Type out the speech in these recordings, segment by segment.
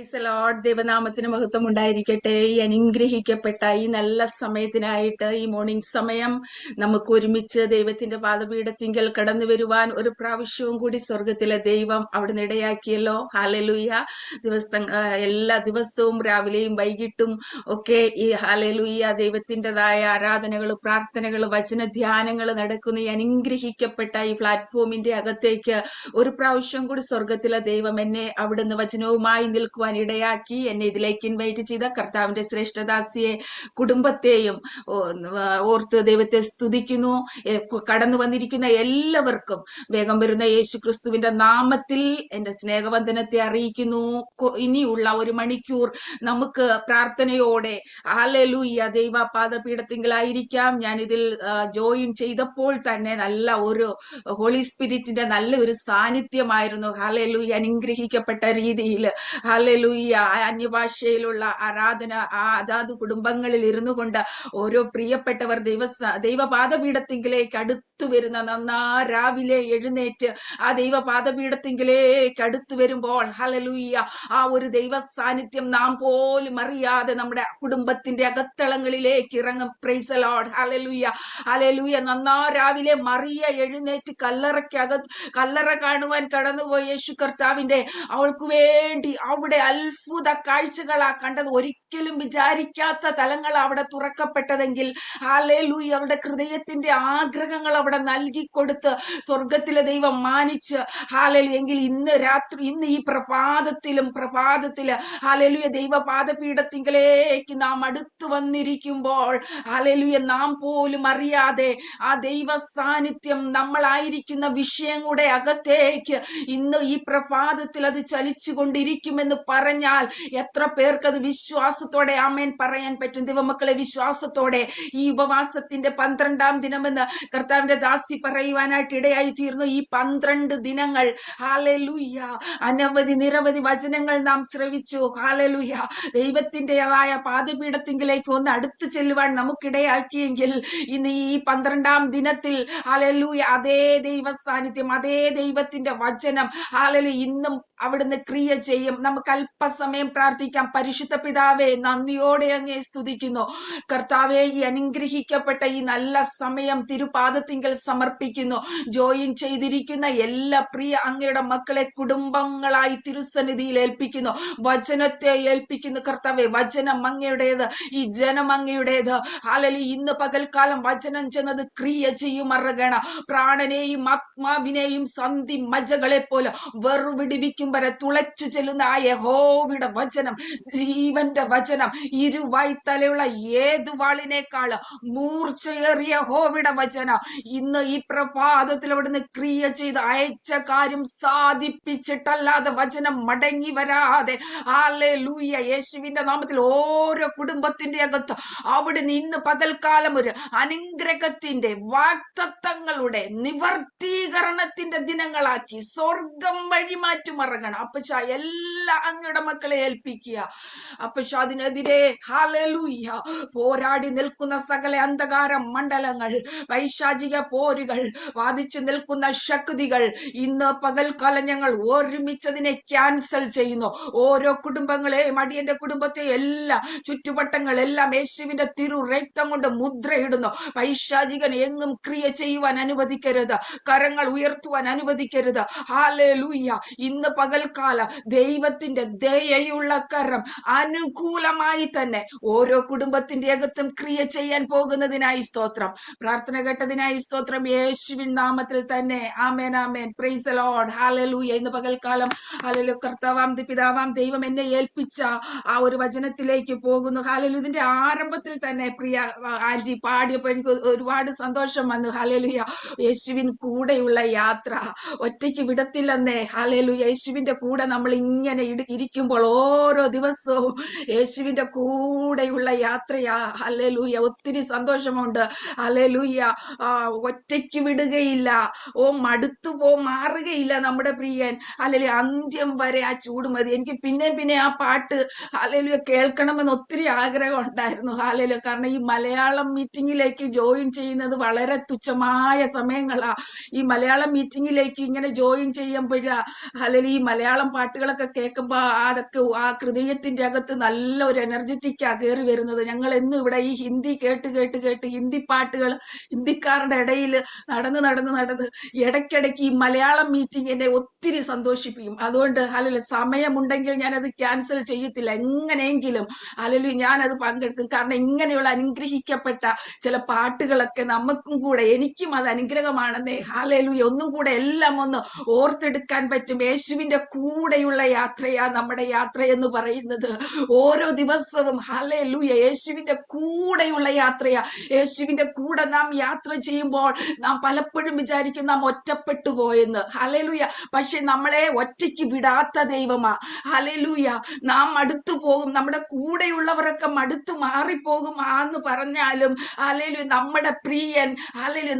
Praise Lord. ദൈവനാമത്തിന് മഹത്വം ഉണ്ടായിരിക്കട്ടെ. ഈ അനുഗ്രഹിക്കപ്പെട്ട ഈ നല്ല സമയത്തിനായിട്ട് ഈ മോർണിംഗ് സമയം നമുക്ക് ഒരുമിച്ച് ദൈവത്തിന്റെ പാദപീഠത്തിങ്കൽ കടന്നു വരുവാൻ ഒരു പ്രാവശ്യവും കൂടി സ്വർഗത്തിലെ ദൈവം അവിടുന്ന് ഇടയാക്കിയല്ലോ. ഹല്ലേലൂയ. എല്ലാ ദിവസവും രാവിലെയും വൈകിട്ടും ഒക്കെ ഈ ഹല്ലേലൂയ ദൈവത്തിൻ്റെതായ ആരാധനകൾ, പ്രാർത്ഥനകൾ, വചനധ്യാനങ്ങൾ നടക്കുന്ന ഈ അനുഗ്രഹിക്കപ്പെട്ട ഈ പ്ലാറ്റ്ഫോമിന്റെ അകത്തേക്ക് ഒരു പ്രാവശ്യം കൂടി സ്വർഗത്തിലെ ദൈവം എന്നെ അവിടുന്ന് വചനവുമായി നിൽക്കുവാൻ ഇടയാക്കി. എന്നെ ഇതിലേക്ക് ഇൻവൈറ്റ് ചെയ്ത കർത്താവിന്റെ ശ്രേഷ്ഠദാസിയെ, കുടുംബത്തെയും ഓർത്ത് ദൈവത്തെ സ്തുതിക്കുന്നു. കടന്നു വന്നിരിക്കുന്ന എല്ലാവർക്കും വേഗം വരുന്ന യേശു ക്രിസ്തുവിന്റെ നാമത്തിൽ എന്റെ സ്നേഹവന്ദനത്തെ അറിയിക്കുന്നു. ഇനിയുള്ള ഒരു മണിക്കൂർ നമുക്ക് പ്രാർത്ഥനയോടെ ഹല്ലേലൂയ ദൈവ പാദപീഠത്തിങ്കലായിരിക്കാം. ഞാൻ ഇതിൽ ജോയിൻ ചെയ്തപ്പോൾ തന്നെ നല്ല ഒരു ഹോളി സ്പിരിറ്റിന്റെ നല്ല ഒരു സാന്നിധ്യമായിരുന്നു. ഹല്ലേലൂയ. അനുഗ്രഹിക്കപ്പെട്ട രീതിയിൽ ഹല്ലേലൂയ അന്യഭാഷയിലുള്ള ആരാധന അതാത് കുടുംബങ്ങളിൽ ഇരുന്നു കൊണ്ട് ഓരോ പ്രിയപ്പെട്ടവർ ദൈവപാദപീഠത്തിങ്കിലേക്ക് അടുത്തു വരുന്ന രാവിലെ എഴുന്നേറ്റ് ആ ദൈവപാദപീഠത്തിങ്കിലേക്ക് അടുത്തു വരുമ്പോൾ ഹല്ലേലൂയ ആ ഒരു ദൈവ സാന്നിധ്യം നാം പോലും അറിയാതെ നമ്മുടെ കുടുംബത്തിന്റെ അകത്തളങ്ങളിലേക്ക് ഇറങ്ങും. Price the lord. Hallelujah hallelujah. രാവിലെ മറിയ എഴുന്നേറ്റ് കല്ലറ കാണുവാൻ കടന്നുപോയ യേശു കർത്താവിന്റെ അവൾക്ക് വേണ്ടി അവിടെ അത്ഭുത കാഴ്ചകളാ കണ്ടത്. ഒരിക്കലും വിചാരിക്കാത്ത തലങ്ങൾ അവിടെ തുറക്കപ്പെട്ടതെങ്കിൽ ഹല്ലേലൂയ അവളുടെ ഹൃദയത്തിന്റെ ആഗ്രഹങ്ങൾ അവിടെ നൽകി കൊടുത്ത് സ്വർഗത്തിലെ ദൈവം മാനിച്ച് ഹല്ലേലൂയ എങ്കിൽ ഇന്ന് ഈ പ്രഭാതത്തില് ഹല്ലേലൂയ ദൈവ പാദപീഠത്തിങ്കിലേക്ക് നാം അടുത്തു വന്നിരിക്കുമ്പോൾ ഹല്ലേലൂയ നാം പോലും അറിയാതെ ആ ദൈവ സാന്നിധ്യം നമ്മളായിരിക്കുന്ന വിഷയം കൂടെ അകത്തേക്ക് ഇന്ന് ഈ പ്രഭാതത്തിൽ അത് ചലിച്ചു കൊണ്ടിരിക്കുമെന്ന് പറഞ്ഞാൽ എത്ര പേർക്ക് അത് വിശ്വാസത്തോടെ ആമേൻ പറയാൻ പറ്റും? ദൈവമക്കളെ, വിശ്വാസത്തോടെ ഈ ഉപവാസത്തിന്റെ 12ാം ദിനമെന്ന് കർത്താവിന്റെ ദാസി പറയുവാനായിട്ട് ഇടയായി തീർന്നു. ഈ 12 ദിനങ്ങൾ ഹല്ലേലൂയ നിരവധി വചനങ്ങൾ നാം ശ്രവിച്ചു. ഹല്ലേലൂയ ദൈവത്തിൻ്റെതായ പാദപീഠത്തിങ്കിലേക്ക് ഒന്ന് അടുത്തു ചെല്ലുവാൻ നമുക്കിടയാക്കിയെങ്കിൽ ഇന്ന് ഈ 12ാം ദിനത്തിൽ ഹല്ലേലൂയ അതേ ദൈവ സാന്നിധ്യം, അതേ ദൈവത്തിന്റെ വചനം ഹല്ലേലൂയ ഇന്നും അവിടുന്ന് ക്രിയ ചെയ്യും. നമുക്ക് അല്പസമയം പ്രാർത്ഥിക്കാം. പരിശുദ്ധ പിതാവേ, നന്ദിയോടെ അങ്ങേ സ്തുതിക്കുന്നു. കർത്താവേ, ഈ അനുഗ്രഹിക്കപ്പെട്ട ഈ നല്ല സമയം തിരുപാദത്തിങ്കൽ സമർപ്പിക്കുന്നു. ജോയിൻ ചെയ്തിരിക്കുന്ന എല്ലാ പ്രിയ അങ്ങയുടെ മക്കളെ കുടുംബങ്ങളായി തിരുസന്നിധിയിൽ ഏൽപ്പിക്കുന്നു. വചനത്തെ ഏൽപ്പിക്കുന്നു. കർത്താവേ, വചനം അങ്ങയുടേത്, ഈ ജനം അങ്ങയുടേത്. ഹല്ലേലൂയ ഇന്ന് പകൽക്കാലം വചനം ചെന്നത് ക്രിയ ചെയ്യുമറകണ. പ്രാണനെയും ആത്മാവിനെയും സന്ധി മജ്ജകളെ പോലെ വെറുവിടിവിക്കും വരെ തുളച്ചു ചെല്ലുന്ന ആ യഹോവയുടെ വചനം, ജീവന്റെ വചനം, ഇരുവായ്ത്തലയുള്ള ഏത് വാളിനേക്കാൾ മൂർച്ചയേറിയ യഹോവയുടെ വചനം ഇന്ന് ഈ പ്രഭാതത്തിൽ അവിടുന്ന് ക്രിയ ചെയ്ത് അയച്ച കാര്യം സാധിപ്പിച്ചിട്ടല്ലാതെ വചനം മടങ്ങി വരാതെ ഹല്ലേലൂയ യേശുവിന്റെ നാമത്തിൽ ഓരോ കുടുംബത്തിന്റെ അകത്ത് അവിടുന്ന് ഇന്ന് പകൽക്കാലം ഒരു അനുഗ്രഹത്തിന്റെ വാഗ്ദത്തങ്ങളുടെ നിവർത്തീകരണത്തിന്റെ ദിനങ്ങളാക്കി സ്വർഗം വഴിമാറ്റുമറങ്ങണം. അപ്പച്ച എല്ലാ അങ്ങയുടെ മക്കളെ ഏൽപ്പിക്കുക. അപ്പച്ച അതിനെതിരെ ഹല്ലേലൂയ പോരാടി നിൽക്കുന്ന സകല അന്ധകാര മണ്ഡലങ്ങൾ, പൈശാചിക പോരുകൾ, വാദിച്ചു നിൽക്കുന്ന ശക്തികൾ ഇന്ന് പകൽക്കാലം ഞങ്ങൾ ഒരുമിച്ചതിനെ ക്യാൻസൽ ചെയ്യുന്നു. ഓരോ കുടുംബങ്ങളെയും, അടിയന്റെ കുടുംബത്തെ എല്ലാം ചുറ്റുവട്ടങ്ങളെല്ലാം യേശുവിന്റെ തിരു രക്തം കൊണ്ട് മുദ്രയിടുന്നു. പൈശാചികൻ എങ്ങും ക്രിയ ചെയ്യുവാൻ അനുവദിക്കരുത്. കരങ്ങൾ ഉയർത്തുവാൻ അനുവദിക്കരുത്. ഹല്ലേലൂയ ഇന്ന് പകൽക്കാലം ദൈവത്തിന്റെ ദയയുള്ള കരം അനുകൂലമായി തന്നെ ഓരോ കുടുംബത്തിന്റെ അകത്തും ക്രിയ ചെയ്യാൻ പോകുന്നതിനായി സ്തോത്രം. പ്രാർത്ഥന കേട്ടതിനായി സ്തോത്രം. യേശുവിൻ നാമത്തിൽ തന്നെ ആമേൻ ആമേൻ. Praise the lord. ഹല്ലേലൂയ ഇന്ന് പകൽക്കാലം ഹല്ലേലൂയ കർത്താവാം പിതാവാം ദൈവം എന്നെ ഏൽപ്പിച്ച ആ ഒരു വചനത്തിലേക്ക് പോകുന്നു. ഹല്ലേലൂയ ഇതിന്റെ ആരംഭത്തിൽ തന്നെ പ്രിയ ആന്റി പാടിയപ്പോൾ എനിക്ക് ഒരുപാട് സന്തോഷം വന്നു. ഹല്ലേലൂയ യേശുവിൻ കൂടെയുള്ള യാത്ര ഒറ്റയ്ക്ക് വിടത്തില്ലെന്നേ. ഹല്ലേലൂയ യേശുവിന്റെ കൂടെ നമ്മൾ ഇങ്ങനെ ഇരിക്കുമ്പോൾ ഓരോ ദിവസവും യേശുവിന്റെ കൂടെയുള്ള യാത്രയാ. ഹല്ലേലൂയ ഒത്തിരി സന്തോഷമുണ്ട്. ഹല്ലേലൂയ ഒറ്റയ്ക്ക് വിടുകയില്ല. മടുത്തു മാറുകയില്ല നമ്മുടെ പ്രിയൻ. ഹല്ലേലൂയ അന്ത്യം വരെ ആ ചൂട് മതി. എനിക്ക് പിന്നെ ആ പാട്ട് ഹല്ലേലൂയ കേൾക്കണമെന്ന് ഒത്തിരി ആഗ്രഹം ഉണ്ടായിരുന്നു. ഹല്ലേലൂയ കാരണം ഈ മലയാളം മീറ്റിംഗിലേക്ക് ജോയിൻ ചെയ്യുന്നത് വളരെ തുച്ഛമായ സമയങ്ങളാ. ഈ മലയാളം മീറ്റിംഗിലേക്ക് ഇങ്ങനെ ജോയിൻ ചെയ്യുമ്പോഴാ ഹല്ലേലൂയ ഈ മലയാളം പാട്ടുകളൊക്കെ കേൾക്കുമ്പോ അതൊക്കെ ആ ഹൃദയത്തിന്റെ അകത്ത് നല്ല ഒരു എനർജറ്റിക്കാ കയറി വരുന്നത്. ഞങ്ങൾ എന്നും ഇവിടെ ഈ ഹിന്ദി കേട്ട് കേട്ട് കേട്ട് ഹിന്ദി പാട്ടുകൾ ഹിന്ദിക്കാരുടെ ഇടയിൽ നടന്ന് നടന്ന് നടന്ന് ഇടയ്ക്കിടയ്ക്ക് ഈ മലയാളം മീറ്റിംഗ് എന്നെ ഒത്തിരി സന്തോഷിപ്പിക്കും. അതുകൊണ്ട് അല്ലെങ്കിൽ സമയമുണ്ടെങ്കിൽ ഞാനത് ക്യാൻസൽ ചെയ്യത്തില്ല, എങ്ങനെയെങ്കിലും അല്ലെങ്കിൽ ഞാനത് പങ്കെടുക്കും. കാരണം ഇങ്ങനെയുള്ള അനുഗ്രഹിക്കപ്പെട്ട ചില പാട്ടുകളൊക്കെ നമുക്കും കൂടെ, എനിക്കും അത് അനുഗ്രഹമാണെന്നേ. ഹല്ലേലൂയ. ഒന്നും കൂടെ എല്ലാം ഒന്ന് ഓർത്തെടുക്കാൻ പറ്റും. യേശുവിന്റെ കൂടെയുള്ള യാത്രയാ നമ്മുടെ യാത്ര എന്ന് പറയുന്നത്. ഓരോ ദിവസവും ഹല്ലേലൂയ യേശുവിന്റെ കൂടെയുള്ള യാത്രയാ. യേശുവിന്റെ കൂടെ നാം യാത്ര ചെയ്യുമ്പോൾ നാം പലപ്പോഴും വിചാരിക്കും നാം ഒറ്റപ്പെട്ടു പോയെന്ന്. ഹല്ലേലൂയ. പക്ഷെ നമ്മളെ ഒറ്റയ്ക്ക് വിടാത്ത ദൈവമാ. ഹല്ലേലൂയ. നാം മടുത്തു പോകും, നമ്മുടെ കൂടെയുള്ളവരൊക്കെ മടുത്തു മാറിപ്പോകും എന്ന് പറഞ്ഞാലും ഹല്ലേലൂയ നമ്മുടെ പ്രിയൻ ഹല്ലേലൂയ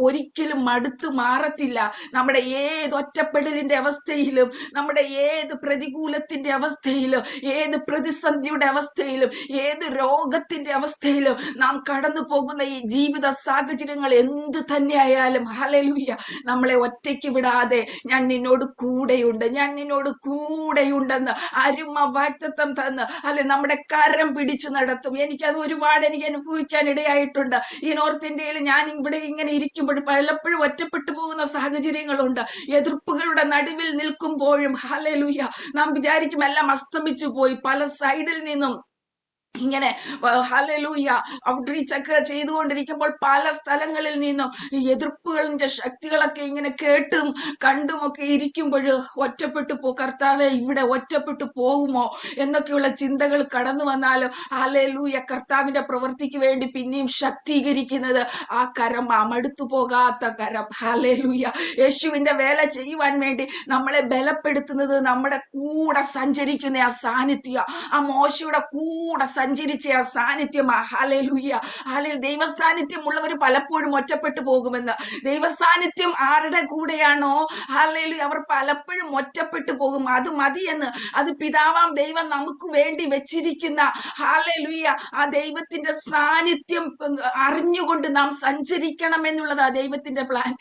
ഒരിക്കലും മടുത്തു മാറത്തില്ല. നമ്മുടെ ഏത് ഒറ്റപ്പെടലിന്റെ അവസ്ഥയിലും, നമ്മുടെ ഏത് പ്രതികൂലത്തിന്റെ അവസ്ഥയിലും, ഏത് പ്രതിസന്ധിയുടെ അവസ്ഥയിലും, ഏത് രോഗത്തിന്റെ അവസ്ഥയിലും നാം കടന്നു പോകുന്ന ഈ ജീവിത സാഹചര്യങ്ങൾ എന്ത് തന്നെയായാലും ഹല്ലേലൂയ നമ്മളെ ഒറ്റയ്ക്ക് വിടാതെ ഞാൻ നിന്നോട് കൂടെയുണ്ട്, ഞാൻ നിന്നോട് കൂടെയുണ്ടെന്ന് അരുമ വാഗ്ദത്തം തന്ന് അല്ലെ നമ്മുടെ കരം പിടിച്ചു നടത്തും. എനിക്കത് ഒരുപാട് എനിക്ക് അനുഭവിക്കാൻ ഇടയായിട്ടുണ്ട്. ഈ നോർത്ത് ഇന്ത്യയിൽ ഞാൻ ഇവിടെ ഇങ്ങനെ ഇരിക്കുമ്പോൾ പലപ്പോഴും ഒറ്റപ്പെട്ടു പോകുന്ന സാഹചര്യങ്ങളുണ്ട്. എതിർപ്പുകളുടെ നടുവിൽ നിൽക്കുമ്പോഴും ഹല്ലേലൂയ നാം വിചാരിക്കും എല്ലാം അസ്തമിച്ചു പോയി. പല സൈഡിൽ നിന്നും ഇങ്ങനെ ഹല്ലേലൂയ ഔട്ട്റീച്ച് ഒക്കെ ചെയ്തുകൊണ്ടിരിക്കുമ്പോൾ പല സ്ഥലങ്ങളിൽ നിന്നും ഈ എതിർപ്പുകളിന്റെ ശക്തികളൊക്കെ ഇങ്ങനെ കേട്ടും കണ്ടും ഒക്കെ ഇരിക്കുമ്പോൾ ഒറ്റപ്പെട്ടു കർത്താവെ ഇവിടെ ഒറ്റപ്പെട്ടു പോകുമോ എന്നൊക്കെയുള്ള ചിന്തകൾ കടന്നു വന്നാലും ഹല്ലേലൂയ കർത്താവിന്റെ പ്രവൃത്തിക്ക് വേണ്ടി പിന്നെയും ശക്തീകരിക്കുന്നത് ആ കരം, ആ മടുത്തു പോകാത്ത കരം. ഹല്ലേലൂയ. യേശുവിന്റെ വേല ചെയ്യുവാൻ വേണ്ടി നമ്മളെ ബലപ്പെടുത്തുന്നത് നമ്മുടെ കൂടെ സഞ്ചരിക്കുന്ന ആ സാന്നിധ്യ, ആ മോശയുടെ കൂടെ സഞ്ചരിച്ച ആ സാന്നിധ്യമാ. ഹല്ലേലൂയ. ഹല്ലേലൂയ. ദൈവ സാന്നിധ്യമുള്ളവർ പലപ്പോഴും ഒറ്റപ്പെട്ടു പോകുമെന്ന്. ദൈവ സാന്നിധ്യം ആരുടെ കൂടെയാണോ ഹല്ലേലൂയ അവർ പലപ്പോഴും ഒറ്റപ്പെട്ടു പോകും. അത് മതിയെന്ന്, അത് പിതാവാം ദൈവം നമുക്ക് വേണ്ടി വെച്ചിരിക്കുന്ന ഹല്ലേലൂയ ആ ദൈവത്തിന്റെ സാന്നിധ്യം അറിഞ്ഞുകൊണ്ട് നാം സഞ്ചരിക്കണം എന്നുള്ളതാ ദൈവത്തിന്റെ പ്ലാൻ.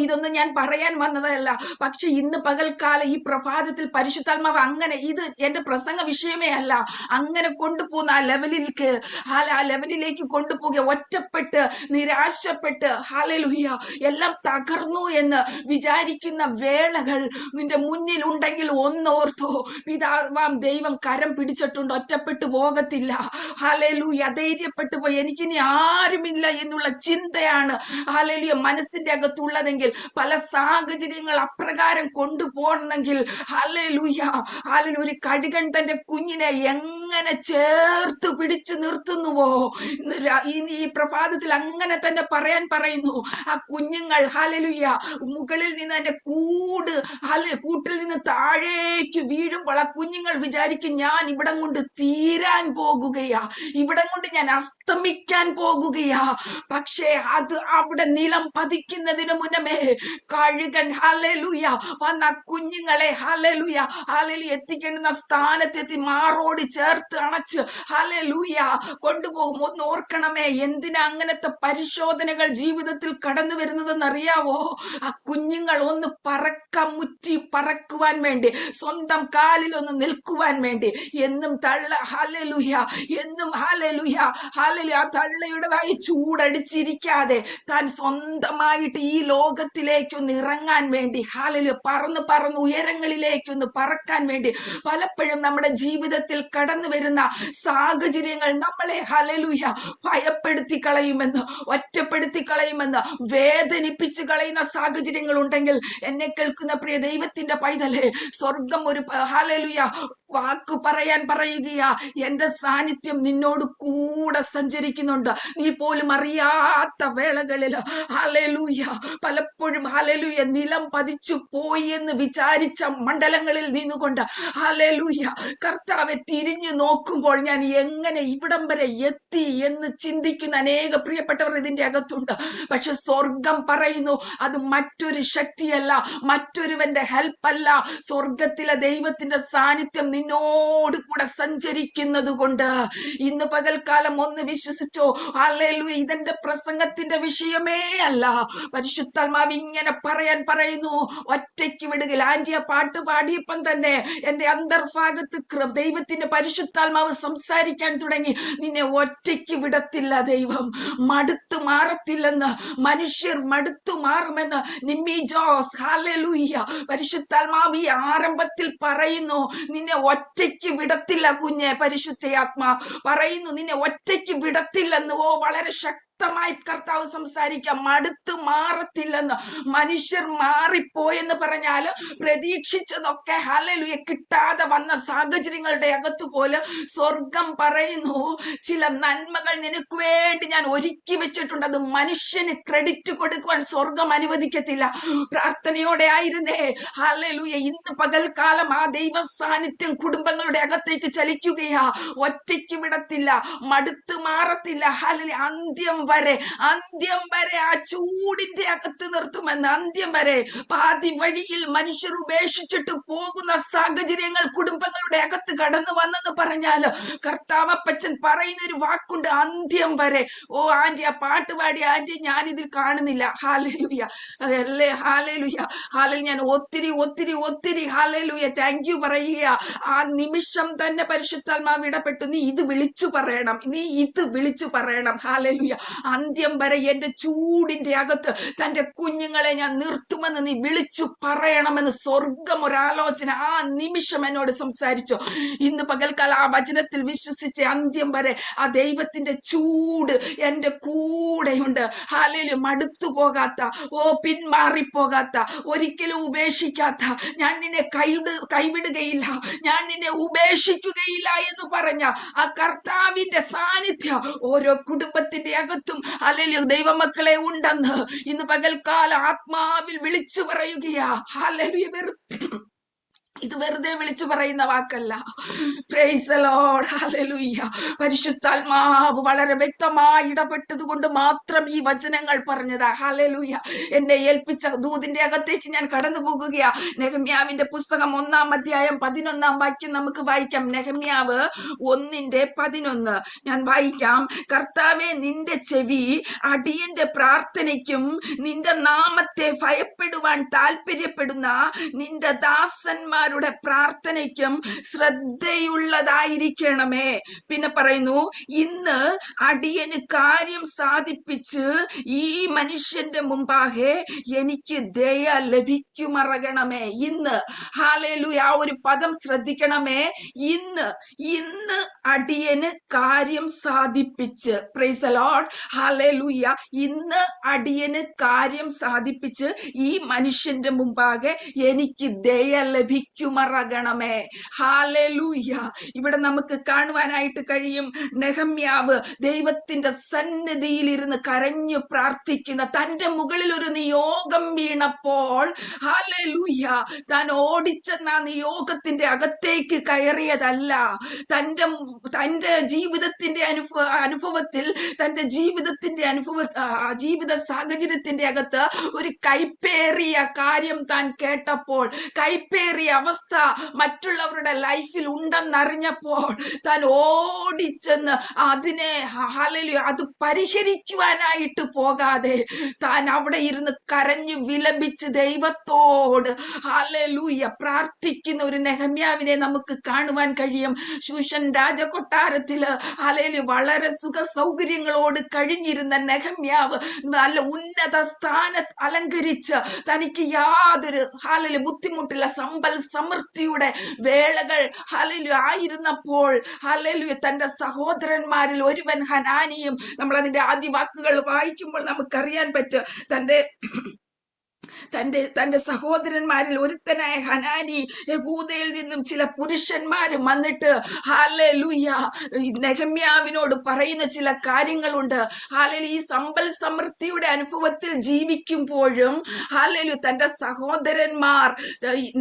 ഇതൊന്നും ഞാൻ പറയാൻ വന്നതല്ല. പക്ഷെ ഇന്ന് പകൽക്കാലം ഈ പ്രഭാതത്തിൽ പരിശുദ്ധാത്മാവ് അങ്ങനെ, ഇത് എന്റെ പ്രസംഗ വിഷയമേ അല്ല, അങ്ങനെ കൊണ്ടുപോകുന്ന ആ ലെവലിലേക്ക് കൊണ്ടുപോകുക. ഒറ്റപ്പെട്ട് നിരാശപ്പെട്ട് ഹല്ലേലൂയ എല്ലാം തകർന്നു എന്ന് വിചാരിക്കുന്ന വേളകൾ നിന്റെ മുന്നിൽ ഉണ്ടെങ്കിൽ ഒന്നോർത്തോ, പിതാവാം ദൈവം കരം പിടിച്ചിട്ടുണ്ട്, ഒറ്റപ്പെട്ടു പോകത്തില്ല. ഹല്ലേലൂയ. ധൈര്യപ്പെട്ടു പോയി എനിക്കിനി ആരുമില്ല എന്നുള്ള ചിന്തയാണ് ഹല്ലേലൂയ മനസ്സിന്റെ അകത്തുള്ളതെങ്കിൽ, പല സാഹചര്യങ്ങൾ അപ്രകാരം കൊണ്ടുപോകണമെങ്കിൽ ഹല്ലേലൂയ ഹല്ലേലൂയ ഒരു കഴുകൻ തന്റെ കുഞ്ഞിനെ എങ്ങനെ ചേർത്ത് പിടിച്ചു നിർത്തുന്നുവോ, ഈ പ്രഭാതത്തിൽ അങ്ങനെ തന്നെ പറയാൻ പറയുന്നു. ആ കുഞ്ഞുങ്ങൾ ഹല്ലേലൂയ മുകളിൽ നിന്ന് അതിന്റെ കൂട്ടിൽ നിന്ന് താഴേക്ക് വീഴുമ്പോൾ ആ കുഞ്ഞുങ്ങൾ വിചാരിക്കും ഞാൻ ഇവിടം കൊണ്ട് തീരാൻ പോകുകയാ, ഇവിടം കൊണ്ട് ഞാൻ അസ്തമിക്കാൻ പോകുകയാ. പക്ഷേ അത് അവിടെ നിലം പതിക്കുന്നതിന് മുന്നമേ കഴുകൻ ഹല്ലേലൂയ വന്ന കുഞ്ഞുങ്ങളെ ഹല്ലേലൂയ ഹല്ലേലൂയ എത്തിക്കേണ്ടുന്ന സ്ഥാനത്തെത്തി മാറോടി ചേർത്ത് അണച്ച് ഹല്ലേലൂയ കൊണ്ടുപോകും. ഒന്ന് ഓർക്കണമേ, എന്തിനാ അങ്ങനത്തെ പരിശോധനകൾ ജീവിതത്തിൽ കടന്നു വരുന്നതെന്ന് അറിയാവോ? ആ കുഞ്ഞുങ്ങൾ ഒന്ന് മുറ്റി പറക്കുവാൻ വേണ്ടി, സ്വന്തം കാലിൽ ഒന്ന് നിൽക്കുവാൻ വേണ്ടി. എന്നും തള്ള ഹല്ലേലൂയ, എന്നും ഹല്ലേലൂയ ഹല്ലേലൂയ ആ തള്ളയുടേതായി ചൂടടിച്ചിരിക്കാതെ താൻ സ്വന്തമായിട്ട് ഈ ലോകത്തിലേക്കൊന്ന് ഇറങ്ങാൻ വേണ്ടി ഹല്ലേലൂയ പറന്ന് പറന്ന് ഉയരങ്ങളിലേക്കൊന്ന് പറക്കാൻ വേണ്ടി പലപ്പോഴും നമ്മുടെ ജീവിതത്തിൽ കടന്നു വരുന്ന സാഹചര്യങ്ങൾ നമ്മളെ ഹല്ലേലൂയ ഭയപ്പെടുത്തി കളയുമെന്ന്, ഒറ്റപ്പെടുത്തി കളയുമെന്ന്, വേദനിപ്പിച്ച് കളയുന്ന സാഹചര്യങ്ങൾ ഉണ്ടെങ്കിൽ എന്നെ കേൾക്കുന്ന പ്രിയ ദൈവത്തിന്റെ പൈതലേ, സ്വർഗം ഒരു ഹല്ലേലൂയ വാക്ക് പറയാൻ പറയുകയാ, എന്റെ സാന്നിധ്യം നിന്നോട് കൂടെ സഞ്ചരിക്കുന്നുണ്ട്. നീ പോലും അറിയാത്ത വേളകളിൽ ഹല്ലേലൂയ പലപ്പോഴും ഹല്ലേലൂയ നിലം പതിച്ചു പോയി എന്ന് വിചാരിച്ച മണ്ഡലങ്ങളിൽ നിന്നുകൊണ്ട് ഹല്ലേലൂയ കർത്താവെ തിരിഞ്ഞു നോക്കുമ്പോൾ ഞാൻ എങ്ങനെ ഇവിടം വരെ എത്തി എന്ന് ചിന്തിക്കുന്ന അനേക പ്രിയപ്പെട്ടവർ ഇതിന്റെ അകത്തുണ്ട്. പക്ഷെ സ്വർഗം പറയുന്നു അത് മറ്റൊരു ശക്തിയല്ല, മറ്റൊരുവന്റെ ഹെൽപ്പ് അല്ല. സ്വർഗത്തിലെ ദൈവത്തിന്റെ സാന്നിധ്യം നിന്നോട് കൂടെ സഞ്ചരിക്കുന്നത് കൊണ്ട് ഇന്ന് പകൽക്കാലം ഒന്ന് വിശ്വസിച്ചോ. ഹല്ലേലൂയ. ഇതെന്റെ പ്രസംഗത്തിന്റെ വിഷയമേ അല്ല. പരിശുദ്ധാത്മാവ് ഇങ്ങനെ പറയുന്നു, ഒറ്റയ്ക്ക് വിടുകയില്ല. ആന്റിയ പാട്ട് പാടിയപ്പം തന്നെ എന്റെ അന്തർഭാഗത്ത് ദൈവത്തിന്റെ പരിശുദ്ധാത്മാവ് സംസാരിക്കാൻ തുടങ്ങി. നിന്നെ ഒറ്റയ്ക്ക് വിടത്തില്ല ദൈവം. മടുത്തു മാറത്തില്ലെന്ന്, മനുഷ്യർ മടുത്തു മാറുമെന്ന് നിമ്മി ജോസ് ഹല്ലേലൂയ പരിശുദ്ധാത്മാവ് ഈ ആരംഭത്തിൽ പറയുന്നു, നിന്നെ ഒറ്റയ്ക്ക് വിടത്തില്ല കുഞ്ഞെ. പരിശുദ്ധയാത്മാ പറയുന്നു, നിന്നെ ഒറ്റയ്ക്ക് വിടത്തില്ലെന്ന്. ഓ, വളരെ ശക്തമായി കർത്താവ് സംസാരിക്കാം. മടുത്തു മാറത്തില്ലെന്ന്. മനുഷ്യർ മാറിപ്പോയെന്ന് പറഞ്ഞാല് പ്രതീക്ഷിച്ചതൊക്കെ ഹല്ലേലൂയ കിട്ടാതെ വന്ന സാഹചര്യങ്ങളുടെ അകത്തു പോലും സ്വർഗം പറയുന്നു, ചില നന്മകൾ നിനക്ക് വേണ്ടി ഞാൻ ഒരുക്കി വെച്ചിട്ടുണ്ട്. അത് മനുഷ്യന് ക്രെഡിറ്റ് കൊടുക്കുവാൻ സ്വർഗം അനുവദിക്കത്തില്ല. പ്രാർത്ഥനയോടെ ആയിരുന്നേ. ഹല്ലേലൂയ. ഇന്ന് പകൽക്കാലം ആ ദൈവ സാന്നിധ്യം കുടുംബങ്ങളുടെ അകത്തേക്ക് ചലിക്കുകയാ. ഒറ്റയ്ക്ക് വിടത്തില്ല, മടുത്തു മാറത്തില്ല. ഹല്ലേലൂയ. അന്ത്യം വരെ ആ ചൂടിന്റെ അകത്ത് നിർത്തുമെന്ന്. അന്ത്യം വരെ. പാതി വഴിയിൽ മനുഷ്യർ ഉപേക്ഷിച്ചിട്ട് പോകുന്ന സാഹചര്യങ്ങൾ കുടുംബങ്ങളുടെ അകത്ത് കടന്നു വന്നെന്ന് പറഞ്ഞാല് കർത്താവപ്പച്ചൻ പറയുന്ന ഒരു വാക്കുണ്ട്, അന്ത്യം വരെ. ഓ ആന്റി, ആ പാട്ട് പാടി ആന്റി ഞാനിതിൽ കാണുന്നില്ല. ഹല്ലേലൂയ. അതല്ലേ ഹല്ലേലൂയ. ഹല്ലേലൂയ. ഞാൻ ഒത്തിരി ഒത്തിരി ഒത്തിരി ഹല്ലേലൂയ താങ്ക് യു പറയുക. ആ നിമിഷം തന്നെ പരിശുദ്ധാത്മാവ് ഇടപെട്ടു. നീ ഇത് വിളിച്ചു പറയണം, നീ ഇത് വിളിച്ചു പറയണം. ഹല്ലേലൂയ. അന്ത്യം വരെ എന്റെ ചൂടിന്റെ അകത്ത് തന്റെ കുഞ്ഞുങ്ങളെ ഞാൻ നിർത്തുമെന്ന് നീ വിളിച്ചു പറയണമെന്ന് സ്വർഗം ഒരാലോചന ആ നിമിഷം എന്നോട് സംസാരിച്ചു. ഇന്ന് പകൽക്കാലം ആ വചനത്തിൽ വിശ്വസിച്ച് അന്ത്യം വരെ ആ ദൈവത്തിന്റെ ചൂട് എന്റെ കൂടെയുണ്ട്. ഹല്ലേലൂയ. മടുത്തു പോകാത്ത, ഓ പിന്മാറിപ്പോകാത്ത, ഒരിക്കലും ഉപേക്ഷിക്കാത്ത, ഞാൻ നിന്നെ കൈവിടുകയില്ല, ഞാൻ നിന്നെ ഉപേക്ഷിക്കുകയില്ല എന്ന് പറഞ്ഞ ആ കർത്താവിന്റെ സാന്നിധ്യം ഓരോ കുടുംബത്തിന്റെ അകത്തും ഹല്ലേലൂയ ദൈവമക്കളെ ഉണ്ടെന്ന് ഇന്ന് പകൽക്കാലം ആത്മാവിൽ വിളിച്ചു പറയുകയാ. ഹല്ലേലൂയ. ഇത് വെറുതെ വിളിച്ചു പറയുന്ന വാക്കല്ല. Praise the lord. ഹല്ലേലൂയ. പരിശുദ്ധാത്മാവ് വളരെ വ്യക്തമായി ഇടപെട്ടത് കൊണ്ട് മാത്രം ഈ വചനങ്ങൾ പറഞ്ഞതാ. ഹല്ലേലൂയ. എന്നെ ഏൽപ്പിച്ച ദൂതിന്റെ അകത്തേക്ക് ഞാൻ കടന്നു പോകുകയാ. നെഹമ്യാവിന്റെ പുസ്തകം 1-ാം അധ്യായം 11-ാം വാക്യം നമുക്ക് വായിക്കാം. നെഹമ്യാവ് 1:11 ഞാൻ വായിക്കാം. കർത്താവേ, നിന്റെ ചെവി അടിയന്റെ പ്രാർത്ഥനയ്ക്കും നിന്റെ നാമത്തെ ഭയപ്പെടുവാൻ താല്പര്യപ്പെടുന്ന നിന്റെ ദാസന്മാരുടെ പ്രാർത്ഥനയ്ക്കും ശ്രദ്ധയുള്ളതായിരിക്കണമേ. പിന്നെ പറയുന്നു, ഇന്ന് അടിയന് കാര്യം സാധിപ്പിച്ച് ഈ മനുഷ്യന്റെ മുമ്പാകെ എനിക്ക് ദയ ലഭിക്കുമറകണമേ. ഇന്ന് ഹല്ലേലൂയ. ആ ഒരു പദം ശ്രദ്ധിക്കണമേ. ഇന്ന് അടിയന് കാര്യം സാധിപ്പിച്ച്. Praise the lord. ഹല്ലേലൂയ. ഇന്ന് അടിയന് കാര്യം സാധിപ്പിച്ച് ഈ മനുഷ്യന്റെ മുമ്പാകെ എനിക്ക് ദയ ലഭിക്കുമറകണമേ. ഹല്ലേലൂയ. ഇവിടെ നമുക്ക് കാണുവാനായിട്ട് കഴിയും, നെഹമ്യാവ് ദൈവത്തിന്റെ സന്നിധിയിൽ ഇരുന്ന് കരഞ്ഞു പ്രാർത്ഥിക്കുന്ന, തന്റെ മുകളിൽ ഒരു നിയോഗം വീണപ്പോൾ ഹല്ലേലൂയ താൻ ഓടിച്ചെന്ന നിയോഗത്തിന്റെ അകത്തേക്ക് കയറിയതല്ല. തന്റെ ജീവിതത്തിന്റെ അനുഭവത്തിൽ തന്റെ ജീവിത സാഹചര്യത്തിന്റെ അകത്ത് ഒരു കൈപ്പേറിയ കാര്യം താൻ കേട്ടപ്പോൾ, കൈപ്പേറിയ അവസ്ഥ മറ്റുള്ളവരുടെ ലൈഫിൽ ഉണ്ടെന്നറിഞ്ഞപ്പോൾ താൻ ഓടിച്ചെന്ന് അതിനെ ഹല്ലേലൂയ അത് പരിഹരിക്കുവാനായിട്ട് പോകാതെ താൻ അവിടെ ഇരുന്ന് കരഞ്ഞു വിലപിച്ച് ദൈവത്തോട് ഹല്ലേലൂയ പ്രാർത്ഥിക്കുന്ന ഒരു നെഹമ്യാവിനെ നമുക്ക് കാണുവാൻ കഴിയും. ശൂഷൻ രാജകൊട്ടാരത്തില് ഹല്ലേലൂയ വളരെ സുഖ സൗകര്യങ്ങളോട് കഴിഞ്ഞിരുന്ന നെഹമ്യാവ് നല്ല ഉന്നത സ്ഥാനത്ത് അലങ്കരിച്ച് തനിക്ക് യാതൊരു ഹല്ലേലൂയ ബുദ്ധിമുട്ടില്ല, സമ്പൽ സമൃദ്ധിയുടെ വേളകൾ ഹല്ലേലൂയ ആയിരുന്നപ്പോൾ ഹല്ലേലൂയ തന്റെ സഹോദരന്മാരിൽ ഒരുവൻ ഹനാനിയും, നമ്മൾ അതിന്റെ ആദ്യ വാക്കുകൾ വായിക്കുമ്പോൾ നമുക്കറിയാൻ പറ്റും, തന്റെ സഹോദരന്മാരിൽ ഒരുത്തനായ ഹനാനി, യഹൂദയിൽ നിന്നും ചില പുരുഷന്മാരും വന്നിട്ട് ഹല്ലേലൂയ നെഹമ്യാവിനോട് പറയുന്ന ചില കാര്യങ്ങളുണ്ട്. ഹല്ലേലൂയ ഈ സമ്പൽ സമൃദ്ധിയുടെ അനുഭവത്തിൽ ജീവിക്കുമ്പോഴും ഹല്ലേലൂയ തന്റെ സഹോദരന്മാർ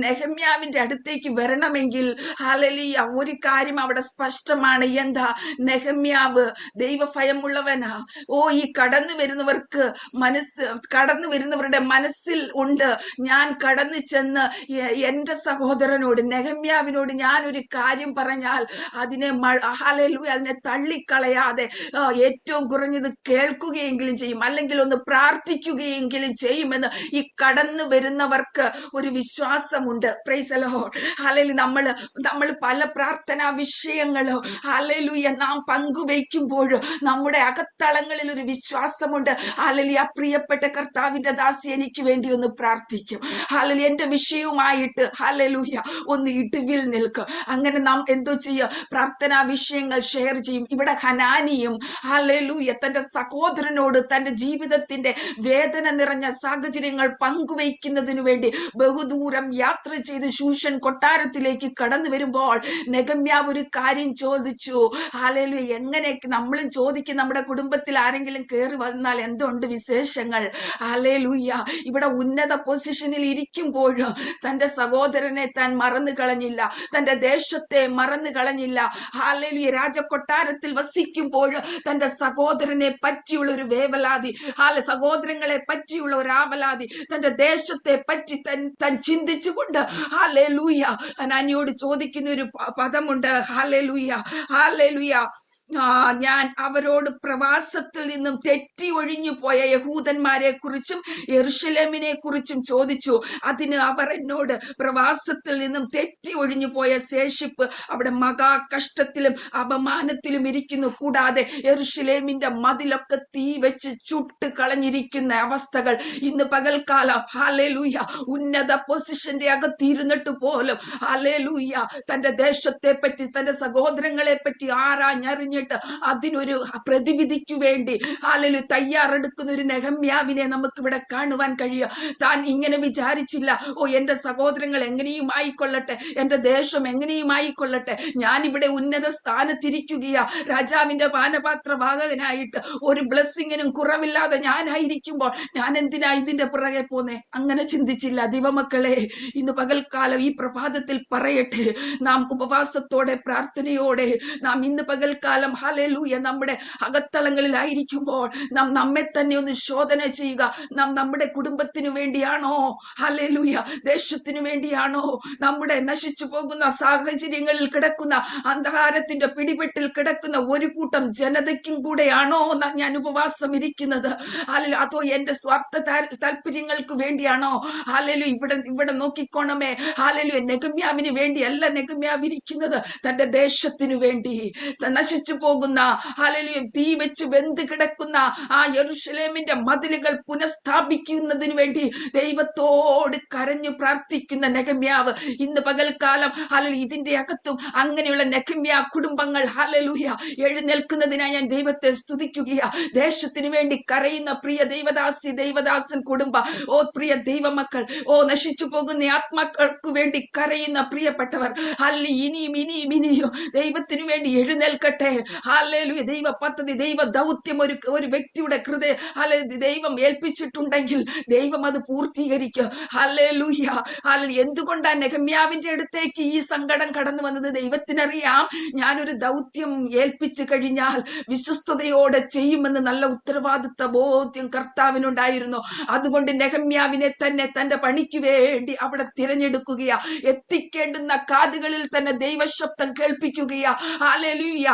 നെഹമ്യാവിന്റെ അടുത്തേക്ക് വരണമെങ്കിൽ ഹല്ലേലൂയ ഒരു കാര്യം അവിടെ സ്പഷ്ടമാണ്. എന്താ? നെഹമ്യാവ് ദൈവഭയമുള്ളവനാ. ഓ, ഈ കടന്നു വരുന്നവരുടെ മനസ്സിൽ ഉണ്ട്. ഞാൻ കടന്നു ചെന്ന് എന്റെ സഹോദരനോട് നെഹമ്യാവിനോട് ഞാൻ ഒരു കാര്യം പറഞ്ഞാൽ അതിനെ ഹല്ലേലൂയ അതിനെ തള്ളിക്കളയാതെ ഏറ്റവും കുറഞ്ഞത് കേൾക്കുകയെങ്കിലും ചെയ്യും, അല്ലെങ്കിൽ ഒന്ന് പ്രാർത്ഥിക്കുകയെങ്കിലും ചെയ്യുമെന്ന് ഈ കടന്നു വരുന്നവർക്ക് ഒരു വിശ്വാസമുണ്ട്. Price the lord. ഹല്ലേലൂയ. നമ്മൾ പല പ്രാർത്ഥനാ വിഷയങ്ങളോ ഹല്ലേലൂയ നാം പങ്കുവയ്ക്കുമ്പോൾ നമ്മുടെ അകത്തളങ്ങളിൽ ഒരു വിശ്വാസമുണ്ട്. ഹല്ലേലൂയ. പ്രിയപ്പെട്ട കർത്താവിന്റെ ദാസി എനിക്ക് വേണ്ടി ഒന്ന് പ്രാർത്ഥിക്കും. ഹല്ലേലൂയ. എന്റെ വിഷയവുമായിട്ട് ഹല്ലേലൂയ ഒന്ന് ഇടിവിൽ നിൽക്കും. അങ്ങനെ നാം എന്തോ ചെയ്യുക, പ്രാർത്ഥനാ വിഷയങ്ങൾ ഷെയർ ചെയ്യും. ഇവിടെ ഹനാനിയും ഹല്ലേലൂയ തന്റെ സഹോദരനോട് തന്റെ ജീവിതത്തിന്റെ വേദന നിറഞ്ഞ സാഹചര്യങ്ങൾ പങ്കുവയ്ക്കുന്നതിനു വേണ്ടി ബഹുദൂരം യാത്ര ചെയ്ത് ശൂഷൻ കൊട്ടാരത്തിലേക്ക് കടന്നു വരുമ്പോൾ നെഹമ്യാവ് ഒരു കാര്യം ചോദിച്ചു. ഹല്ലേലൂയ. എങ്ങനെ നമ്മളും ചോദിക്കും, നമ്മുടെ കുടുംബത്തിൽ ആരെങ്കിലും കയറി വന്നാൽ എന്തുണ്ട് വിശേഷങ്ങൾ? ഹല്ലേലൂയ. ഇവിടെ ഉന്നത പൊസിഷനിൽ ഇരിക്കുമ്പോഴും തന്റെ സഹോദരനെ താൻ മറന്നു കളഞ്ഞില്ല, തന്റെ ദേശത്തെ മറന്നു കളഞ്ഞില്ല. ഹല്ലേലൂയ. രാജകൊട്ടാരത്തിൽ വസിക്കുമ്പോൾ തന്റെ സഹോദരനെ പറ്റിയുള്ള ഒരു വേവലാതി, സഹോദരങ്ങളെ പറ്റിയുള്ള ഒരു ആവലാതി, തന്റെ ദേശത്തെ പറ്റി താൻ ചിന്തിച്ചുകൊണ്ട് ഹല്ലേലൂയ ഹനാനിയോട് ചോദിക്കുന്ന ഒരു പദമുണ്ട്. ഹല്ലേലൂയ. ഹല്ലേലൂയ. ഞാൻ അവരോട് പ്രവാസത്തിൽ നിന്നും തെറ്റി ഒഴിഞ്ഞു പോയ യഹൂദന്മാരെ കുറിച്ചും യെരുശലേമിനെ കുറിച്ചും ചോദിച്ചു. അതിന് അവർ എന്നോട് പ്രവാസത്തിൽ നിന്നും തെറ്റി ഒഴിഞ്ഞു പോയ ശേഷിപ്പ് അവിടെ മഹാ കഷ്ടത്തിലും അപമാനത്തിലും ഇരിക്കുന്നു. കൂടാതെ യെരുശലേമിന്റെ മതിലൊക്കെ തീ വെച്ച് ചുട്ട് കളഞ്ഞിരിക്കുന്ന അവസ്ഥകൾ ഇന്ന് പകൽക്കാലം ഹല്ലേലൂയ ഉന്നത പൊസിഷന്റെ അകത്തിരുന്നിട്ട് പോലും ഹല്ലേലൂയ തന്റെ ദേശത്തെ പറ്റി തന്റെ സഹോദരങ്ങളെ പറ്റി ആരാഞ്ഞറിഞ്ഞിട്ട് അതിനൊരു പ്രതിവിധിക്കു വേണ്ടി ഹല്ലേലൂയ തയ്യാറെടുക്കുന്ന ഒരു നെഹമ്യാവിനെ നമുക്ക് ഇവിടെ കാണുവാൻ കഴിയും. താൻ ഇങ്ങനെ വിചാരിച്ചില്ല, എന്റെ സഹോദരങ്ങൾ എങ്ങനെയും ആയിക്കൊള്ളട്ടെ, എന്റെ ദേശം എങ്ങനെയും ആയിക്കൊള്ളട്ടെ, ഞാൻ ഇവിടെ ഉന്നത സ്ഥാനത്തിരിക്കുകയാ, രാജാവിന്റെ പാനപാത്രവാഹകനായിട്ട് ഒരു ബ്ലെസ്സിങ്ങിനും കുറവില്ലാതെ ഞാനായിരിക്കുമ്പോൾ ഞാൻ എന്തിനാ ഇതിന്റെ പുറകെ പോന്നേ? അങ്ങനെ ചിന്തിച്ചില്ല. ദൈവമക്കളെ, ഇന്ന് പകൽക്കാലം ഈ പ്രഭാതത്തിൽ പറയട്ടെ, നാം ഉപവാസത്തോടെ പ്രാർത്ഥനയോടെ നാം ഇന്ന് പകൽക്കാലം ഹല്ലേലൂയ നമ്മുടെ അകത്തളങ്ങളിലായിരിക്കുമ്പോൾ നാം നമ്മെ തന്നെ ഒന്ന് ശോധന ചെയ്യുക. നാം നമ്മുടെ കുടുംബത്തിനു വേണ്ടിയാണോ, ഹല്ലേലൂയ ദേശത്തിനു വേണ്ടിയാണോ, നമ്മുടെ നശിച്ചു പോകുന്ന സാഹചര്യങ്ങളിൽ കിടക്കുന്ന അന്ധകാരത്തിന്റെ പിടിപെട്ടിൽ കിടക്കുന്ന ഒരു കൂട്ടം ജനതയ്ക്കും കൂടെയാണോ ഞാൻ ഉപവാസം ഇരിക്കുന്നത്? ഹല്ലേലൂയ. അതോ എന്റെ സ്വാർത്ഥ താല്പര്യങ്ങൾക്ക് വേണ്ടിയാണോ? ഹല്ലേലൂയ. ഇവിടെ നോക്കിക്കോണമേ. ഹല്ലേലൂയ. നെഹമ്യാവിന് വേണ്ടിയല്ല നെഹമ്യാവ് ഇരിക്കുന്നത്, തന്റെ ദേശത്തിനു വേണ്ടി. നശിച്ചു പോകുന്ന ഹല്ലേലൂയ തീ വെച്ച് വെന്ത് കിടക്കുന്ന ആ യെരുശലേമിന്റെ മതിലുകൾ പുനഃസ്ഥാപിക്കുന്നതിന് വേണ്ടി ദൈവത്തോട് കരഞ്ഞു പ്രാർത്ഥിക്കുന്ന നെഹമ്യാവ് ഇന്ന് പകൽക്കാലം ഹല്ലേലൂയ ഇതിന്റെ അകത്തും അങ്ങനെയുള്ള നെഹമ്യാ കുടുംബങ്ങൾ ഹല്ലേലൂയ എഴുന്നേൽക്കുന്നതിനായി ഞാൻ ദൈവത്തെ സ്തുതിക്കുകയാ. ദേശത്തിന് വേണ്ടി കരയുന്ന പ്രിയ ദൈവദാസൻ കുടുംബ, പ്രിയ ദൈവമക്കൾ, നശിച്ചു പോകുന്ന ആത്മാക്കൾക്ക് വേണ്ടി കരയുന്ന പ്രിയപ്പെട്ടവർ ഇനിയും ദൈവത്തിനു വേണ്ടി എഴുന്നേൽക്കട്ടെ. ഹല്ലേലൂയ. ദൈവ പദ്ധതി, ദൈവ ദൗത്യം ഒരു വ്യക്തിയുടെ ദൈവം ഏൽപ്പിച്ചിട്ടുണ്ടെങ്കിൽ ദൈവം അത് പൂർത്തീകരിക്കും. ഹല്ലേലൂയ. ഹല്ലേലൂയ. എന്തുകൊണ്ടാ നെഹമ്യാവിന്റെ അടുത്തേക്ക് ഈ സങ്കടം കടന്നു വന്നത്? ദൈവത്തിനറിയാം, ഞാനൊരു ദൗത്യം ഏൽപ്പിച്ചു കഴിഞ്ഞാൽ വിശ്വസ്തയോടെ ചെയ്യുമെന്ന് നല്ല ഉത്തരവാദിത്ത ബോധ്യം കർത്താവിനുണ്ടായിരുന്നു. അതുകൊണ്ട് നെഹമ്യാവിനെ തന്നെ തന്റെ പണിക്ക് വേണ്ടി അവിടെ തിരഞ്ഞെടുക്കുകയാ. എത്തിക്കേണ്ടുന്ന കാതുകളിൽ തന്നെ ദൈവശബ്ദം കേൾപ്പിക്കുകയാ. ഹല്ലേലൂയ.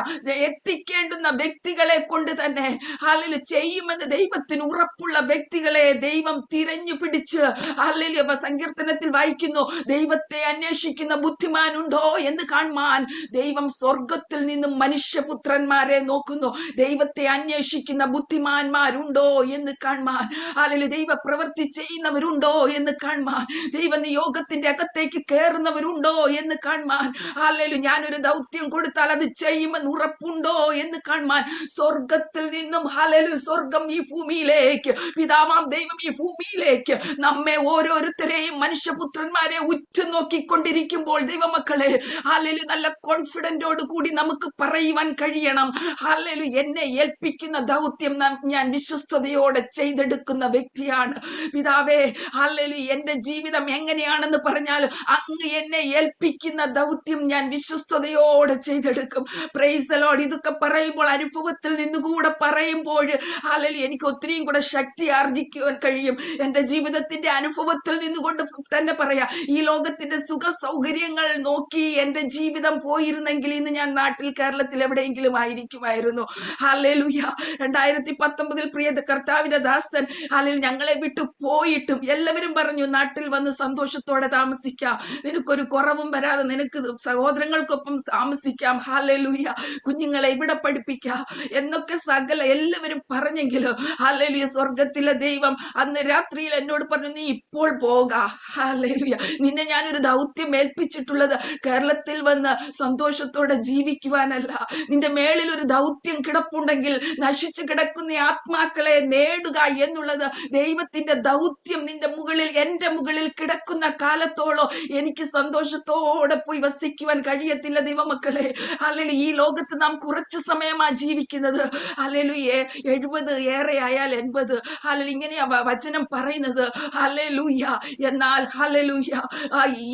എത്തിക്കേണ്ടുന്ന വ്യക്തികളെ കൊണ്ട് തന്നെ ഹല്ലേലൂയ ചെയ്യുമെന്ന് ദൈവത്തിന് ഉറപ്പുള്ള വ്യക്തികളെ ദൈവം തിരഞ്ഞു പിടിച്ച് ഹല്ലേലൂയ സങ്കീർത്തനത്തിൽ വായിക്കുന്നു, ദൈവത്തെ അന്വേഷിക്കുന്ന ബുദ്ധിമാനുണ്ടോ എന്ന് കാണുവാൻ ദൈവം സ്വർഗത്തിൽ നിന്നും മനുഷ്യപുത്രന്മാരെ നോക്കുന്നു. ദൈവത്തെ അന്വേഷിക്കുന്ന ബുദ്ധിമാന്മാരുണ്ടോ എന്ന് കാണുവാൻ, ഹല്ലേലൂയ ദൈവ പ്രവൃത്തി ചെയ്യുന്നവരുണ്ടോ എന്ന് കാണുവാൻ, ദൈവ നിയോഗത്തിന്റെ അകത്തേക്ക് കയറുന്നവരുണ്ടോ എന്ന് കാണുവാൻ, ഹല്ലേലൂയ ഞാനൊരു ദൗത്യം കൊടുത്താൽ അത് ചെയ്യുമെന്ന് ഉറപ്പുണ്ടോ എന്ന് കാണുവാൻ സ്വർഗത്തിൽ നിന്നും ഹല്ലേലൂയ സ്വർഗം ഈ ഭൂമിയിലേക്ക്, പിതാവാം ദൈവം ഈ ഭൂമിയിലേക്ക് നമ്മെ ഓരോരുത്തരെയും മനുഷ്യപുത്രന്മാരെ ഉറ്റുനോക്കിക്കൊണ്ടിരിക്കുമ്പോൾ ദൈവമക്കളെ ഹല്ലേലൂയ നല്ല കോൺഫിഡന്റോട് കൂടി നമുക്ക് പറയുവാൻ കഴിയണം, ഹല്ലേലൂയ എന്നെ ഏൽപ്പിക്കുന്ന ദൗത്യം ഞാൻ വിശ്വസ്തയോടെ ചെയ്തെടുക്കുന്ന വ്യക്തിയാണ്. പിതാവേ ഹല്ലേലൂയ എന്റെ ജീവിതം എങ്ങനെയാണെന്ന് പറഞ്ഞാൽ അങ്ങ് എന്നെ ഏൽപ്പിക്കുന്ന ദൗത്യം ഞാൻ വിശ്വസ്തയോടെ ചെയ്തെടുക്കും. Price the Lord. ലോർഡ് ഇതൊക്കെ പറയുമ്പോൾ അനുഭവത്തിൽ നിന്നുകൂടെ പറയുമ്പോൾ ഹല്ലേലൂയ എനിക്ക് ഒത്തിരിയും കൂടെ ശക്തി ആർജിക്കുവാൻ കഴിയും. എന്റെ ജീവിതത്തിന്റെ അനുഭവത്തിൽ നിന്നുകൊണ്ട് തന്നെ പറയാം, ഈ ലോകത്തിന്റെ സുഖ സൗകര്യങ്ങൾ നോക്കി എന്റെ ജീവിതം പോയിരുന്നെങ്കിൽ ഇന്ന് ഞാൻ നാട്ടിൽ കേരളത്തിൽ എവിടെയെങ്കിലും ആയിരിക്കുമായിരുന്നു. ഹല്ലേലൂയ. 2019 പ്രിയ കർത്താവിന്റെ ദാസൻ ഹല്ലേലൂയ ഞങ്ങളെ വിട്ടു പോയിട്ടും എല്ലാവരും പറഞ്ഞു നാട്ടിൽ വന്ന് സന്തോഷത്തോടെ താമസിക്കാം, നിനക്കൊരു കുറവും വരാതെ നിനക്ക് സഹോദരങ്ങൾക്കൊപ്പം താമസിക്കാം, ഹല്ലേലൂയ, കുഞ്ഞുങ്ങളെ ഇവിടെ പഠിപ്പിക്കാം എന്നൊക്കെ സകല എല്ലാവരും പറഞ്ഞെങ്കിലും ഹല്ലേലൂയ സ്വർഗത്തിലെ ദൈവം അന്ന് രാത്രിയിൽ എന്നോട് പറഞ്ഞു, നീ ഇപ്പോൾ പോക, ഹല്ലേലൂയ, നിന്നെ ഞാനൊരു ദൗത്യം ഏൽപ്പിച്ചിട്ടുള്ളത് കേരളത്തിൽ വന്ന് സന്തോഷത്തോടെ ജീവിക്കുവാനല്ല. നിന്റെ മേളിൽ ഒരു ദൗത്യം കിടപ്പുണ്ടെങ്കിൽ നശിച്ചു കിടക്കുന്ന ആത്മാക്കളെ നേടുക എന്നുള്ളത് ദൈവത്തിന്റെ ദൗത്യം നിന്റെ മുകളിൽ എന്റെ മുകളിൽ കിടക്കുന്ന കാലത്തോളം എനിക്ക് സന്തോഷത്തോടെ പോയി വസിക്കുവാൻ കഴിയത്തില്ല ദൈവമക്കളെ. ഹല്ലേലൂയ. ഈ ലോകത്ത് നാം കുറച്ച് സമയമാ ജീവിക്കുന്നത്. ഹല്ലേലൂയ. 70 ഏറെ ആയാൽ 80. ഹല്ലേലൂയ. ഇങ്ങനെയാ വചനം പറയുന്നത്. ഹല്ലേലൂയ. എന്നാൽ ഹല്ലേലൂയ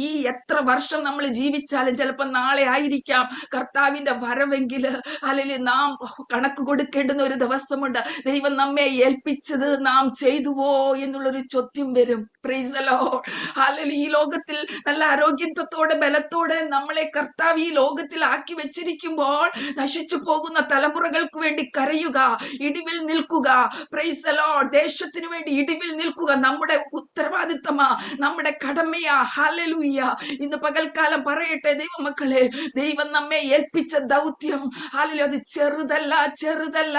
ഈ എത്ര വർഷം നമ്മൾ ജീവിച്ചാലും ചിലപ്പോൾ നാളെ ആയിരിക്കാം കർത്താവിന്റെ വരവെങ്കിൽ ഹല്ലേലൂയ നാം കണക്ക് കൊടുക്കേണ്ടുന്ന ഒരു ദിവസമുണ്ട്. ദൈവം നമ്മെ ഏൽപ്പിച്ചത് നാം ചെയ്തുവോ എന്നുള്ളൊരു ചോദ്യം വരും. Price the lord. ഹല്ലേലൂയ. ഈ ലോകത്തിൽ നല്ല ആരോഗ്യത്തോടെ ബലത്തോടെ നമ്മളെ കർത്താവ് ഈ ലോകത്തിൽ ആക്കി വെച്ചിരിക്കുമ്പോൾ നശിച്ചു പോകുന്ന തലമുറകൾക്ക് വേണ്ടി കരയുക, ഇടിവിൽ നിൽക്കുക. Price the Lord. ദേശത്തിന് വേണ്ടി ഇടിവിൽ നിൽക്കുക നമ്മുടെ ഉത്തരവാദിത്തമാ, നമ്മുടെ കടമയാ. ഹല്ലേലൂയ. ഇന്ന് പകൽക്കാലം പറയട്ടെ ദൈവമക്കളെ, ദൈവം നമ്മെ ഏൽപ്പിച്ച ദൗത്യം ഹല്ലേലൂയ അത് ചെറുതല്ല, ചെറുതല്ല.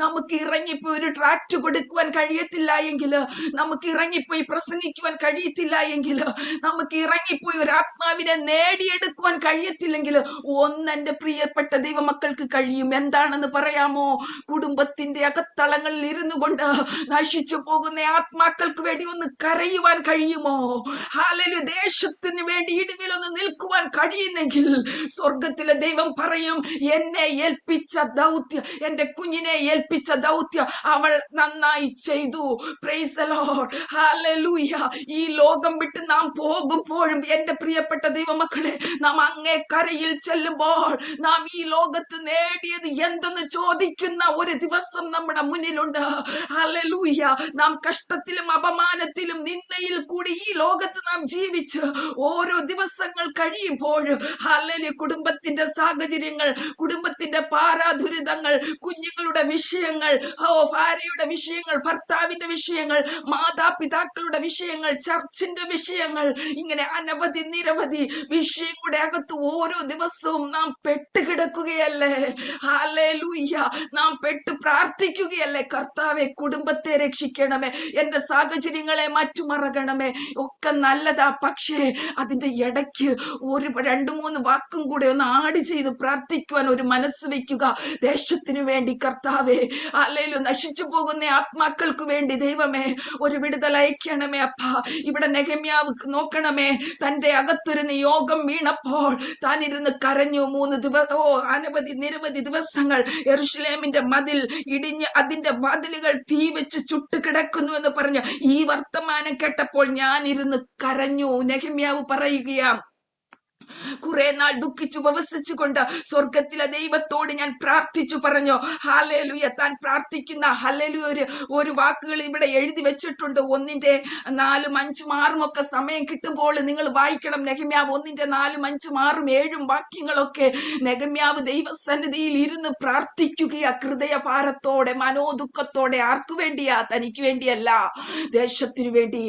നമുക്ക് ഇറങ്ങിപ്പോയി ഒരു ട്രാക്ട് കൊടുക്കുവാൻ കഴിയത്തില്ല എങ്കിൽ, നമുക്ക് ഇറങ്ങിപ്പോയി പ്രസംഗിക്കുവാൻ കഴിയത്തില്ല എങ്കിൽ, നമുക്ക് ഇറങ്ങിപ്പോയി ഒരു ആത്മാവിനെ നേടിയെടുക്കുവാൻ കഴിയത്തില്ലെങ്കിൽ എന്റെ പ്രിയപ്പെട്ട ദൈവമക്കൾക്ക് കഴിയും. എന്താണെന്ന് പറയാമോ? കുടുംബത്തിന്റെ അകത്തളങ്ങളിൽ ഇരുന്നു കൊണ്ട് നശിച്ചു പോകുന്ന ആത്മാക്കൾക്ക് വേണ്ടി ഒന്ന് കരയുവാൻ കഴിയുമോ? ഹല്ലേലൂയ. ദേശത്തിന് വേണ്ടി ഇടിവിൽ ഒന്ന് നിൽക്കുവാൻ കഴിയുന്നെങ്കിൽ സ്വർഗത്തിലെ ദൈവം പറയും, എന്നെ ഏൽപ്പിച്ച ദൗത്യം, എന്റെ കുഞ്ഞിനെ ഏൽപ്പിച്ച ദൗത്യം അവൾ നന്നായി ചെയ്തു. Price the lord. ഹല്ലേലൂയ. ഈ ലോകം വിട്ട് നാം പോകുമ്പോഴും എന്റെ പ്രിയപ്പെട്ട ദൈവമക്കളെ, നാം അങ്ങേ കരയിൽ ചെല്ലുമ്പോൾ നാം ഈ ലോകത്ത് നേടിയത് എന്തെന്ന് ചോദിക്കുന്ന ഒരു ദിവസം നമ്മുടെ മുന്നിലുണ്ട്. ഹല്ലേലൂയ. നാം കഷ്ടത്തിലും അപമാനത്തിലും നിന്ദയിൽ കൂടി ഈ ലോകത്ത് നാം ജീവിച്ച് ഓരോ ദിവസങ്ങൾ കഴിയുമ്പോഴും ഹല്ലേലൂയ കുടുംബത്തിന്റെ സാഹചര്യങ്ങൾ, കുടുംബത്തിന്റെ പാരാദുരിതങ്ങൾ, കുഞ്ഞുങ്ങളുടെ വിഷയങ്ങൾ, ഭാര്യയുടെ വിഷയങ്ങൾ, ഭർത്താവിന്റെ വിഷയങ്ങൾ, മാതാപിതാക്കളുടെ വിഷയങ്ങൾ, ചർച്ചിന്റെ വിഷയങ്ങൾ, ഇങ്ങനെ അനവധി നിരവധി വിഷയങ്ങളുടെ അകത്ത് ഓരോ ദിവസവും നാം പെട്ടുകിടക്കുകയല്ലേ. ഹല്ലേലൂയ. നാം പെട്ട് പ്രാർത്ഥിക്കുകയല്ലേ, കർത്താവെ കുടുംബത്തെ രക്ഷിക്കണമേ, എന്റെ സാഹചര്യങ്ങളെ മാറ്റുമറകണമേ. ഒക്കെ നല്ലതാ, പക്ഷേ അതിന്റെ ഇടയ്ക്ക് ഒരു 2-3 വാക്കും കൂടെ ഒന്ന് ആഡ് ചെയ്ത് പ്രാർത്ഥിക്കുവാൻ ഒരു മനസ്സ് വെക്കുക. ദേശത്തിനു വേണ്ടി കർത്താവേ, ഹല്ലേലൂയ നശിച്ചു പോകുന്ന ആത്മാക്കൾക്ക് വേണ്ടി ദൈവമേ ഒരു വിടുതൽ അയക്കണമേ അപ്പാ. ഇവിടെ നെഹെമ്യാവ് നോക്കണമേ, തന്റെ അകത്തൊരു നിയോഗം വീണപ്പോൾ താൻ ഇരുന്ന് കരഞ്ഞു. 3 ദിവസം അനവധി നിരവധി ദിവസങ്ങൾ യെരൂശലേമിന്റെ മതിൽ ഇടിഞ്ഞ് അതിന്റെ വാതിലുകൾ തീ വെച്ച് ചുട്ട് കിടക്കുന്നു എന്ന് പറഞ്ഞ് ഈ വർത്തമാനം കേട്ടപ്പോൾ ഞാൻ ഇരുന്ന് കരഞ്ഞു. നെഹെമ്യാവ് പറയുകയാ, കുറെ നാൾ ദുഃഖിച്ചു ഉപവസിച്ചുകൊണ്ട് സ്വർഗത്തിലെ ദൈവത്തോട് ഞാൻ പ്രാർത്ഥിച്ചു പറഞ്ഞു. ഹല്ലേലൂയ. താൻ പ്രാർത്ഥിക്കുന്ന ഹല്ലേലൂയ ഒരു വാക്കുകൾ ഇവിടെ എഴുതി വെച്ചിട്ടുണ്ട്. 1-4, 5, 6 ഒക്കെ സമയം കിട്ടുമ്പോൾ നിങ്ങൾ വായിക്കണം. നെഹെമ്യാവ് 1-4, 5, 6, 7 വാക്യങ്ങളൊക്കെ നെഹെമ്യാവ് ദൈവസന്നിധിയിൽ ഇരുന്ന് പ്രാർത്ഥിക്കുകയാ, ഹൃദയഭാരത്തോടെ മനോദുഃഖത്തോടെ. ആർക്കു വേണ്ടിയാ? തനിക്ക് വേണ്ടിയല്ല, ദേശത്തിനു വേണ്ടി.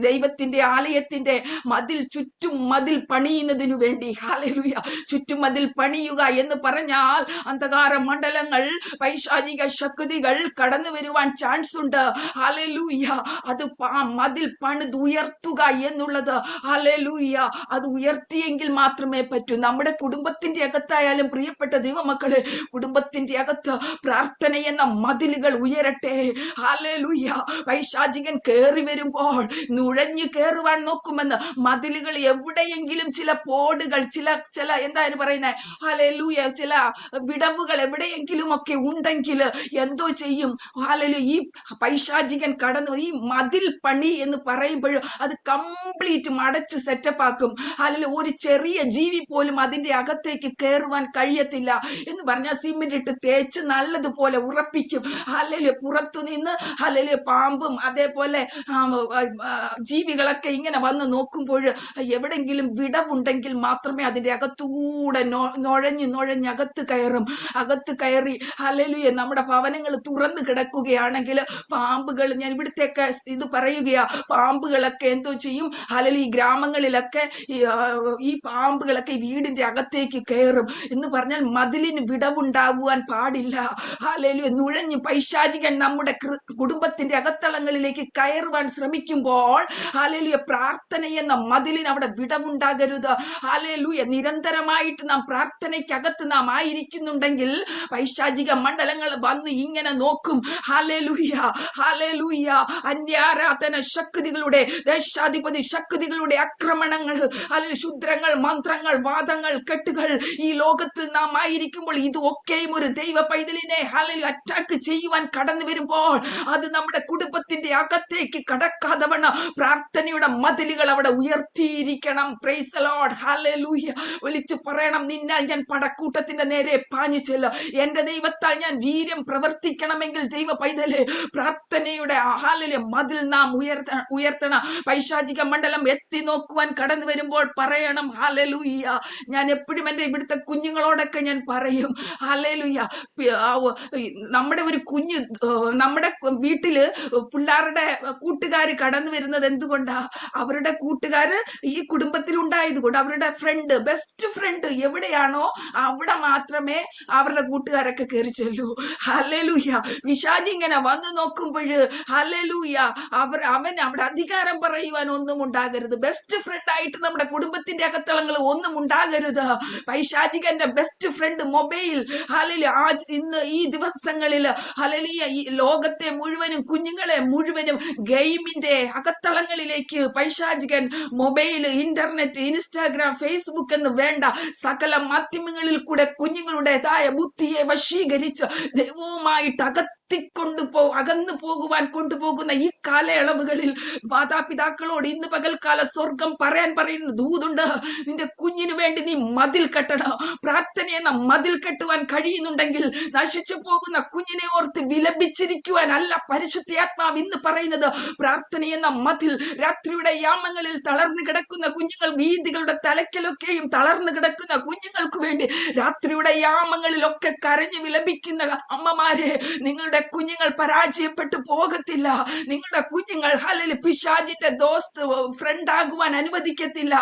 ദൈവത്തിന്റെ ആലയത്തിന്റെ മതിൽ ചുറ്റും മതിൽ പണിയുന്നതിനു വേണ്ടി. ഹല്ലേലൂയ. ചുറ്റുമതിൽ പണിയുക എന്ന് പറഞ്ഞാൽ അന്ധകാര മണ്ഡലങ്ങൾ, പൈശാചിക ശക്തികൾ കടന്നു വരുവാൻ ചാൻസ് ഉണ്ട്. ഹല്ലേലൂയ. അത് മതിൽ പണിതുയർത്തുക എന്നുള്ളത് ഹല്ലേലൂയ അത് ഉയർത്തിയെങ്കിൽ മാത്രമേ പറ്റൂ. നമ്മുടെ കുടുംബത്തിന്റെ അകത്തായാലും പ്രിയപ്പെട്ട ദൈവമക്കളെ, കുടുംബത്തിന്റെ അകത്ത് പ്രാർത്ഥന എന്ന മതിലുകൾ ഉയരട്ടെ. ഹല്ലേലൂയ. പൈശാചികൻ കേറി വരുമ്പോൾ നുഴഞ്ഞു കേറുവാൻ നോക്കുമെന്ന് മതിലുകൾ എവിടെയെങ്കിലും ചിലപ്പോൾ കോഡുകൾ, ചില എന്തായാലും പറയുന്നത് ഹല്ലേലൂയ, ചില വിടവുകൾ എവിടെയെങ്കിലും ഒക്കെ ഉണ്ടെങ്കിൽ എന്തോ ചെയ്യും? ഹല്ലേലൂയ, ഈ പൈശാചികൻ കടന്നു ഈ മതിൽ പണി എന്ന് പറയുമ്പോൾ അത് കംപ്ലീറ്റ് മടച്ച് സെറ്റപ്പ് ആക്കും. ഹല്ലേലൂയ, ഒരു ചെറിയ ജീവി പോലും അതിന്റെ അകത്തേക്ക് കയറുവാൻ കഴിയത്തില്ല എന്ന് പറഞ്ഞാൽ സിമെന്റ് ഇട്ട് തേച്ച് നല്ലതുപോലെ ഉറപ്പിക്കും. ഹല്ലേലൂയ, പുറത്തു നിന്ന് ഹല്ലേലൂയ പാമ്പും അതേപോലെ ജീവികളൊക്കെ ഇങ്ങനെ വന്ന് നോക്കുമ്പോൾ എവിടെങ്കിലും വിടവുണ്ടെങ്കിൽ മാത്രമേ അതിന്റെ അകത്തൂടെ നുഴഞ്ഞ് അകത്ത് കയറി ഹല്ലേലൂയ നമ്മുടെ ഭവനങ്ങൾ തുറന്നു കിടക്കുകയാണെങ്കിൽ പാമ്പുകൾ, ഞാൻ ഇവിടുത്തെയൊക്കെ ഇത് പറയുകയാ, പാമ്പുകളൊക്കെ എന്തോ ചെയ്യും? ഹല്ലേലൂയ, ഈ ഗ്രാമങ്ങളിലൊക്കെ ഈ പാമ്പുകളൊക്കെ ഈ വീടിന്റെ അകത്തേക്ക് കയറും എന്ന് പറഞ്ഞാൽ മതിലിന് വിടവുണ്ടാകുവാൻ പാടില്ല. ഹല്ലേലൂയ, നുഴഞ്ഞ് പൈശാചികൻ നമ്മുടെ കുടുംബത്തിന്റെ അകത്തളങ്ങളിലേക്ക് കയറുവാൻ ശ്രമിക്കുമ്പോൾ ഹല്ലേലൂയ, പ്രാർത്ഥന എന്ന മതിലിന് അവിടെ വിടവുണ്ടാകരുത്. ഹല്ലേലൂയ, നിരന്തരമായിട്ട് നാം പ്രാർത്ഥനയ്ക്കകത്ത് നാം ആയിരിക്കുന്നുണ്ടെങ്കിൽ പൈശാചിക മണ്ഡലങ്ങൾ വന്ന് ഇങ്ങനെ നോക്കും. ഹല്ലേലൂയ, ഹല്ലേലൂയ, അന്യാരാധന ശക്തികളുടെ, ദേശാധിപതി ശക്തികളുടെ ആക്രമണങ്ങൾ, അല്ലെങ്കിൽ ശുദ്രങ്ങൾ, മന്ത്രങ്ങൾ, വാദങ്ങൾ, കെട്ടുകൾ ഈ ലോകത്തിൽ നാം ആയിരിക്കുമ്പോൾ ഇതൊക്കെയും ഒരു ദൈവ പൈതലിനെ ഹല്ലേലൂയ അറ്റാക്ക് ചെയ്യുവാൻ കടന്നു വരുമ്പോൾ അത് നമ്മുടെ കുടുംബത്തിന്റെ അകത്തേക്ക് കടക്കാതെ വണ്ണം പ്രാർത്ഥനയുടെ മതിലുകൾ അവിടെ ഉയർത്തിയിരിക്കണം. പ്രൈസ് ദി ലോർഡ്, ഹല്ലേലൂയ. വിളിച്ചു പറയണം, നിന്നാൽ ഞാൻ പടക്കൂട്ടത്തിന്റെ നേരെ പാഞ്ഞു ചെല്ലും. എന്റെ ദൈവത്താൽ ഞാൻ വീര്യം പ്രവർത്തിക്കണമെങ്കിൽ ദൈവ പൈതലെ പ്രാർത്ഥനയുടെ ഹല്ലേലൂയ മതിൽ നാം ഉയർത്തണം. പൈശാചിക മണ്ഡലം എത്തി നോക്കുവാൻ കടന്നു വരുമ്പോൾ പറയണം ഹല്ലേലൂയ. ഞാൻ എപ്പോഴും എന്റെ ഇവിടുത്തെ കുഞ്ഞുങ്ങളോടൊക്കെ ഞാൻ പറയും ഹല്ലേലൂയ, നമ്മുടെ ഒരു കുഞ്ഞ് നമ്മുടെ വീട്ടില് പിള്ളേരുടെ കൂട്ടുകാര് കടന്നു വരുന്നത് എന്തുകൊണ്ടാ? അവരുടെ കൂട്ടുകാര് ഈ കുടുംബത്തിൽ ഉണ്ടായതുകൊണ്ട്, അവരുടെ ഫ്രണ്ട്, ബെസ്റ്റ് ഫ്രണ്ട് എവിടെയാണോ അവിടെ മാത്രമേ അവരുടെ കൂട്ടുകാരൊക്കെ കയറി ചെല്ലൂ. ഹല്ലേലൂയ, പിശാചി ഇങ്ങനെ വന്നു നോക്കുമ്പോൾ ഹല്ലേലൂയ അവൻ അവിടെ അധികാരം പറയുവാൻ ഒന്നും ഉണ്ടാകരുത്. ബെസ്റ്റ് ഫ്രണ്ട് ആയിട്ട് നമ്മുടെ കുടുംബത്തിന്റെ അകത്തളങ്ങൾ ഒന്നും ഉണ്ടാകരുത്. പൈശാചികന്റെ ബെസ്റ്റ് ഫ്രണ്ട് മൊബൈൽ. ഹല്ലേലൂയ, ഇന്ന് ഈ ദിവസങ്ങളിൽ ഹല്ലേലൂയ ഈ ലോകത്തെ മുഴുവനും, കുഞ്ഞുങ്ങളെ മുഴുവനും ഗെയിമിന്റെ അകത്തളങ്ങളിലേക്ക് പൈശാചികൻ മൊബൈൽ, ഇന്റർനെറ്റ്, ഇൻസ്റ്റാഗ്രാം, ഫേസ്ബുക്ക് എന്ന് വേണ്ട സകല മാധ്യമങ്ങളിൽ കൂടെ കുഞ്ഞുങ്ങളുടേതായ ബുദ്ധിയെ വശീകരിച്ച് ദൈവവുമായിട്ട് അകന്നു പോകുവാൻ കൊണ്ടുപോകുന്ന ഈ കാലയളവുകളിൽ മാതാപിതാക്കളോട് ഇന്ന് പകൽക്കാല സ്വർഗം പറയുന്ന ദൂതുണ്ട്. നിന്റെ കുഞ്ഞിനു വേണ്ടി നീ മതിൽ കെട്ടണം. പ്രാർത്ഥന എന്ന മതിൽ കെട്ടുവാൻ കഴിയുന്നുണ്ടെങ്കിൽ നശിച്ചു പോകുന്ന കുഞ്ഞിനെ ഓർത്ത് വിലപിച്ചിരിക്കുവാൻ അല്ല പരിശുദ്ധാത്മാവ് ഇന്ന് പറയുന്നത്. പ്രാർത്ഥന എന്ന മതിൽ, രാത്രിയുടെ യാമങ്ങളിൽ തളർന്നു കിടക്കുന്ന കുഞ്ഞുങ്ങൾ, വീതികളുടെ തലയ്ക്കലൊക്കെയും തളർന്നു കിടക്കുന്ന കുഞ്ഞുങ്ങൾക്ക് വേണ്ടി രാത്രിയുടെ യാമങ്ങളിലൊക്കെ കരഞ്ഞു വിലപിക്കുന്ന അമ്മമാരെ, നിങ്ങളുടെ കുഞ്ഞുങ്ങൾ പരാജയപ്പെട്ടു പോകത്തില്ല. നിങ്ങളുടെ കുഞ്ഞുങ്ങൾ ഹല്ലേലൂയ പിശാചിന്റെ ഫ്രണ്ട് ആകുവാൻ അനുവദിക്കത്തില്ല.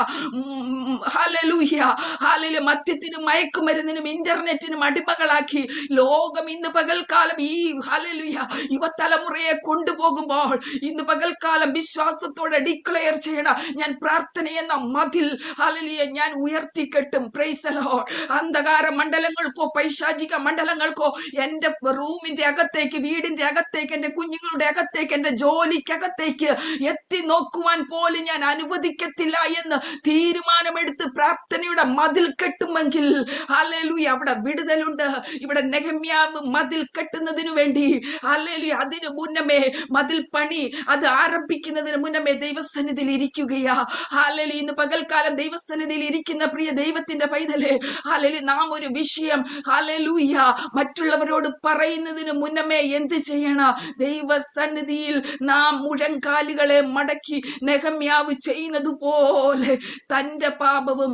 ഹല്ലേലൂയ, ഹല്ലേലൂയ, മദ്യത്തിനും മയക്കുമരുന്നിനും ഇന്റർനെറ്റിനും അടിമകളാക്കി ലോകം ഇന്ന് പകൽക്കാലം ഈ ഹല്ലേലൂയ യുവതലമുറയെ കൊണ്ടുപോകുമ്പോൾ ഇന്ന് പകൽക്കാലം വിശ്വാസത്തോടെ ഡിക്ലെയർ ചെയ്യണം, ഞാൻ പ്രാർത്ഥന എന്ന മതിൽ ഹല്ലേലൂയ ഞാൻ ഉയർത്തിക്കെട്ടും. Price the Lord. അന്ധകാര മണ്ഡലങ്ങൾക്കോ പൈശാചിക മണ്ഡലങ്ങൾക്കോ എന്റെ റൂമിന്റെ അകത്തേക്ക്, വീടിന്റെ അകത്തേക്ക്, എന്റെ കുഞ്ഞുങ്ങളുടെ അകത്തേക്ക്, എന്റെ ജോലിക്കകത്തേക്ക് എത്തി നോക്കുവാൻ പോലും ഞാൻ അനുവദിക്കത്തില്ല എന്ന് തീരുമാനമെടുത്ത് പ്രാർത്ഥനയുടെ മതിൽ കെട്ടുമെങ്കിൽ ഹല്ലേലൂയ അവിടെ വിടുതലുണ്ട്. ഇവിടെ നെഹമ്യാവ് മതിൽ കെട്ടുന്നതിനു വേണ്ടി ഹല്ലേലൂയ അതിനു മുന്നമേ മതിൽ പണി അത് ആരംഭിക്കുന്നതിന് മുന്നമേ ദൈവസന്നിധിയിൽ ഇരിക്കുകയാ. ഹല്ലേലൂയ, ഇന്ന് പകൽക്കാലം ദൈവസന്നിധിയിൽ ഇരിക്കുന്ന പ്രിയ ദൈവത്തിന്റെ പൈതലേ, ഹല്ലേലൂയ നാം ഒരു വിഷയം ഹല്ലേലൂയ മറ്റുള്ളവരോട് പറയുന്നതിന് മുന്നമേ എന്ത് ചെയ്യണം? ദൈവസന്നിധിയിൽ നാം മുഴങ്കാലുകളെ മടക്കി നെഹമ്യാവ് ചെയ്യുന്നത് പോലെ തന്റെ പാപവും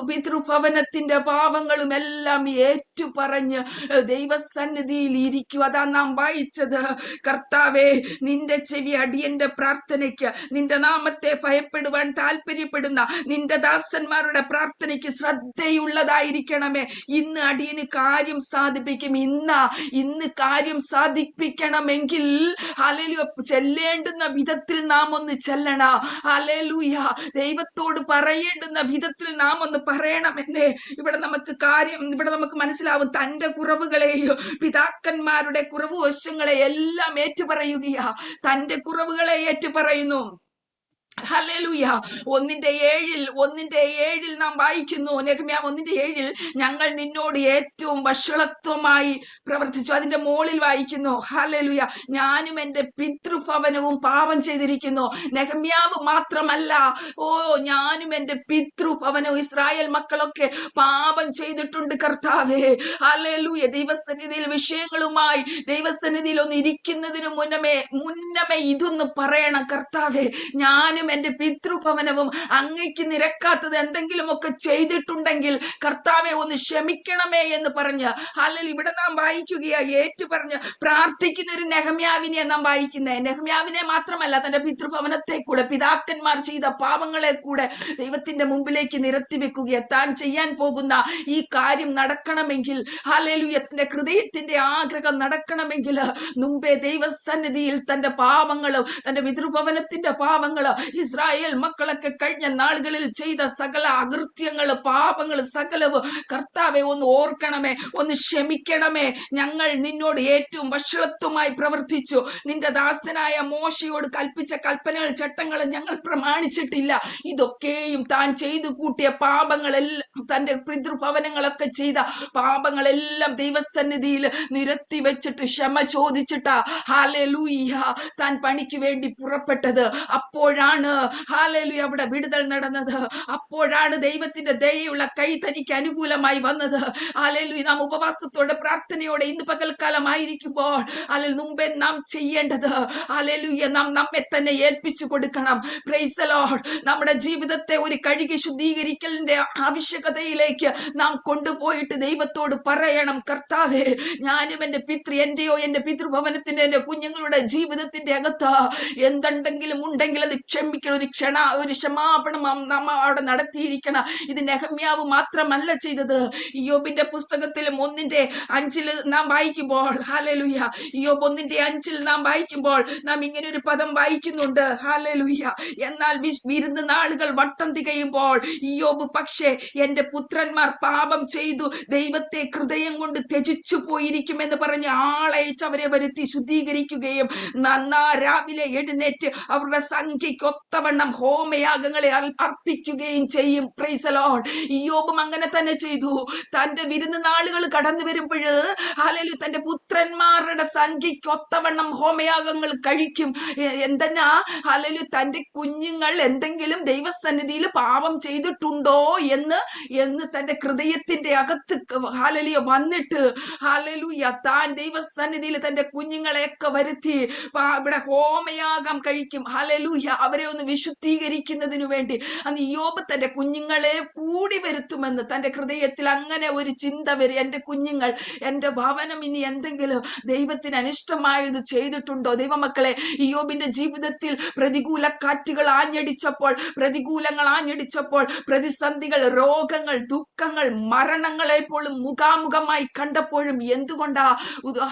പിതൃഭവനത്തിന്റെ പാപങ്ങളും എല്ലാം ഏറ്റുപറഞ്ഞ് ദൈവസന്നിധിയിൽ ഇരിക്കും. അതാ നാം വായിച്ചത്, കർത്താവേ നിന്റെ ചെവി അടിയന്റെ പ്രാർത്ഥനയ്ക്ക്, നിന്റെ നാമത്തെ ഭയപ്പെടുവാൻ താല്പര്യപ്പെടുന്ന നിന്റെ ദാസന്മാരുടെ പ്രാർത്ഥനയ്ക്ക് ശ്രദ്ധയുള്ളതായിരിക്കണമേ. ഇന്ന് അടിയന് കാര്യം സാധിപ്പിക്കും. ഇന്ന് കാര്യം സാധിപ്പിക്കണമെങ്കിൽ ഹല്ലേലൂയ ചെല്ലേണ്ടുന്ന വിധത്തിൽ നാം ഒന്ന് ചെല്ലണം. ഹല്ലേലൂയ ദൈവത്തോട് പറയേണ്ടുന്ന വിധത്തിൽ നാം ഒന്ന് പറയണമെന്നേ ഇവിടെ നമുക്ക് മനസ്സിലാവും. തന്റെ കുറവുകളെയും പിതാക്കന്മാരുടെ കുറവ് വശങ്ങളെ എല്ലാം ഏറ്റുപറയുകയാ. തന്റെ കുറവുകളെ ഏറ്റുപറയുന്നു. ഹല്ലേലൂയ. 1:7 നാം വായിക്കുന്നു, നെഹെമ്യാവ് 1:7, ഞങ്ങൾ നിന്നോട് ഏറ്റവും വഷളത്വമായി പ്രവർത്തിച്ചു. അതിന്റെ മോളിൽ വായിക്കുന്നു, ഹല്ലേലൂയ, ഞാനും എന്റെ പിതൃഭവനവും പാപം ചെയ്തിരിക്കുന്നു. നെഹെമ്യാവ് മാത്രമല്ല, ഓ, ഞാനും എന്റെ പിതൃഭവനവും, ഇസ്രായേൽ മക്കളൊക്കെ പാപം ചെയ്തിട്ടുണ്ട് കർത്താവേ. ഹല്ലേലൂയ. ദൈവസന്നിധിയിൽ വിഷയങ്ങളുമായി ദൈവസന്നിധിയിൽ ഒന്ന് ഇരിക്കുന്നതിന് മുന്നമേ ഇതൊന്ന് പറയണം, കർത്താവേ, ഞാനും എന്റെ പിതൃഭവനവും അങ്ങയ്ക്ക് നിരക്കാത്തത് എന്തെങ്കിലുമൊക്കെ ചെയ്തിട്ടുണ്ടെങ്കിൽ കർത്താവെ ഒന്ന് ക്ഷമിക്കണമേ എന്ന് പറഞ്ഞ്, അല്ലെങ്കിൽ ഇവിടെ നാം വായിക്കുകയാ, ഏറ്റു പറഞ്ഞ് പ്രാർത്ഥിക്കുന്ന ഒരു നെഹമ്യാവിനെ നാം വായിക്കുന്നത്. നെഹമ്യാവിനെ മാത്രമല്ല, തന്റെ പിതൃഭവനത്തെ കൂടെ, പിതാക്കന്മാർ ചെയ്ത പാപങ്ങളെ കൂടെ ദൈവത്തിന്റെ മുമ്പിലേക്ക് നിരത്തി വെക്കുകയാ. താൻ ചെയ്യാൻ പോകുന്ന ഈ കാര്യം നടക്കണമെങ്കിൽ, ഹല്ലേലൂയ, തന്റെ ഹൃദയത്തിന്റെ ആഗ്രഹം നടക്കണമെങ്കിൽ മുമ്പേ ദൈവസന്നിധിയിൽ തന്റെ പാപങ്ങളും തന്റെ പിതൃഭവനത്തിന്റെ പാപങ്ങളും ഇസ്രായേൽ മക്കളൊക്കെ കഴിഞ്ഞ നാളുകളിൽ ചെയ്ത സകല അകൃത്യങ്ങള്, പാപങ്ങള് സകലവും കർത്താവെ ഒന്ന് ഓർക്കണമേ, ഒന്ന് ക്ഷമിക്കണമേ. ഞങ്ങൾ നിന്നോട് ഏറ്റവും വഷളത്വമായി പ്രവർത്തിച്ചു. നിന്റെ ദാസനായ മോശയോട് കൽപ്പിച്ച കൽപ്പനകൾ, ചട്ടങ്ങൾ ഞങ്ങൾ പ്രമാണിച്ചിട്ടില്ല. ഇതൊക്കെയും താൻ ചെയ്തു കൂട്ടിയ പാപങ്ങളെല്ലാം, തന്റെ പിതൃഭവനങ്ങളൊക്കെ ചെയ്ത പാപങ്ങളെല്ലാം ദൈവസന്നിധിയിൽ നിരത്തി വെച്ചിട്ട് ക്ഷമ ചോദിച്ചിട്ടാ ഹല്ലേലൂയ താൻ പണിക്ക് വേണ്ടി പുറപ്പെട്ടത്. അപ്പോഴാണ് ഹല്ലേലൂയ അവിടെ വിടുതൽ നടന്നത്. അപ്പോഴാണ് ദൈവത്തിന്റെ ദയയുള്ള കൈ തനിക്ക് അനുകൂലമായി വന്നത്. ഹല്ലേലൂയ. നാം ഉപവാസത്തോടെ പ്രാർത്ഥനയോടെ ഇന്ന് പകൽക്കാലം ആയിരിക്കുമ്പോൾ മുമ്പേ നാം ചെയ്യേണ്ടത്, ഹല്ലേലൂയ, നാം നമ്മെ തന്നെ ഏൽപ്പിച്ചു കൊടുക്കണം. Price the Lord. നമ്മുടെ ജീവിതത്തെ ഒരു കഴുകി ശുദ്ധീകരിക്കലിന്റെ ആവശ്യകതയിലേക്ക് നാം കൊണ്ടുപോയിട്ട് ദൈവത്തോട് പറയണം, കർത്താവേ, ഞാനും എന്റെയോ എന്റെ പിതൃഭവനത്തിന്റെ, എന്റെ കുഞ്ഞുങ്ങളുടെ ജീവിതത്തിന്റെ അകത്ത് എന്തുണ്ടെങ്കിലും ഉണ്ടെങ്കിൽ അത് ക്ഷമിക്കണം. ഒരു ക്ഷമാപണം നാം അവിടെ നടത്തിയിരിക്കണം. ഇത് നെഹമ്യാവ് മാത്രമല്ല ചെയ്തത്. ഇയ്യോബിന്റെ പുസ്തകത്തിൽ 1:5 നാം വായിക്കുമ്പോൾ, ഹല്ലേലൂയ, ഇയ്യോബ് 1:5 നാം വായിക്കുമ്പോൾ നാം ഇങ്ങനെ ഒരു പദം വായിക്കുന്നുണ്ട്, ഹല്ലേലൂയ, എന്നാൽ വിരുന്ന് നാളുകൾ വട്ടം തികയുമ്പോൾ ഇയ്യോബ് പക്ഷേ എന്റെ പുത്രന്മാർ പാപം ചെയ്തു ദൈവത്തെ ഹൃദയം കൊണ്ട് ത്യജിച്ചു പോയിരിക്കുമെന്ന് പറഞ്ഞ് ആളയച്ച് അവരെ വരുത്തി ശുദ്ധീകരിക്കുകയും രാവിലെ എഴുന്നേറ്റ് അവരുടെ സംഖ്യക്കൊത്തവണ്ണം ഹോമയാഗങ്ങളെ അർപ്പിക്കുകയും ചെയ്യും. Price the Lord. ഇയ്യോബും അങ്ങനെ തന്നെ ചെയ്തു. തന്റെ വിരുന്ന് നാളുകൾ കടന്നു വരുമ്പോൾ ഹല്ലേലൂയ തന്റെ പുത്രന്മാരുടെ സംഖ്യക്കൊത്തവണ്ണം ഹോമയാഗങ്ങൾ കഴിക്കും. എന്തെന്നാ, ഹല്ലേലൂയ, തന്റെ കുഞ്ഞുങ്ങൾ എന്തെങ്കിലും ദൈവസന്നിധിയിൽ പാപം ചെയ്തിട്ടുണ്ടോ എന്ന് തന്റെ ഹൃദയത്തിന്റെ അകത്ത് ഹല്ലേലൂയ വന്നിട്ട്, ഹല്ലേലൂയ, താൻ ദൈവസന്നിധിയിൽ തന്റെ കുഞ്ഞുങ്ങളെയൊക്കെ വരുത്തി ഇവിടെ ഹോമയാഗം കഴിക്കും. ഹല്ലേലൂയ. അവരെ ഒന്ന് വിശുദ്ധീകരിക്കുന്നതിനു വേണ്ടി അന്ന് ഇയ്യോബ് തന്റെ കുഞ്ഞുങ്ങളെ കൂടി വരുത്തുമെന്ന് തന്റെ ഹൃദയത്തിൽ അങ്ങനെ ഒരു ചിന്ത വരും. എന്റെ കുഞ്ഞുങ്ങൾ, എന്റെ ഭവനം ഇനി എന്തെങ്കിലും ദൈവത്തിന് അനിഷ്ടമായത് ചെയ്തിട്ടുണ്ടോ? ദൈവമക്കളെ, ഇയ്യോബിന്റെ ജീവിതത്തിൽ പ്രതികൂല കാറ്റുകൾ ആഞ്ഞടിച്ചപ്പോൾ, പ്രതികൂലങ്ങൾ ആഞ്ഞടിച്ചപ്പോൾ, പ്രതിസന്ധികൾ, രോഗങ്ങൾ, ദുഃഖങ്ങൾ, മരണങ്ങളെ പോലും മുഖാമുഖമായി കണ്ടപ്പോഴും എന്തുകൊണ്ടാ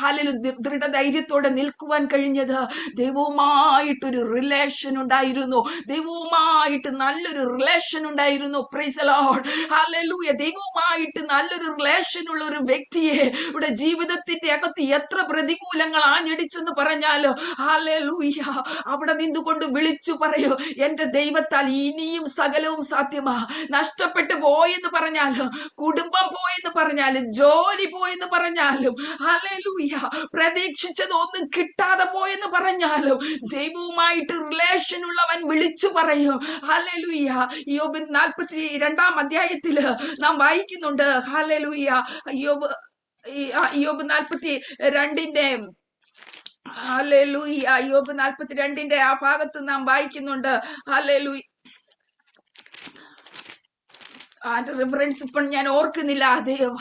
ഹല്ലേലൂയ ദൃഢധൈര്യത്തോടെ നിൽക്കുവാൻ കഴിഞ്ഞത്? ദൈവവുമായിട്ടൊരു റിലേഷൻ ഉണ്ടായിരുന്നു. ദൈവവുമായിട്ട് നല്ലൊരു റിലേഷൻ ഉണ്ടായിരുന്നു. Price the lord. ഹല്ലേലൂയ. ദൈവവുമായിട്ട് നല്ലൊരു റിലേഷൻ ഉള്ള ഒരു വ്യക്തിയെ ഇവിടെ ജീവിതത്തിന്റെ അകത്ത് എത്ര പ്രതികൂലങ്ങൾ ആഞ്ഞടിച്ചെന്ന് പറഞ്ഞാലോ, ഹല്ലേലൂയ, അവിടെ നിന്നുകൊണ്ട് വിളിച്ചു പറയൂ, എന്റെ ദൈവത്താൽ ഇനിയും സകലവും സാധ്യമാ. നഷ്ടപ്പെട്ടു പോയെന്ന് പറഞ്ഞാലും, കുടുംബം പോയെന്ന് പറഞ്ഞാലും, ജോലി പോയെന്ന് പറഞ്ഞാലും, ഹല്ലേലൂയ, പ്രതീക്ഷിച്ചത് ഒന്നും കിട്ടാതെ പോയെന്ന് പറഞ്ഞാലും ദൈവവുമായിട്ട് റിലേഷൻ ഉള്ളവൻ വിളിച്ചു പറയും. ഹല്ലേലൂയ. ഇയ്യോബ് 42 അധ്യായത്തില് നാം വായിക്കുന്നുണ്ട്. ഹല്ലേലൂയ. ഇയ്യോബ് 42 ഹല്ലേലൂയ. ഇയ്യോബ് 42 ആ ഭാഗത്ത് നാം വായിക്കുന്നുണ്ട്. ഹല്ലേലൂയ. റിഫറൻസ് ഇപ്പം ഞാൻ ഓർക്കുന്നില്ല.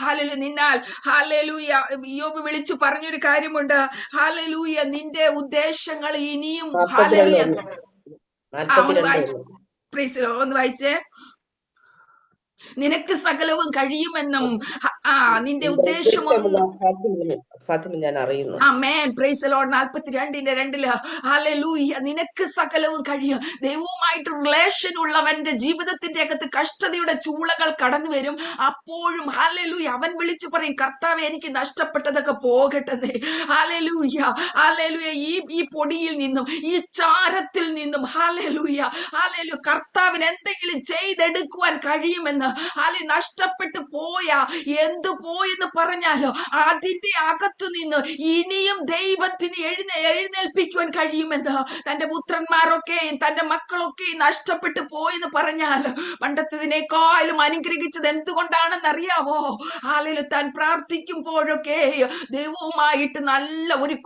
ഹല്ലേലൂയ. നിന്നാൽ ഹല്ലേലൂയ ഇയ്യോബ് വിളിച്ചു പറഞ്ഞൊരു കാര്യമുണ്ട്. ഹല്ലേലൂയ, നിന്റെ ഉദ്ദേശങ്ങൾ ഇനിയും, ഹല്ലേലൂയ, ഒന്ന് വായിച്ചേ. നിനക്ക് സകലവും കഴിയുമെന്നും നിന്റെ നിന്റെ ഉദ്ദേശം ഉദ്ദേശമുള്ള ഒന്ന് സാധ്യം ഞാൻ അറിയുന്നു. ആമേൻ. Praise the lord. 42:2 ഹല്ലേലൂയ. നിനക്ക് സകലവും കഴിയും. ദൈവവുമായിട്ട് റിലേഷൻ ഉള്ളവന്റെ ജീവിതത്തിന്റെ അകത്ത് കഷ്ടതയുടെ ചൂളകൾ കടന്നു വരും. അപ്പോഴും ഹല്ലേലൂയ അവൻ വിളിച്ചു പറയും, കർത്താവേ എനിക്ക് നഷ്ടപ്പെട്ടതൊക്കെ പോകട്ടെ. Hallelujah hallelujah. ഈ പൊടിയിൽ നിന്നും ഈ ചാരത്തിൽ നിന്നും ഹല്ലേലൂയ ഹല്ലേലൂയ കർത്താവിന് എന്തെങ്കിലും ചെയ്തെടുക്കുവാൻ കഴിയുമെന്ന് നഷ്ടപ്പെട്ടു പോയ എന്തു പോയെന്ന് പറഞ്ഞാലോ അതിന്റെ അകത്തു നിന്ന് ഇനിയും ദൈവത്തിന് എഴുന്നേൽപ്പിക്കുവാൻ കഴിയുമെന്ന്. തന്റെ പുത്രന്മാരൊക്കെയും തന്റെ മക്കളൊക്കെയും നഷ്ടപ്പെട്ടു പോയെന്ന് പറഞ്ഞാൽ പണ്ടത്തതിനേക്കാളും അനുഗ്രഹിച്ചത് എന്തുകൊണ്ടാണെന്ന് അറിയാവോ? താൻ പ്രാർത്ഥിക്കുമ്പോഴൊക്കെ ദൈവവുമായിട്ട് നല്ല ഒരു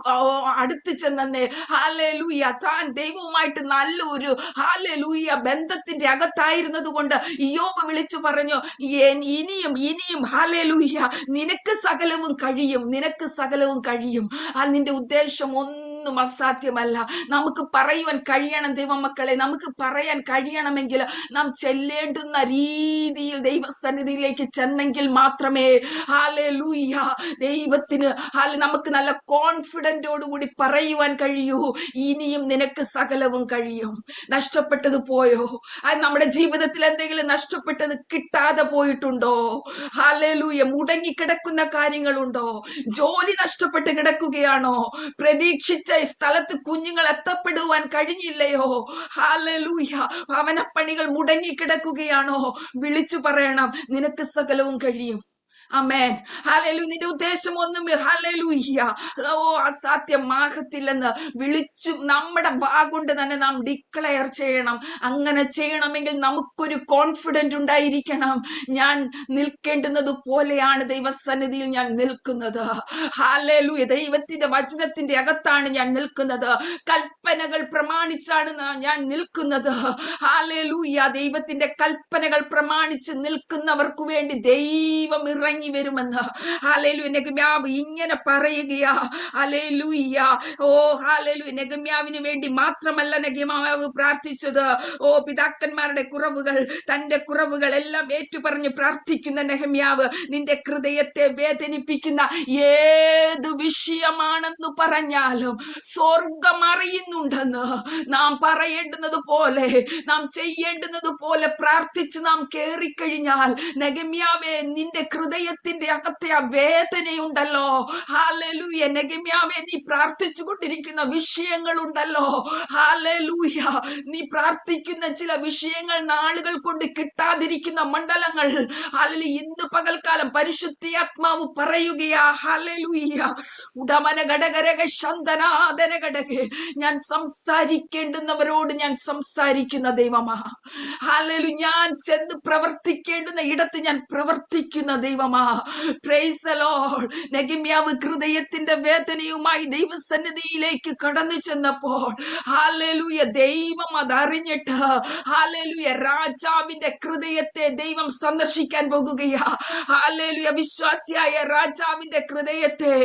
അടുത്ത് ചെന്നെ താൻ ദൈവവുമായിട്ട് നല്ല ഒരു ബന്ധത്തിന്റെ അകത്തായിരുന്നത് കൊണ്ട് ഇയ്യോബ് വിളിച്ചു പറഞ്ഞു, ഇനിയും ഇനിയും നിനക്ക് സകലവും കഴിയും, നിനക്ക് സകലവും കഴിയും. നിന്റെ ഉദ്ദേശം ഒന്നും അസാധ്യമല്ല. നമുക്ക് പറയുവാൻ കഴിയണം ദൈവമക്കളെ. നമുക്ക് പറയാൻ കഴിയണമെങ്കിൽ നാം ചെല്ലേണ്ടുന്ന രീതിയിൽ ദൈവസന്നിധിയിലേക്ക് ചെന്നെങ്കിൽ മാത്രമേ ദൈവത്തിന് നമുക്ക് നല്ല കോൺഫിഡന്റോടുകൂടി പറയുവാൻ കഴിയൂ, ഇനിയും നിനക്ക് സകലവും കഴിയും. നഷ്ടപ്പെട്ടത് പോയോ? നമ്മുടെ ജീവിതത്തിൽ എന്തെങ്കിലും നഷ്ടപ്പെട്ടത് കിട്ടാതെ പോയിട്ടുണ്ടോ? മുടങ്ങിക്കിടക്കുന്ന കാര്യങ്ങളുണ്ടോ? ജോലി നഷ്ടപ്പെട്ട് കിടക്കുകയാണോ? പ്രതീക്ഷിച്ച സ്ഥലത്ത് കുഞ്ഞുങ്ങൾ എത്തപ്പെടുവാൻ കഴിഞ്ഞില്ലയോ? ഭവനപ്പണികൾ മുടങ്ങിക്കിടക്കുകയാണോ? വിളിച്ചു പറയണം, നിനക്ക് സകലവും കഴിയും. ആമേൻ. ഹല്ലേലൂയ. നിന്റെ ഉദ്ദേശം ഒന്നും അസാധ്യമാകത്തില്ലെന്ന് വിളിച്ചു നമ്മുടെ വാഗൊണ്ട് തന്നെ നാം ഡിക്ലെയർ ചെയ്യണം. അങ്ങനെ ചെയ്യണമെങ്കിൽ നമുക്കൊരു കോൺഫിഡന്റ് ഉണ്ടായിരിക്കണം. ഞാൻ നിൽക്കേണ്ടുന്നത് പോലെയാണ് ദൈവസന്നിധിയിൽ ഞാൻ നിൽക്കുന്നത്. ഹല്ലേലൂയ. ദൈവത്തിന്റെ വചനത്തിന്റെ അകത്താണ് ഞാൻ നിൽക്കുന്നത്. കൽപ്പനകൾ പ്രമാണിച്ചാണ് ഞാൻ നിൽക്കുന്നത്. ഹല്ലേലൂയ. ദൈവത്തിന്റെ കൽപ്പനകൾ പ്രമാണിച്ച് നിൽക്കുന്നവർക്ക് വേണ്ടി ദൈവം ഇറങ്ങി വരുമെന്ന് നെഗമ്യാവ് ഇങ്ങനെ പറയുകയാ. നെഗമ്യാവിന് വേണ്ടി മാത്രമല്ല നെഗമ്യാവ് പ്രാർത്ഥിച്ചത്. പിതാക്കന്മാരുടെ കുറവുകൾ, തന്റെ കുറവുകൾ എല്ലാം ഏറ്റുപറഞ്ഞ് പ്രാർത്ഥിക്കുന്ന നെഹമ്യാവ് നിന്റെ ഹൃദയത്തെ വേദനിപ്പിക്കുന്ന ഏത് വിഷയമാണെന്ന് പറഞ്ഞാലും സ്വർഗം അറിയുന്നുണ്ടെന്ന്. നാം പറയേണ്ടുന്നത് പോലെ, നാം ചെയ്യേണ്ടുന്നത് പോലെ പ്രാർത്ഥിച്ച് നാം കേറിക്കഴിഞ്ഞാൽ നെഗമ്യാവേ നിന്റെ ഹൃദയത്തിന്റെ അകത്തെ ആ വേദനയുണ്ടല്ലോ, നെഗമ്യാവേ നീ പ്രാർത്ഥിച്ചു കൊണ്ടിരിക്കുന്ന വിഷയങ്ങളുണ്ടല്ലോ, നീ പ്രാർത്ഥിക്കുന്ന ചില വിഷയങ്ങൾ നാളുകൾ കൊണ്ട് കിട്ടാതിരിക്കുന്ന മണ്ഡലങ്ങൾ, ഇന്ന് പകൽക്കാലം പരിശുദ്ധാത്മാവ് പറയുകയാ. ഉടമന ഘടകരക ശന്തനാദന ഘടക ഞാൻ സംസാരിക്കേണ്ടുന്നവരോട് ഞാൻ സംസാരിക്കുന്ന ദൈവമാ. ഞാൻ ചെന്ന് പ്രവർത്തിക്കേണ്ടുന്ന ഇടത്ത് ഞാൻ പ്രവർത്തിക്കുന്ന ദൈവമാ. Praise the lord. നെഗമ്യാവ് ഹൃദയത്തിന്റെ വേദനയുമായി ദൈവസന്നിധിയിലേക്ക് കടന്നു ചെന്നപ്പോൾ ദൈവം അതറിഞ്ഞിട്ട് രാജാവിന്റെ ഹൃദയത്തെ ദൈവം സന്ദർശിക്കാൻ പോകുകയാ. വിശ്വാസിയായ രാജാവിന്റെ ഹൃദയത്തെ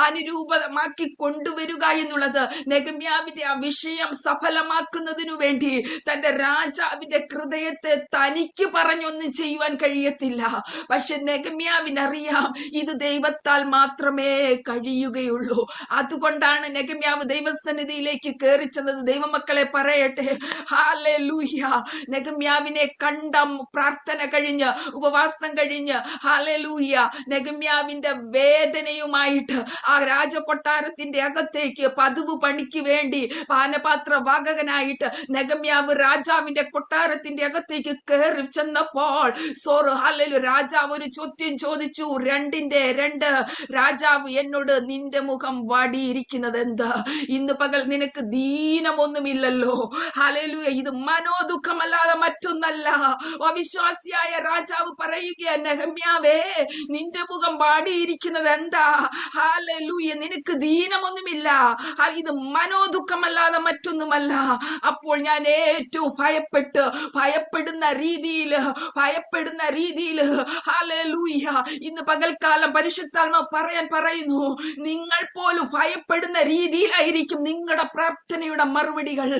അനുരൂപമാക്കി കൊണ്ടുവരിക എന്നുള്ളത് നെഗമ്യാവിന്റെ ആ വിഷയം സഫലമാക്കുന്നതിനു വേണ്ടി തന്റെ രാജാവിന്റെ ഹൃദയത്തെ തനിക്ക് പറഞ്ഞൊന്നും ചെയ്യുവാൻ കഴിയത്തില്ല. പക്ഷെ നെഗമ്യാവിനറിയാം ഇത് ദൈവത്താൽ മാത്രമേ കഴിയുകയുള്ളൂ. അതുകൊണ്ടാണ് നെഗമ്യാവ് ദൈവസന്നിധിയിലേക്ക് കയറി ചെന്നത്. ദൈവമക്കളെ പറയട്ടെ, ഹല്ലേലൂയ. നെഗമ്യാവിനെ കണ്ട പ്രാർത്ഥന കഴിഞ്ഞ് ഉപവാസം കഴിഞ്ഞ് നെഗമ്യാവിന്റെ വേദനയുമായിട്ട് ആ രാജകൊട്ടാരത്തിന്റെ അകത്തേക്ക് പതിവ് പണിക്ക് വേണ്ടി പാനപാത്ര വാഹകനായിട്ട് നെഗമ്യാവ് രാജാവിന്റെ കൊട്ടാരത്തിന്റെ അകത്തേക്ക് കയറി ചെന്നപ്പോൾ രാജാവ് ഒരു ചോദ്യം ചോദിച്ചു. 2:2 രാജാവ് എന്നോട് നിന്റെ മുഖം വാടിയിരിക്കുന്നത് എന്താ? ഇന്ന് പകൽ നിനക്ക് ദീനമൊന്നുമില്ലല്ലോ. ഇത് മനോദുഃഖമല്ലാതെ മറ്റൊന്നല്ല. അവിശ്വാസിയായ രാജാവ് പറയുക, നെഹമ്യാവേ നിന്റെ മുഖം വാടിയിരിക്കുന്നത് എന്താ? നിനക്ക് ദീനമൊന്നുമില്ല. ഇത് മനോദുഃഖമല്ലാതെ മറ്റൊന്നുമല്ല. അപ്പോൾ ഞാൻ ഏറ്റവും ഭയപ്പെടുന്ന രീതിയിൽ ഹല്ലേലൂയ ഇന്ന് പകൽക്കാലം പരിശുദ്ധാത്മാവ് പറയുന്നു, നിങ്ങൾ പോലും ഭയപ്പെടുന്ന രീതിയിലായിരിക്കും നിങ്ങളുടെ പ്രാർത്ഥനയുടെ മറുപടികൾ.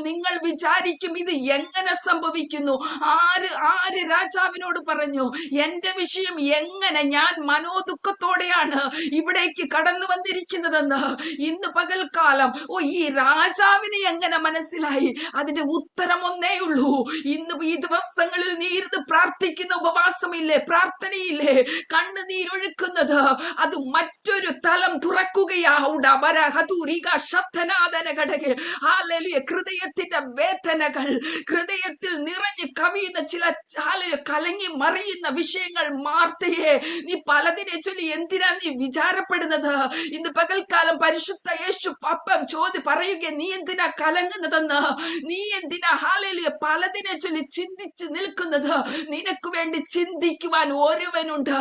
നിങ്ങൾ വിചാരിക്കും ഇത് എങ്ങനെ സംഭവിക്കുന്നു? ആര് രാജാവിനോട് പറഞ്ഞു എന്റെ വിഷയം എങ്ങനെ, ഞാൻ മനോദുഃഖത്തോടെയാണ് ഇവിടേക്ക് കടന്നു വന്നിരിക്കുന്നതെന്ന്. ഇന്ന് പകൽക്കാലം ഈ രാജാവിന് എങ്ങനെ മനസ്സിലായി? അതിന്റെ ഉത്തരം ഒന്നേ ഉള്ളൂ. ഇന്ന് ഈ ദിവസങ്ങളിൽ നീ ഇരുന്ന് പ്രാർത്ഥിക്കുന്ന ഉപവാസമില്ലേ, പ്രാർത്ഥനയില്ലേ, കണ്ണുനീരൊഴുക്കുന്നത്, അത് മറ്റൊരു തലം തുറക്കുകയാ. ഹൃദയത്തിന്റെ വേദനകൾ, ഹൃദയത്തിൽ നിറഞ്ഞു കവിയുന്ന ചില കലങ്ങി മറിയുന്ന വിഷയങ്ങൾ. മാർത്തയെ, നീ പലതിനെ ചൊല്ലി എന്തിനാ നീ വിചാരപ്പെടുന്നത്? ഇന്ന് പകൽക്കാലം പരിശുദ്ധ യേശു പറയുക, നീ എന്തിനാ കലങ്ങുന്നതെന്ന്, നീ എന്തിനാ പലതിനെ ചൊല്ലി ചിന്തിച്ച് നിൽക്കുന്നത്? നിനക്ക് വേണ്ടി ചിന്തിക്കുവാൻ ഒരുവനുണ്ട്.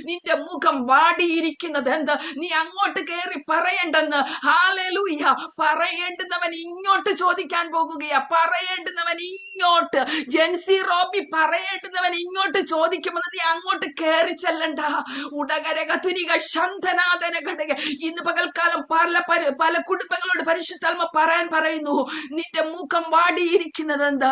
നിന്റെ മുഖം വാടിയിരിക്കുന്നത് എന്ത്? നീ അങ്ങോട്ട് കയറി പറയണ്ടെന്ന്. ഹല്ലേലൂയ. പറയേണ്ടുന്നവൻ ഇങ്ങോട്ട് ചോദിക്കാൻ പോകുകയാ. പറയേണ്ടുന്നവൻ ഇങ്ങോട്ട്, ജെൻസി റോബി, പറയേണ്ടുന്നവൻ ഇങ്ങോട്ട് ചോദിക്കുമെന്ന് നീ അങ്ങോട്ട് കയറി ചെല്ലണ്ട. ഉടകരകതുനിക ശന്തനാദന ഘടക. ഇന്ന് പകൽക്കാലം പല കുടുംബങ്ങളോട് പരിശുദ്ധാത്മ പറയുന്നു, നിന്റെ മുഖം വാടിയിരിക്കുന്നത് എന്താ?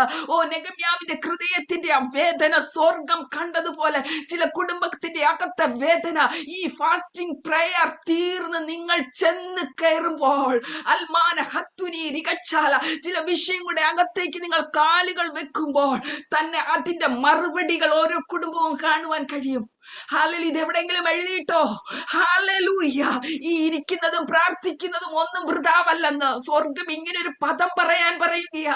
നെഗമ്യാവിന്റെ ഹൃദയത്തിന്റെ ആ വേദന സ്വർഗം കണ്ടതുപോലെ ചില കുടുംബത്തിന്റെ അകത്തെ വേദന ഈ ഫാസ്റ്റിംഗ് പ്രയർ തീർന്ന് നിങ്ങൾ ചെന്ന് കയറുമ്പോൾ ചില വിഷയങ്ങളുടെ അകത്തേക്ക് നിങ്ങൾ കാലുകൾ വെക്കുമ്പോൾ തന്നെ അതിന്റെ മറുപടികൾ ഓരോ കുടുംബവും കാണുവാൻ കഴിയും. ഹല്ലേലൂയ. ഇത് എവിടെയെങ്കിലും എഴുതിയിട്ടോ? ഹല്ലേലൂയ. ഈ ഇരിക്കുന്നതും പ്രാർത്ഥിക്കുന്നതും ഒന്നും വൃഥാവല്ലെന്ന് സ്വർഗം ഇങ്ങനെ ഒരു പദം പറയുകയാ.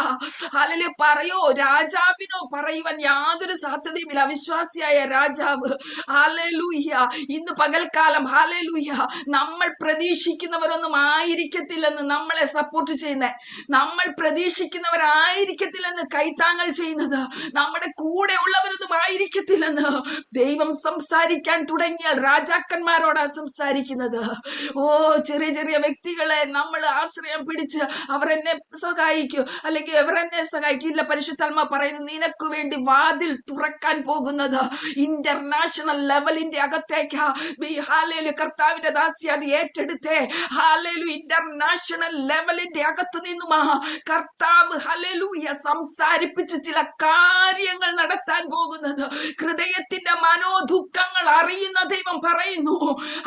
ഹല്ലേലൂയ. പറയോ രാജാവിനോ പറയുവാൻ യാതൊരു സാധ്യതയുമില്ല. അവിശ്വാസിയായ രാജാവ്. ഹല്ലേലൂയ. ഇന്ന് പകൽക്കാലം ഹല്ലേലൂയ നമ്മൾ പ്രതീക്ഷിക്കുന്നവരൊന്നും ആയിരിക്കത്തില്ലെന്ന് നമ്മളെ സപ്പോർട്ട് ചെയ്യുന്ന, നമ്മൾ പ്രതീക്ഷിക്കുന്നവരായിരിക്കത്തില്ലെന്ന് കൈത്താങ്ങൽ ചെയ്യുന്നത്, നമ്മുടെ കൂടെ ഉള്ളവരൊന്നും ആയിരിക്കത്തില്ലെന്ന് ദൈവം സംസാരിക്കാൻ തുടങ്ങിയാൽ രാജാക്കന്മാരോടാ സംസാരിക്കുന്നത്. ചെറിയ ചെറിയ വ്യക്തികളെ നമ്മൾ ആശ്രയം പിടിച്ച് അവരെന്നെ സഹായിക്കൂ, അല്ലെങ്കിൽ അവരെന്നെ സഹായിക്കില്ല. പരിശുദ്ധാത്മാ പറയുന്നത്, നിനക്ക് വേണ്ടി വാതിൽ തുറക്കാൻ പോകുന്നത് ഇന്റർനാഷണൽ ലെവലിന്റെ അകത്തേക്കാ. കർത്താവിന്റെ ദാസി അത് ഏറ്റെടുത്തേ. ഇന്റർനാഷണൽ ലെവലിന്റെ അകത്ത് നിന്നുമാ കർത്താവ് ഹല്ലേലൂയ സംസാരിപ്പിച്ച് ചില കാര്യങ്ങൾ നടത്താൻ പോകുന്നത്. ഹൃദയത്തിന്റെ മനോദുഃഖങ്ങൾ അറിയുന്ന ദൈവം പറയുന്നു,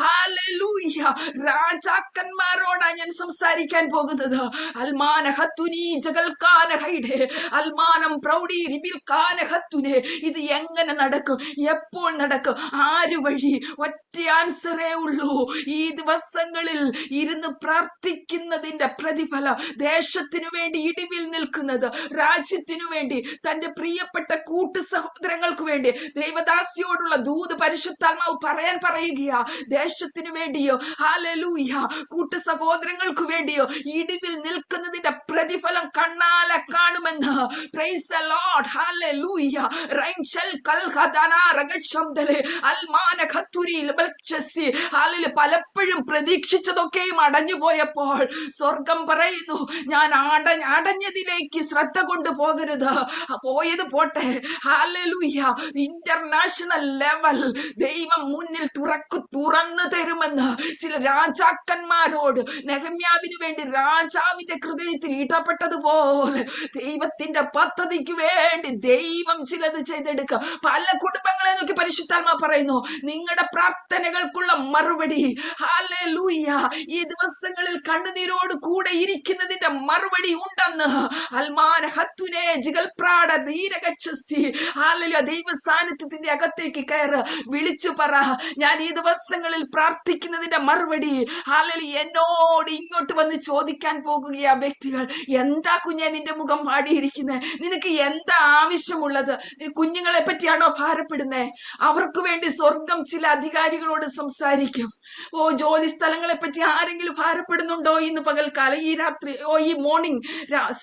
ഹല്ലേലൂയ, രാജാക്കന്മാരോടാ ഞാൻ സംസാരിക്കാൻ പോകുന്നത്. അൽമാന ഹത്തുനി ജഗൽക്കാന ഹൈഡേ അൽമാനം പ്രൗഢി റിബിൽക്കാന ഹത്തുനെ. ഇത് എങ്ങനെ നടക്കും? എപ്പോൾ നടക്കും? ആര് വഴി? ഒറ്റ ആൻസറേ ഉള്ളൂ. ഈ ദിവസങ്ങളിൽ ഇരുന്ന് പ്രാർത്ഥിക്കുന്നതിന്റെ പ്രതിഫലം, ദേശത്തിനു വേണ്ടി ഇടിവിൽ നിൽക്കുന്നത്, രാജ്യത്തിനു വേണ്ടി, തന്റെ പ്രിയപ്പെട്ട കൂട്ടു സഹോദരങ്ങൾക്ക് വേണ്ടി ദൈവദാസിയോടുള്ള ദൂത് പരിശുദ്ധാത്മാവ് പറയുകയാ. ദേശത്തിനു വേണ്ടിയോ ഹല്ലേലൂയ കൂട്ടു സഹോദരങ്ങൾക്ക് വേണ്ടിയോ ഇടിവിൽ നിൽക്കുന്നതിന്റെ പ്രതിഫലം കണ്ണാലെ കാണുമെന്ന്. Praise the lord. ഹല്ലേലൂയ. റൈൻഷൽ കൽഖദനാ റഗക്ഷംദലെ അൽമാന ഖത്തുരിൽ ബൽക്ഷസി. ഹല്ലേലൂയ. പലപ്പോഴും പ്രതീക്ഷിച്ചതൊക്കെയും അടഞ്ഞു പോയപ്പോൾ സ്വർഗം പറയുന്നു, ഞാൻ അടഞ്ഞതിലേക്ക് ശ്രദ്ധ കൊണ്ടുപോകരുത്. പോയത് പോട്ടെ. ഹല്ലേലൂയ. ഇന്റർനാഷണൽ ലെവൽ ദൈവം മുന്നിൽ തുറന്നു തരുമെന്ന് ചില രാജാക്കന്മാരോട് നെഹമ്യാവിന് വേണ്ടി രാജാവിന്റെ ഹൃദയത്തിൽ ഇടപെട്ടതുപോലെ ദൈവത്തിന്റെ പദ്ധതിക്ക് വേണ്ടി ദൈവം ചിലത് ചെയ്തെടുക്കുക. പല കുടുംബങ്ങളെ നോക്കി പരിശുദ്ധാത്മാ പറയുന്നു, നിങ്ങളുടെ പ്രാർത്ഥനകൾക്കുള്ള മറുപടി ഹല്ലേലൂയ ഈ ദിവസങ്ങളിൽ കണ്ണുനീരോട് കൂടെ ഇരിക്കുന്നതിന്റെ മറുപടി ഉണ്ടെന്ന്. അൽമാന ഹത്തുനെ ജിഗൽപ്രാട ധീരകക്ഷസി. ഹല്ലേലൂയ. ദൈവ സാന്നിധ്യത്തിന്റെ അകത്തേക്ക് കയറ്, വിളിച്ചു പറ, ഞാൻ ഈ ദിവസങ്ങളിൽ പ്രാർത്ഥിക്കുന്നതിന്റെ മറുപടി ഹല്ലേലൂയ എന്നോട് ഇങ്ങോട്ട് വന്ന് ചോദിക്കാൻ പോകുകയാ വ്യക്തികൾ. എന്താ കുഞ്ഞെ നിന്റെ മുഖം വാടിയിരിക്കുന്നത്? നിനക്ക് എന്താ ആവശ്യമുള്ളത്? നീ കുഞ്ഞുങ്ങളെ പറ്റിയാണോ ഭാരപ്പെടുന്നേ? അവർക്ക് വേണ്ടി സ്വർഗം ചില അധികാരികളോട് സംസാരിക്കും. ഓ, ജോലി സ്ഥലങ്ങളെ പറ്റി ആരെങ്കിലും ഭാരപ്പെടുന്നുണ്ടോ ഇന്ന് പകൽക്കാലം, ഈ രാത്രി, ഈ മോർണിംഗ്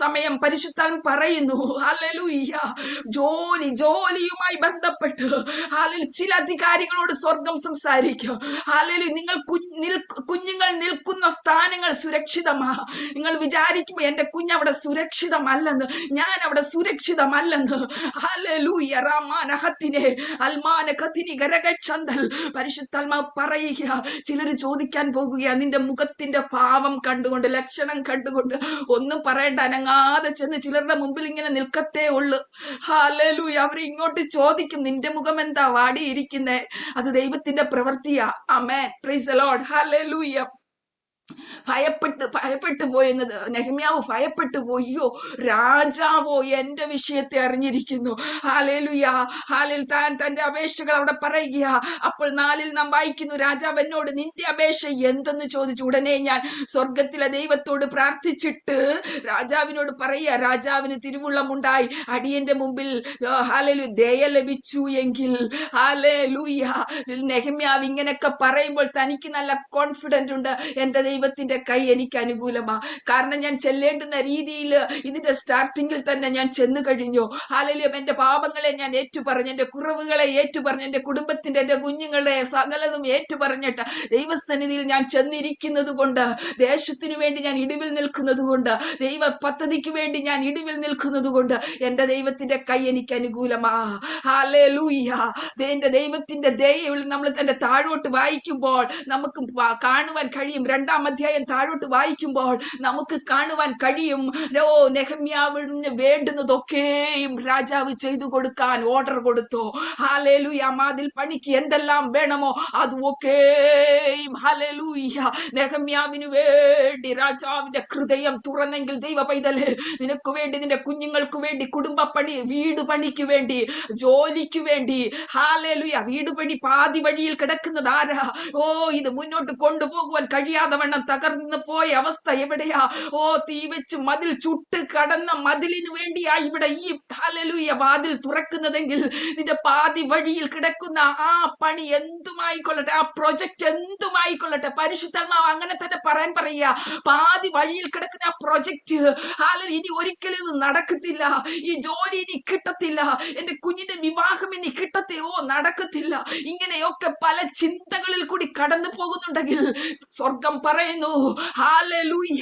സമയം? പരിശുദ്ധാത്മ പറയുന്നു ഹല്ലേലൂയ, ജോലിയുമായി ബന്ധപ്പെട്ട് ചില അധികാരികളോട് സ്വർഗം സംസാരിക്കും. നിങ്ങൾ കുഞ്ഞുങ്ങൾ നിൽക്കുന്ന സ്ഥാനങ്ങൾ സുരക്ഷിതമാ. നിങ്ങൾ വിചാരിക്കുമ്പോ എന്റെ കുഞ്ഞ് അവിടെ സുരക്ഷിതമല്ലെന്ന്, ഞാൻ അവിടെ സുരക്ഷിതമല്ലെന്ന്. ഹല്ലേലൂയ റാമാനഹത്തിനെ അൽമാനഖത്തിനി ഗരഗക്ഷന്തൽ പരിശുദ്ധാത്മാവ് പറയുക. ചിലര് ചോദിക്കാൻ പോകുക നിന്റെ മുഖത്തിന്റെ ഭാവം കണ്ടുകൊണ്ട്, ലക്ഷണം കണ്ടുകൊണ്ട്. ഒന്നും പറയണ്ട, അനങ്ങാതെ ചെന്ന് ചിലരുടെ മുമ്പിൽ ഇങ്ങനെ നിൽക്കത്തേ ഉള്ളു. ഹല്ലേലൂയ. അവർ ഇങ്ങോട്ട് ചോദിക്കും, നിന്റെ മുഖം എന്താ വാടിയിരിക്കുന്നേ? അത് ദൈവത്തിന്റെ പ്രവൃത്തിയാ. ആമേൻ, പ്രൈസ് ദി ലോർഡ്, ഹല്ലേലൂയ. ഭയപ്പെട്ടു പോയെന്നത് നെഹമ്യാവ് ഭയപ്പെട്ടു പോയോ, രാജാവോ എന്റെ വിഷയത്തെ അറിഞ്ഞിരിക്കുന്നു. ഹല്ലേലൂയ. താൻ തന്റെ അപേക്ഷകൾ അവിടെ പറയുക. അപ്പോൾ 4 നാം വായിക്കുന്നു, രാജാവ് എന്നോട് നിന്റെ അപേക്ഷ എന്തെന്ന് ചോദിച്ചു. ഉടനെ ഞാൻ സ്വർഗത്തിലെ ദൈവത്തോട് പ്രാർത്ഥിച്ചിട്ട് രാജാവിനോട് പറയുക, രാജാവിന് തിരുവുള്ളമുണ്ടായി അടിയന്റെ മുമ്പിൽ ഹല്ലേലൂയ ദയ ലഭിച്ചു എങ്കിൽ. ഹല്ലേലൂയ. നെഹമ്യാവ് ഇങ്ങനെയൊക്കെ പറയുമ്പോൾ തനിക്ക് നല്ല കോൺഫിഡന്റ് ഉണ്ട്, എന്റെ ദൈവത്തിന്റെ കൈ എനിക്ക് അനുകൂലമാ. കാരണം ഞാൻ ചെല്ലേണ്ടുന്ന രീതിയിൽ ഇതിന്റെ സ്റ്റാർട്ടിങ്ങിൽ തന്നെ ഞാൻ ചെന്നു കഴിഞ്ഞു. ഹല്ലേലൂയ. എന്റെ പാപങ്ങളെ ഞാൻ ഏറ്റുപറഞ്ഞു, എന്റെ കുറവുകളെ ഏറ്റുപറഞ്ഞു, എന്റെ കുടുംബത്തിന്റെ, എന്റെ കുഞ്ഞുങ്ങളുടെ സകലതും ഏറ്റുപറഞ്ഞിട്ട് ദൈവസന്നിധിയിൽ ഞാൻ ചെന്നിരിക്കുന്നത് കൊണ്ട്, ദേശത്തിനു വേണ്ടി ഞാൻ ഇടിവിൽ നിൽക്കുന്നത് കൊണ്ട്, ദൈവ പദ്ധതിക്ക് വേണ്ടി ഞാൻ ഇടിവിൽ നിൽക്കുന്നത് കൊണ്ട് എന്റെ ദൈവത്തിന്റെ കൈ എനിക്ക് അനുകൂലമാ. ഹല്ലേലൂയ. എന്റെ ദൈവത്തിന്റെ ദയയിൽ നമ്മൾ തന്നെ താഴോട്ട് വായിക്കുമ്പോൾ നമുക്ക് കാണുവാൻ കഴിയും. 2-ാം അധ്യായം താഴോട്ട് വായിക്കുമ്പോൾ നമുക്ക് കാണുവാൻ കഴിയും, നെഹമ്യാവിന് വേണ്ടുന്നതൊക്കെയും രാജാവ് ചെയ്തു കൊടുക്കാൻ ഓർഡർ കൊടുത്തു. ഹല്ലേലൂയ. മതിൽ പണിക്ക് എന്തെല്ലാം വേണമോ അതുമൊക്കെയും ഹല്ലേലൂയ നെഹമ്യാവിന് വേണ്ടി രാജാവിന്റെ ഹൃദയം തുറന്നെങ്കിൽ, ദൈവ പൈതലേ, നിനക്ക് വേണ്ടി, നിന്റെ കുഞ്ഞുങ്ങൾക്ക് വേണ്ടി, കുടുംബ പണി, വീട് പണിക്ക് വേണ്ടി, ജോലിക്ക് വേണ്ടി, ഹല്ലേലൂയ. വീട് പണി പാതി വഴിയിൽ കിടക്കുന്നത് ആരാ? ഇത് മുന്നോട്ട് കൊണ്ടുപോകുവാൻ കഴിയാതെ വണ്ണം തകർന്നു പോയ അവസ്ഥ എവിടെയാ? തീ വെച്ച് മതിൽ ചുട്ട് കടന്ന മതിലിന് വേണ്ടിയാ ഇവിടെ ഈ ഹല്ലേലൂയ വാതിൽ തുറക്കുന്നതെങ്കിൽ, നിന്റെ പാതി വഴിയിൽ കിടക്കുന്ന ആ പണി എന്തുമായിക്കൊള്ളട്ടെ, ആ പ്രൊജക്ട് എന്തുമായിക്കൊള്ളട്ടെ, പരിശുദ്ധാത്മാവ് അങ്ങനെ തന്നെ പറയുക, പാതി വഴിയിൽ കിടക്കുന്ന ആ പ്രൊജക്ട് ഇനി ഒരിക്കലും ഇത് നടക്കത്തില്ല, ഈ ജോലി ഇനി കിട്ടത്തില്ല, എന്റെ കുഞ്ഞിന്റെ വിവാഹം ഇനി നടക്കത്തില്ല, ഇങ്ങനെയൊക്കെ പല ചിന്തകളിൽ കൂടി കടന്നു പോകുന്നുണ്ടെങ്കിൽ സ്വർഗം പറയുന്നു ഹല്ലേലൂയ,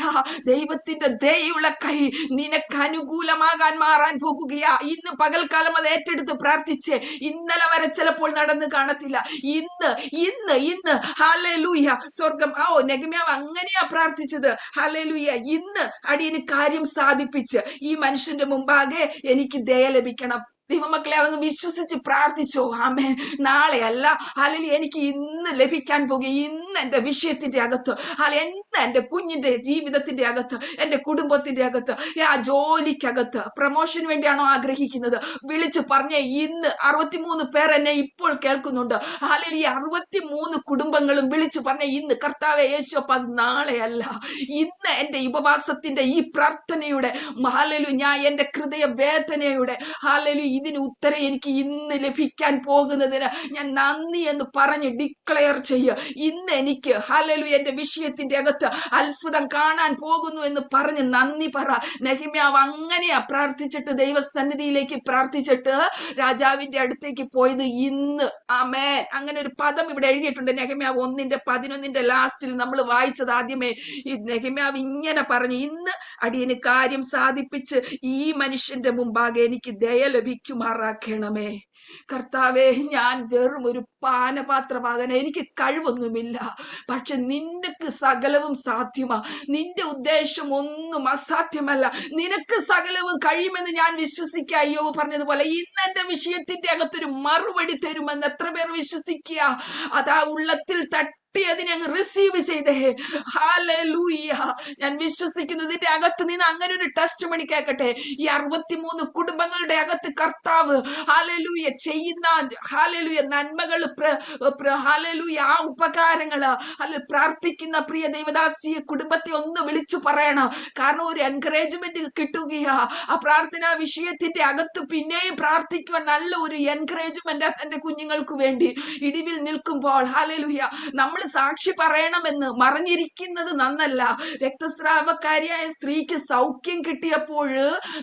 ദൈവത്തിന്റെ ദയയുള്ള കൈ നിനക്ക് അനുകൂലമാകാൻ മാറാൻ പോകുകയാ. ഇന്ന് പകൽക്കാലം അത് ഏറ്റെടുത്ത് പ്രാർത്ഥിച്ച്, ഇന്നലെ വരെ ചിലപ്പോൾ നടന്നു കാണത്തില്ല, ഇന്ന് ഹല്ലേലൂയ. സ്വർഗം നെഹമ്യാവ് അങ്ങനെയാ പ്രാർത്ഥിച്ചത്. ഹല്ലേലൂയ. ഇന്ന് അടിയന് കാര്യം സാധിപ്പിച്ച് ഈ മനുഷ്യന്റെ മുമ്പാകെ എനിക്ക് ദയ ലഭിക്കണം. ദൈവമക്കളെ, അതങ്ങ് വിശ്വസിച്ച് പ്രാർത്ഥിച്ചോ. ആമേൻ. നാളെ അല്ല, അല്ലെങ്കിൽ എനിക്ക് ഇന്ന് ലഭിക്കാൻ പോകുക, ഇന്ന് എന്റെ വിഷയത്തിന്റെ അകത്ത്, ഇന്ന് എന്റെ കുഞ്ഞിന്റെ ജീവിതത്തിന്റെ അകത്ത്, എന്റെ കുടുംബത്തിന്റെ അകത്ത്, ആ ജോലിക്കകത്ത് പ്രമോഷന് വേണ്ടിയാണോ ആഗ്രഹിക്കുന്നത്? വിളിച്ചു പറഞ്ഞേ. ഇന്ന് 63 പേർ എന്നെ ഇപ്പോൾ കേൾക്കുന്നുണ്ട്. ഈ 63 കുടുംബങ്ങളും വിളിച്ചു പറഞ്ഞേ, ഇന്ന് കർത്താവേ യേശു, അപ്പ അത് നാളെ അല്ല, ഇന്ന് എന്റെ ഉപവാസത്തിന്റെ ഈ പ്രാർത്ഥനയുടെ ഞാൻ എന്റെ ഹൃദയ വേദനയുടെ ഇതിന് ഉത്തരം എനിക്ക് ഇന്ന് ലഭിക്കാൻ പോകുന്നതിന് ഞാൻ നന്ദി എന്ന് പറഞ്ഞ് ഡിക്ലെയർ ചെയ്യുക. ഇന്ന് എനിക്ക് ഹല്ലേലൂയ എന്റെ വിഷയത്തിന്റെ അകത്ത് അത്ഭുതം കാണാൻ പോകുന്നു എന്ന് പറഞ്ഞ് നന്ദി പറ. നെഹമ്യാവ് അങ്ങനെയാ പ്രാർത്ഥിച്ചിട്ട്, ദൈവസന്നിധിയിലേക്ക് പ്രാർത്ഥിച്ചിട്ട് രാജാവിന്റെ അടുത്തേക്ക് പോയത് ഇന്ന്. ആമേൻ. അങ്ങനെ ഒരു പദം ഇവിടെ എഴുതിയിട്ടുണ്ട്. നെഹമ്യാവ് 1:11 ലാസ്റ്റിൽ നമ്മൾ വായിച്ചത് ആദ്യമേ. ഈ നെഹമ്യാവ് ഇങ്ങനെ പറഞ്ഞു, ഇന്ന് അടിയന് കാര്യം സാധിപ്പിച്ച് ഈ മനുഷ്യന്റെ മുമ്പാകെ എനിക്ക് ദയ ലഭിക്കുമാറാക്കണമേ. കർത്താവേ, ഞാൻ വെറും ഒരു പാനപാത്രമാകാൻ എനിക്ക് കഴിവൊന്നുമില്ല, പക്ഷെ നിനക്ക് സകലവും സാധ്യമാ. നിന്റെ ഉദ്ദേശം ഒന്നും അസാധ്യമല്ല, നിനക്ക് സകലവും കഴിയുമെന്ന് ഞാൻ വിശ്വസിക്കുക. അയ്യോ പറഞ്ഞതുപോലെ ഇന്ന് എന്റെ വിഷയത്തിന്റെ അകത്തൊരു മറുപടി തരുമെന്ന് എത്ര പേർ വിശ്വസിക്കുക? അതാ ഉള്ളത്തിൽ തട്ടി അതിനെ അങ്ങ് റിസീവ് ചെയ്തേ. ഹല്ലേലൂയ. ഞാൻ വിശ്വസിക്കുന്നു ഇതിന്റെ അകത്ത് നിന്ന് അങ്ങനെ ഒരു ടെസ്റ്റ് മണി കേൾക്കട്ടെ. ഈ 63 കുടുംബങ്ങളുടെ അകത്ത് കർത്താവ് ഹല്ലേലൂയ ചെയ്യുന്ന ഹല്ലേലൂയ നന്മകൾ, ഹല്ലേലൂയ ആ ഉപകാരങ്ങള് പ്രാർത്ഥിക്കുന്ന പ്രിയ ദൈവദാസിയെ കുടുംബത്തെ ഒന്ന് വിളിച്ചു പറയണം. കാരണം ഒരു എൻകറേജ്മെന്റ് കിട്ടുകയാ. ആ പ്രാർത്ഥനാ വിഷയത്തിന്റെ അകത്ത് പിന്നെയും പ്രാർത്ഥിക്കുവാൻ നല്ല ഒരു എൻകറേജ്മെന്റ് തന്റെ കുഞ്ഞുങ്ങൾക്ക് വേണ്ടി ഇടിവിൽ നിൽക്കുമ്പോൾ ഹല്ലേലൂയ നമ്മൾ സാക്ഷി പറയണമെന്ന് മറിഞ്ഞിരിക്കുന്നത് നന്നല്ല. രക്തസ്രാവക്കാരിയായ സ്ത്രീക്ക് സൗഖ്യം കിട്ടിയപ്പോൾ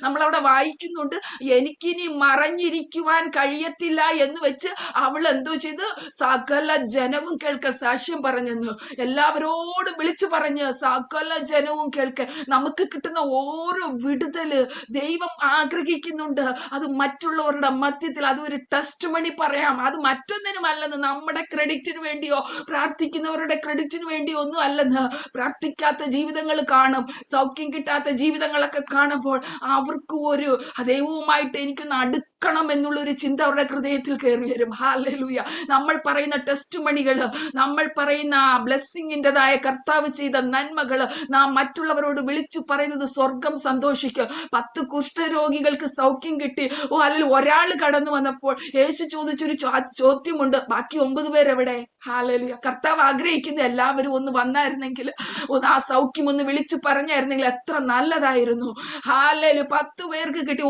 നമ്മൾ അവിടെ വായിക്കുന്നുണ്ട്, എനിക്കിനി മറഞ്ഞിരിക്കുവാൻ കഴിയത്തില്ല എന്ന് വെച്ച് അവൾ എന്തോ ചെയ്ത് സകല ജനവും കേൾക്ക സാക്ഷ്യം പറഞ്ഞെന്ന്. എല്ലാവരോടും വിളിച്ചു പറഞ്ഞ് സകല ജനവും കേൾക്ക. നമുക്ക് കിട്ടുന്ന ഓരോ വിടുതല് ദൈവം ആഗ്രഹിക്കുന്നുണ്ട്. അത് മറ്റുള്ളവരുടെ മധ്യത്തിൽ അതൊരു ടെസ്റ്റ് മണി പറയാം. അത് മറ്റൊന്നിനുമല്ലെന്ന്, നമ്മുടെ ക്രെഡിറ്റിന് വേണ്ടിയോ പ്രാർത്ഥിക്കുന്നവരുടെ ക്രെഡിറ്റിന് വേണ്ടിയോ ഒന്നും അല്ലെന്ന്. പ്രാർത്ഥിക്കാത്ത ജീവിതങ്ങൾ കാണും, സൗഖ്യം കിട്ടാത്ത ജീവിതങ്ങളൊക്കെ കാണുമ്പോൾ അവർക്ക് ഒരു ദൈവവുമായിട്ട് എനിക്കൊന്ന് അടുക്കണം എന്നുള്ളൊരു ചിന്ത അവരുടെ ഹൃദയത്തിൽ കയറി വരും. ഹല്ലേലൂയ. നമ്മൾ പറയുന്ന ടെസ്റ്റ് മണികള്, നമ്മൾ പറയുന്ന ബ്ലെസ്സിങ്ങിൻ്റെതായ കർത്താവ് ചെയ്ത നന്മകള് നാം മറ്റുള്ളവരോട് വിളിച്ചു പറയുന്നത് സ്വർഗം സന്തോഷിക്കും. 10 കുഷ്ഠരോഗികൾക്ക് സൗഖ്യം കിട്ടി. അല്ലെങ്കിൽ ഒരാൾ കടന്നു വന്നപ്പോൾ യേശു ചോദിച്ചൊരു ചോദ്യമുണ്ട്, ബാക്കി 9 പേരെവിടെ? ഹല്ലേലൂയ. കർത്താവ് ആഗ്രഹിക്കുന്ന എല്ലാവരും ഒന്ന് വന്നായിരുന്നെങ്കിൽ, ഒന്ന് ആ സൗഖ്യം ഒന്ന് വിളിച്ചു പറഞ്ഞായിരുന്നെങ്കിൽ എത്ര നല്ലതായിരുന്നു. ഹല്ലേലൂയ. 10 പേർക്ക് കിട്ടി.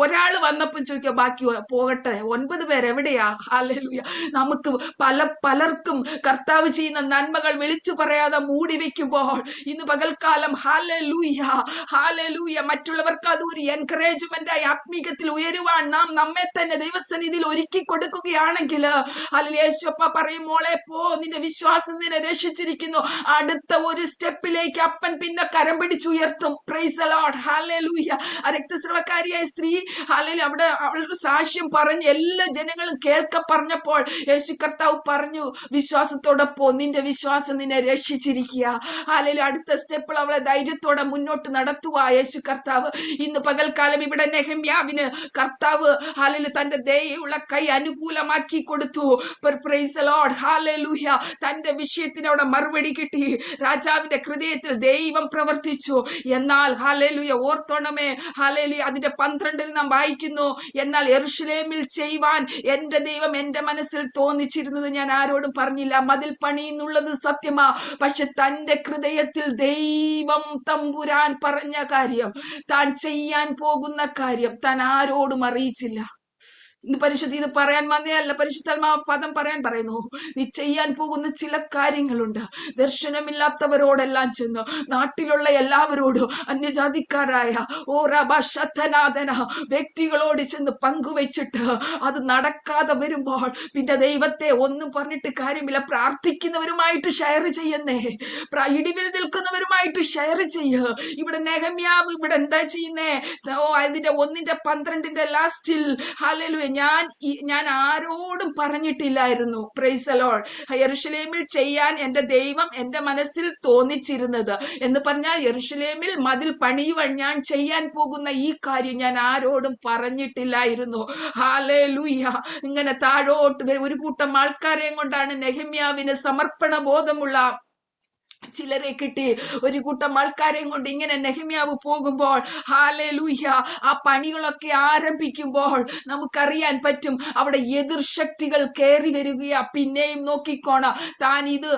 ഒരാൾ വന്നപ്പോൾ ചോദിക്കുക ബാക്കി പോകട്ടെ, 9 പേരെവിടെയാ? ഹല്ലേലൂയ. നമുക്ക് പലർക്കും കർത്താവ് ചെയ്യുന്ന നന്മകൾ വിളിച്ചു പറയാതെ മൂടി വെക്കുമ്പോൾ ഇന്ന് പകൽക്കാലം ഹല്ലേലൂയ ഹല്ലേലൂയ മറ്റുള്ളവർക്ക് അത് ഒരു എൻകറേജ്മെന്റ് ആയി ആത്മീകത്തിൽ ഉയരുവാൻ നാം നമ്മെ തന്നെ ദൈവസന്നിധിയിൽ ഒരുക്കി കൊടുക്കുകയാണെങ്കിൽ, യേശുപ്പ പറയും, മോളെ പോ, നിന്റെ വിശ്വാസം നിന്നെ രക്ഷിച്ചിരിക്കുന്നു. അടുത്ത ഒരു സ്റ്റെപ്പിലേക്ക് അപ്പൻ പിന്നെ കരം പിടിച്ചുയർത്തും. Praise the lord. ഹല്ലേലൂയ. രക്തസ്രവക്കാരിയായ സ്ത്രീ ഹല്ലേലൂയ അവിടെ അവളുടെ സാക്ഷ്യം പറഞ്ഞ് എല്ലാ ജനങ്ങളും കേൾക്ക പറഞ്ഞപ്പോൾ യേശു കർത്താവ് പറഞ്ഞു, വിശ്വാസത്തോടെ പോ, നിന്റെ വിശ്വാസം നിന്നെ രക്ഷിച്ചിരിക്കുക. ഹല്ലേലൂയ. അടുത്ത സ്റ്റെപ്പിൽ അവളെ ധൈര്യത്തോടെ മുന്നോട്ട് നടത്തുക യേശു കർത്താവ്. ഇന്ന് പകൽക്കാലം ഇവിടെ നെഹമ്യാവിന് കർത്താവ് ഹല്ലേലൂയ തന്റെ ദയയുള്ള കൈ അനുകൂലമാക്കി കൊടുത്തു. Price the lord. ഹല്ലേലൂയ. തന്റെ വിഷയത്തിന് അവിടെ മറുപടി കിട്ടി. രാജാവിന്റെ ഹൃദയത്തിൽ ദൈവം പ്രവർത്തിച്ചു. എന്നാൽ ഹല്ലേലൂയ ഓർത്തോണമേ, ഹല്ലേലൂയ അതിന്റെ 12 നാം വായിക്കുന്നു, എന്നാൽ യെരൂശലേമിൽ ചെയ്യുവാൻ എന്റെ ദൈവം എന്റെ മനസ്സിൽ തോന്നിച്ചിരുന്നത് ഞാൻ ആരോടും പറഞ്ഞില്ല. മതിൽ പണിയുന്നുള്ളത് സത്യമാ, പക്ഷെ തന്റെ ഹൃദയത്തിൽ ദൈവം തമ്പുരാൻ പറഞ്ഞ കാര്യം, താൻ ചെയ്യാൻ പോകുന്ന കാര്യം താൻ ആരോടും അറിയിച്ചില്ല. ഇന്ന് പരിശുദ്ധ ഇത് പറയാൻ വന്നതല്ല, പരിശുദ്ധാത്മാവ് പദം പറയാൻ പറയുന്നു. നീ ചെയ്യാൻ പോകുന്ന ചില കാര്യങ്ങളുണ്ട്. ദർശനമില്ലാത്തവരോടെല്ലാം ചെന്ന്, നാട്ടിലുള്ള എല്ലാവരോടും, അന്യജാതിക്കാരായ വ്യക്തികളോട് ചെന്ന് പങ്കുവെച്ചിട്ട് അത് നടക്കാതെ വരുമ്പോൾ പിന്നെ ദൈവത്തെ ഒന്നും പറഞ്ഞിട്ട് കാര്യമില്ല. പ്രാർത്ഥിക്കുന്നവരുമായിട്ട് ഷെയർ ചെയ്യുന്നേ, ഇടിവിൽ നിൽക്കുന്നവരുമായിട്ട് ഷെയർ ചെയ്യ്. ഇവിടെ നെഹമ്യാവ് ഇവിടെ എന്താ ചെയ്യുന്നേ? അതിന്റെ 1:12 ലാസ്റ്റിൽ ഹല്ലേലൂയ ഞാൻ ആരോടും പറഞ്ഞിട്ടില്ലായിരുന്നു. Price the Lord. യെരൂശലേമിൽ ചെയ്യാൻ എന്റെ ദൈവം എന്റെ മനസ്സിൽ തോന്നിച്ചിരുന്നത് എന്ന് പറഞ്ഞാൽ, യെരൂശലേമിൽ മതിൽ പണിയുവാൻ ഞാൻ ചെയ്യാൻ പോകുന്ന ഈ കാര്യം ഞാൻ ആരോടും പറഞ്ഞിട്ടില്ലായിരുന്നു. ഹല്ലേലൂയ. ഇങ്ങനെ താഴോട്ട് ഒരു കൂട്ടം ആൾക്കാരെയും കൊണ്ടാണ് നെഹമ്യാവിന് സമർപ്പണ ബോധമുള്ള ചിലരെ കിട്ടി. ഒരു കൂട്ടം ആൾക്കാരെയും കൊണ്ട് ഇങ്ങനെ നെഹമ്യാവ് പോകുമ്പോൾ ഹല്ലേലൂയ ആ പണികളൊക്കെ ആരംഭിക്കുമ്പോൾ നമുക്കറിയാൻ പറ്റും അവിടെ എതിർ ശക്തികൾ കയറി വരികയാ. പിന്നെയും നോക്കിക്കോണം, താൻ ഇത്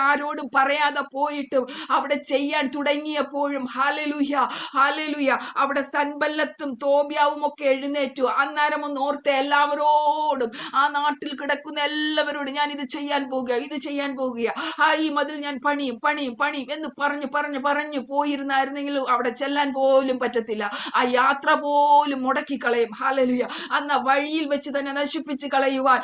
ആരോടും പറയാതെ പോയിട്ടും അവിടെ ചെയ്യാൻ തുടങ്ങിയപ്പോഴും ഹല്ലേലൂയ ഹല്ലേലൂയ അവിടെ സൻബല്ലത്തും തോബിയാവും ഒക്കെ എഴുന്നേറ്റു. അന്നേരം ഒന്ന് ഓർത്ത് എല്ലാവരോടും, ആ നാട്ടിൽ കിടക്കുന്ന എല്ലാവരോടും, ഞാൻ ഇത് ചെയ്യാൻ പോകുക, ഇത് ചെയ്യാൻ പോകുക, ഈ മതിൽ ഞാൻ പണിയും എന്ന് പറഞ്ഞു പോയിരുന്നായിരുന്നെങ്കിൽ അവിടെ ചെല്ലാൻ പോലും പറ്റത്തില്ല. ആ യാത്ര പോലും മുടക്കി കളയും. ഹല്ലേലൂയ. അന്ന് വഴിയിൽ വെച്ച് തന്നെ നശിപ്പിച്ച് കളയുവാൻ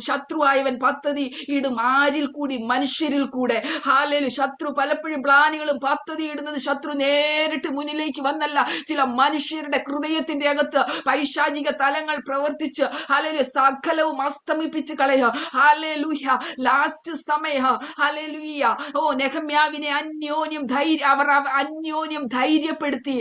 ശത്രുവായവൻ പദ്ധതി ഇടും. ആരിൽ കൂടി? മനുഷ്യരിൽ കൂടെ. ഹല്ലേലൂയ. ശത്രു പലപ്പോഴും പ്ലാനുകളും പദ്ധതി ഇടുന്നത് ശത്രു നേരിട്ട് മുന്നിലേക്ക് വന്നല്ല, ചില മനുഷ്യരുടെ ഹൃദയത്തിന്റെ അകത്ത് പൈശാചിക തലങ്ങൾ പ്രവർത്തിച്ച് ഹല്ലേലൂയ സകലവും അസ്തമിപ്പിച്ച് കളയുക. ഹല്ലേലൂയ. ലാസ്റ്റ് സമയം ഹല്ലേലൂയ നെഹമ്യാവിനെ അന്യോന്യം ധൈര്യപ്പെടുത്തി.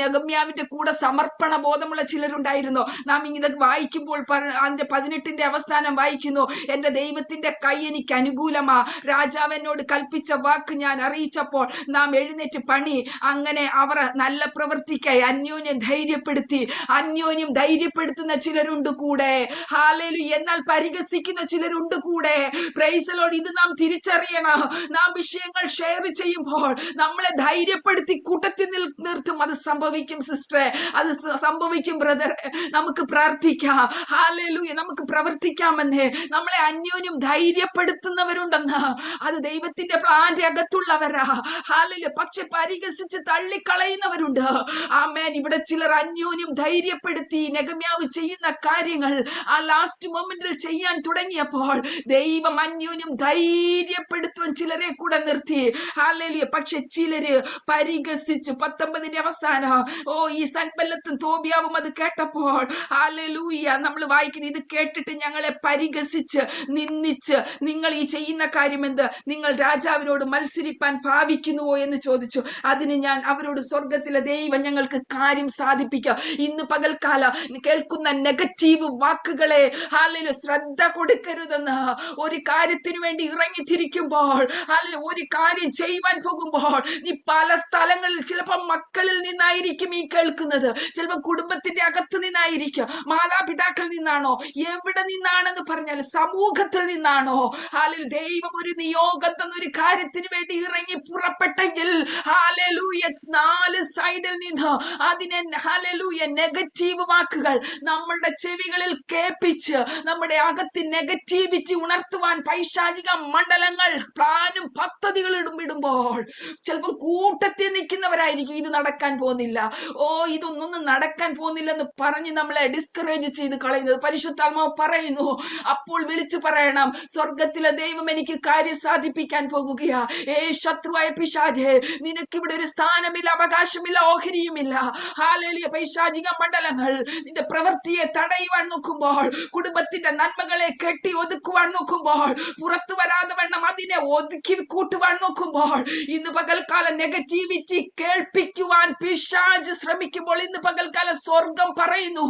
നെഹമ്യാവിന്റെ കൂടെ സമർപ്പണ ബോധമുള്ള ചിലരുണ്ടായിരുന്നു. നാം ഇതൊക്കെ വായിക്കുമ്പോൾ അതിന്റെ 18 അവസാനം വായിക്കുന്നു, എന്റെ ദൈവത്തിന്റെ കൈ എനിക്ക് അനുകൂലമാ, രാജാവ് എന്നോട് കൽപ്പിച്ച വാക്ക് ഞാൻ അറിയിച്ചപ്പോൾ നാം എഴുന്നേറ്റ് പണി. അങ്ങനെ അവർ നല്ല പ്രവൃത്തിക്കായി അന്യോന്യം ധൈര്യപ്പെടുത്തുന്ന ചിലരുണ്ട് കൂടെ. എന്നാൽ പരിഹസിക്കുന്ന ചിലരുണ്ട് കൂടെ. Price the Lord. ഇത് നാം തിരിച്ചറിയണം. നാം വിഷയങ്ങൾ ഷെയർ ചെയ്യുമ്പോൾ നമ്മളെ ധൈര്യപ്പെടുത്തി കൂട്ടത്തിൽ നിർത്തും. അത് സംഭവിക്കും സിസ്റ്ററെ, അത് സംഭവിക്കും ബ്രദറെ. നമുക്ക് പ്രാർത്ഥിക്കാം. നമുക്ക് പ്രവർത്തിക്കാമെന്ന്. നമ്മളെ അന്യോന്യം ധൈര്യപ്പെടുത്തുന്നവരുണ്ടെന്ന്. അത് ദൈവത്തിന്റെ പ്ലാന്റെ അകത്തുള്ളവരാ. പക്ഷെ പരിഹസിച്ച് തള്ളിക്കളയുന്നവരുണ്ട്. ആമേൻ. ഇവിടെ ചിലർ അന്യോന്യം ധൈര്യപ്പെടുത്തി നെഹമ്യാവ് ചെയ്യുന്ന കാര്യങ്ങൾ ആ ലാസ്റ്റ് മൊമെന്റിൽ ചെയ്യാൻ തുടങ്ങിയപ്പോൾ ദൈവം അന്യോന്യം ധൈര്യപ്പെടുത്തുവാൻ ചിലരെ കൂടെ നിർത്തി. പക്ഷെ ചിലര് പരിഹസിച്ച് 19 അവസാനം ഈ സൻബല്ലത്തും തോബിയാവും അത് കേട്ടപ്പോൾ നമ്മൾ വായിക്കുന്നത്, ഇത് കേട്ടിട്ട് ഞങ്ങളെ പരിഹസിച്ച് നിന്ദിച്ച് നിങ്ങൾ ഈ ചെയ്യുന്ന കാര്യം എന്ത്? നിങ്ങൾ രാജാവിനോട് മത്സരിപ്പാൻ ഭാവിക്കുന്നുവോ എന്ന് ചോദിച്ചു. അതിന് ഞാൻ അവരോട്, സ്വർഗത്തിലെ ദൈവം ഞങ്ങൾക്ക് കാര്യം സാധിപ്പിക്കുക. ഇന്ന് പകൽക്കാല കേൾക്കുന്ന നെഗറ്റീവ് വാക്കുകളെ ശ്രദ്ധ കൊടുക്കരുതെന്ന്. ഒരു കാര്യത്തിന് വേണ്ടി ഇറങ്ങിത്തിരിക്കുമ്പോൾ, ഒരു കാര്യം ചെയ്യുവാൻ പോകുമ്പോൾ, നീ പല സ്ഥലങ്ങളിൽ, ചിലപ്പോൾ മക്കളിൽ നിന്നായിരിക്കും ഈ കേൾക്കുന്നത്, ചിലപ്പോൾ കുടുംബത്തിന്റെ അകത്ത് നിന്നായിരിക്കും, മാതാപിതാക്കളിൽ നിന്നാണോ, എവിടെ നിന്നാണെന്ന് പറഞ്ഞാൽ സമൂഹത്തിൽ നിന്നാണോ, ദൈവം ഒരു നിയോഗം തന്നൊരു കാര്യത്തിന് വേണ്ടി ഇറങ്ങി പുറപ്പെട്ടെങ്കിൽ 4 സൈഡിൽ നിന്ന് അതിനെ നെഗറ്റീവ് വാക്കുകൾ നമ്മളുടെ ചെവികളിൽ കേൾപ്പിച്ച് നമ്മുടെ അകത്ത് നെഗറ്റിവിറ്റി ഉണർത്തുവാൻ പൈശാചിക മണ്ഡലങ്ങൾ പ്ലാനും പദ്ധതികൾ ഇടുമ്പോൾ ചിലപ്പോൾ കൂട്ടത്തിൽ നിൽക്കുന്നവരായിരിക്കും. ഇത് നടക്കാൻ പോകുന്നില്ല, ഇതൊന്നും നടക്കാൻ പോകുന്നില്ലെന്ന് പറഞ്ഞ് നമ്മളെ ഡിസ്കറേജ് ചെയ്ത് കളയുന്നത്. പരിശുദ്ധാത്മാവ് പറയുന്നു, അപ്പോൾ വിളിച്ചു പറയണം, സ്വർഗത്തിലെ ദൈവം എനിക്ക് കാര്യം സാധിപ്പിക്കാൻ പോകുകയാ. ശത്രുവായ പിശാചേ, നിനക്കിവിടെ ഒരു സ്ഥാനമില്ല, അവകാശമില്ല, ഓഹരിയുമില്ല. പൈശാചിക മണ്ഡലങ്ങൾ നിന്റെ പ്രവൃത്തിയെ തടയുവാൻ നോക്കുമ്പോൾ, കുടുംബത്തിന്റെ നന്മകളെ കെട്ടി ഒതുക്കുവാൻ നോക്കുമ്പോൾ, പുറത്തു വരാതെ വണ്ണം അതിനെ ഒതുക്കി കൂട്ടുവാൻ നോക്കുമ്പോൾ, ഇന്ന് പകൽക്കാലം നെഗറ്റിവിറ്റി കേൾപ്പിക്കുവാൻ പിശാച് ശ്രമിക്കുമ്പോൾ, ഇന്ന് പകൽക്കാലം സ്വർഗം പറയുന്നു,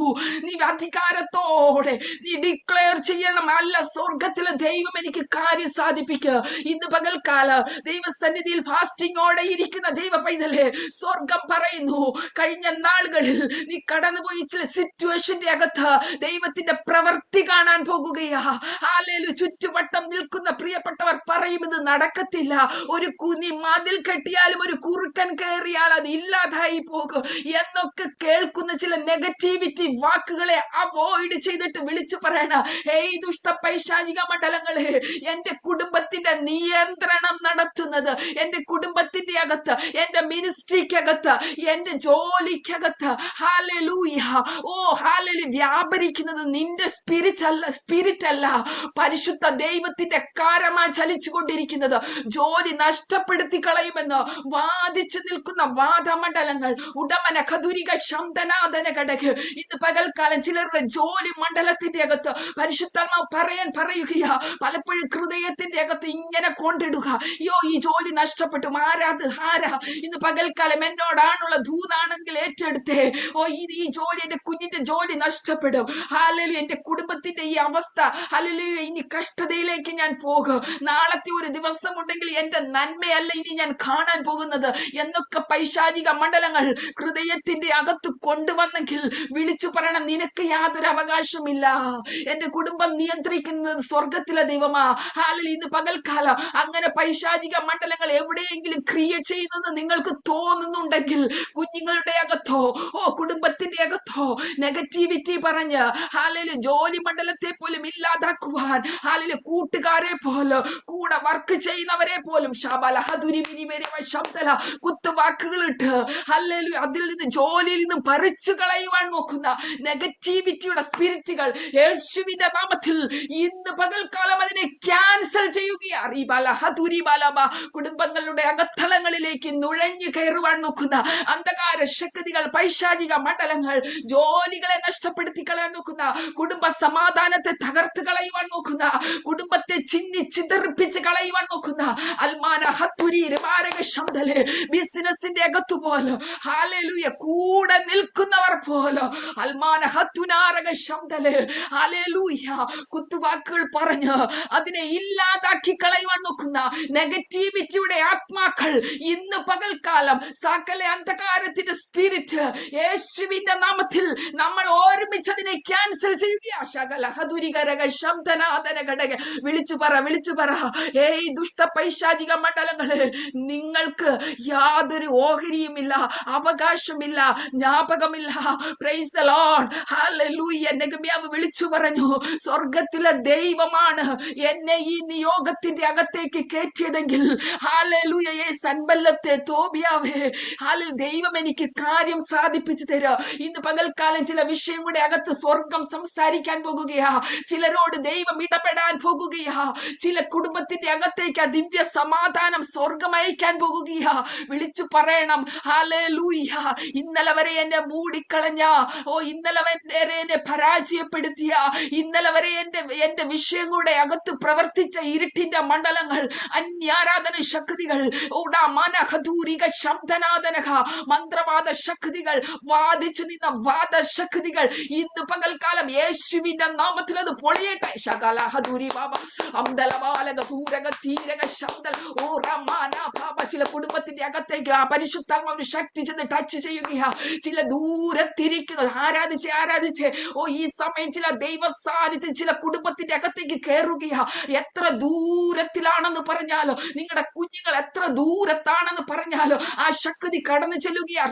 നീ അധികാരത്തോടെ നീ ഡിക്ലെയർ ചെയ്യണം, അല്ല സ്വർഗത്തിലെ ദൈവം എനിക്ക് കാര്യം സാധിപ്പിക്കുക. ഇന്ന് പകൽക്കാല ദൈവസന്നിധിയിൽ ഫാസ്റ്റിങ്ങോടെ ഇരിക്കുന്ന ദൈവ പൈതലേ, സ്വർഗം പറയുന്നു, കഴിഞ്ഞ നാളുകളിൽ നീ കടന്നുപോയി ചില സിറ്റുവേഷന്റെ അകത്ത് ദൈവത്തിന്റെ പ്രവൃത്തി കാണാൻ പോകുകയാ. ചുറ്റുവട്ടം നിൽക്കുന്ന പ്രിയപ്പെട്ടവർ പറയും, ഇത് നടക്കത്തില്ല, ഒരു നീ മതിൽ കെട്ടിയാലും ഒരു കുറുക്കൻ കയറിയാൽ അത് ഇല്ലാതായി പോകും എന്നൊക്കെ കേൾക്കുന്ന ചില നെഗറ്റിവിറ്റി വാക്കുകളെ അവോയ്ഡ് ചെയ്തിട്ട് വിളിച്ചു പറയണ, ദുഷ്ട പൈശാചിക മണ്ഡലങ്ങളെ, എന്റെ കുടുംബത്തിന്റെ നിയന്ത്രണം നടത്തുന്നത്, എന്റെ കുടുംബത്തിന്റെ അകത്ത്, എന്റെ മിനിസ്ട്രിക്കകത്ത്, എന്റെ ജോലിക്കകത്ത് വ്യാപരിക്കുന്നത് നിന്റെ സ്പിരിറ്റ് അല്ല, പരിശുദ്ധ ദൈവത്തിന്റെ കാരമാ ചലിച്ചുകൊണ്ടിരിക്കുന്നത്. ജോലി നഷ്ടപ്പെടുത്തി കളയുമെന്ന് വാദിച്ചു നിൽക്കുന്ന വാദമണ്ഡലങ്ങൾ, ഉടമന ഖദുരിക ശബ്ദനാഥന ഘടക, ഇന്ന് പകൽക്കാലം ചിലരുടെ ജോലി മണ്ഡലത്തിന്റെ അകത്ത് പരിശുദ്ധാത്മാവ് പറയുകയാ, പലപ്പോഴും ഹൃദയത്തിന്റെ അകത്ത് ഇങ്ങനെ കൊണ്ടിടുക, ഈ ജോലി നഷ്ടപ്പെട്ടു, ആരാ ഇന്ന് പകൽക്കാലം എന്നോടാണുള്ള ദൂതാണെങ്കിൽ ഏറ്റെടുത്തേ, ഈ ജോലി, എന്റെ കുഞ്ഞിന്റെ ജോലി നഷ്ടപ്പെടും, എന്റെ കുടുംബത്തിന്റെ ഈ അവസ്ഥ, ഇനി കഷ്ടതയിലേക്ക് ഞാൻ പോകും, നാളത്തെ ഒരു ദിവസം ഉണ്ടെങ്കിൽ എന്റെ നന്മയല്ല ഇനി ഞാൻ കാണാൻ പോകുന്നത് എന്നൊക്കെ പൈശാചിക മണ്ഡലങ്ങൾ ഹൃദയത്തിന്റെ അകത്ത് കൊണ്ടുവന്നെങ്കിൽ വിളിച്ചു പറയണം, നിനക്ക് യാതൊരു അവകാശമില്ല, എന്റെ കുടുംബം നിയന്ത്രിക്കുന്നത് സ്വർഗത്തിലെ ദൈവമാ. ഇന്ന് പകൽക്കാലം അങ്ങനെ പൈശാചിക മണ്ഡലങ്ങൾ എവിടെയെങ്കിലും ക്രിയ ചെയ്യുന്നത് നിങ്ങൾക്ക് തോന്നുന്നുണ്ടെങ്കിൽ, കുഞ്ഞുങ്ങളുടെ അകത്തോ കുടുംബത്തിന്റെ അകത്തോ നെഗറ്റിവിറ്റി പറഞ്ഞ് ജോലി മണ്ഡലത്തെ പോലും ഇല്ലാതാക്കുവാൻ, കൂട്ടുകാരെ പോലും, കൂടെ വർക്ക് ചെയ്യുന്നവരെ പോലും കുത്തുവാക്കുകൾ ഇട്ട് അതിൽ നിന്ന്, ജോലിയിൽ നിന്ന് പറിച്ചു കളയുവാൻ നോക്കുന്ന നെഗറ്റിവിറ്റിയുടെ സ്പിരിറ്റുകൾ യേശുവിന്റെ നാമത്തിൽ ഇന്ന് പകൽക്കാലം അതിനെ ക്യാൻസൽ ചെയ്യുകയാണ്. കുടുംബങ്ങളുടെ അകത്തളങ്ങളിലേക്ക് നുഴഞ്ഞു കയറുവാൻ നോക്കുന്ന അന്ധകാര ശക്തികൾ, പൈശാചിക മണ്ഡലങ്ങൾ, ജോലികളെ നഷ്ടപ്പെടുത്തി കളയാൻ നോക്കുന്ന, കുടുംബ സമാധാനത്തെ തകർത്ത് കളയുവാൻ നോക്കുന്ന, കുടുംബത്തെ ചിന്നിച്ചിതറിപ്പിച്ച് കളയുവാൻ കളയുവാൻ നോക്കുന്ന അൽമാന ഹത്തുരി മാരക ശബ്ദല് ബിസിനസിന്റെ അകത്തു പോലെ ഹല്ലേലൂയ കൂടെ നിൽക്കുന്നവർ പോലെ അൽമാന ഹത്തുനാരക ശബ്ദല് ഹല്ലേലൂയ കുത്തുവാക്കുകൾ പറഞ്ഞ് അതിനെ ഇല്ലാതാക്കി കളയുവാൻ നോക്കുന്ന നെഗറ്റിവിറ്റിയുടെ ആത്മാക്കൾ ഇന്ന് പകൽക്കാലം സകല അന്ധകാരത്തിന്റെ സ്പിരിറ്റ് യേശുവിന്റെ നാമത്തിൽ നമ്മൾ ഒരുമിച്ചതിനെ ക്യാൻസൽ ചെയ്യുക. ശകല ഹതുരികരക ശബ്ദനാദന ഘടക വിളിച്ചു പറ ഏയ് ദുഷ്ട പൈശാചിക മണ്ഡലങ്ങള്, നിങ്ങൾക്ക് യാതൊരു ഓഹരിയുമില്ല, അവകാശമില്ല, ജ്ഞാപകമില്ല. Praise the lord. ഹല്ലേലൂയ. നെഗമ്യാവ് വിളിച്ചു പറഞ്ഞു, സ്വർഗത്തിലെ ദൈവമാണ് എന്നെ ഈ നിയോഗത്തിന്റെ അകത്തേക്ക് കയറ്റിയതെങ്കിൽ ഹല്ലേലൂയ സൻബല്ലത്തെ തോബിയാവേ ദൈവം എനിക്ക് കാര്യം സാധിപ്പിച്ചു തരാ. ഇന്ന് പകൽക്കാലം ചില വിഷയം കൂടെ അകത്ത് സ്വർഗം സംസാരിക്കാൻ പോകുകയാ. ചിലരോട് ദൈവം ഇടപെടാൻ പോകുകയാ. ചില കുടുംബത്തിന്റെ അകത്തേക്ക് ദിവ്യ സമാധാനം സ്വർഗം അയക്കാൻ പോകുകയാ. വിളിച്ചു പറയണം ഹല്ലേലൂയ. ഇന്നലെ വരെ എന്നെ മൂടിക്കളഞ്ഞ, ഇന്നലെ വരെ എന്നെ പരാജയപ്പെടുത്തിയ, ഇന്നലെ വരെ എന്റെ വിഷയം കൂടെ അകത്ത് പ്രവർത്തിച്ച ഇരുട്ടിന്റെ മണ്ഡലങ്ങൾ, അന്യാരാധന ശക്തികൾ, മന്ത്രവാദ ശക്തികൾ, വാദിച്ചു നിന്ന വാദശക്തികൾ ഇന്ന് പകൽക്കാലം യേശുവിന്റെ നാമത്തിൽ അത് പൊളിയട്ടെ. ശകല ഹദൂരി ബാബ അംദലബാലക പൂരക തീരക ശബ്ദൽ ഓ റമാന ബാബ. ചില കുടുംബത്തിന്റെ അകത്തേക്ക് ആ പരിശുദ്ധാത്മാവിന്റെ ശക്തി ചെന്ന് ടച്ച് ചെയ്യുകയാ. ചില ദൂരത്തിരിക്കുന്നത് ആരാധിച്ച് ഈ സമയം ചില ദൈവ സാന്നിധ്യം ചില കുടുംബത്തിന്റെ അകത്തേക്ക് കയറുകയാ. എത്ര ദൂരത്തിലാണെന്ന് പറഞ്ഞാലോ, നിങ്ങളുടെ കുഞ്ഞുങ്ങൾ എത്ര ദൂരത്താണെന്ന് പറഞ്ഞാലോ ആ ശക്തി കടന്നു ചെല്ലുകയാ.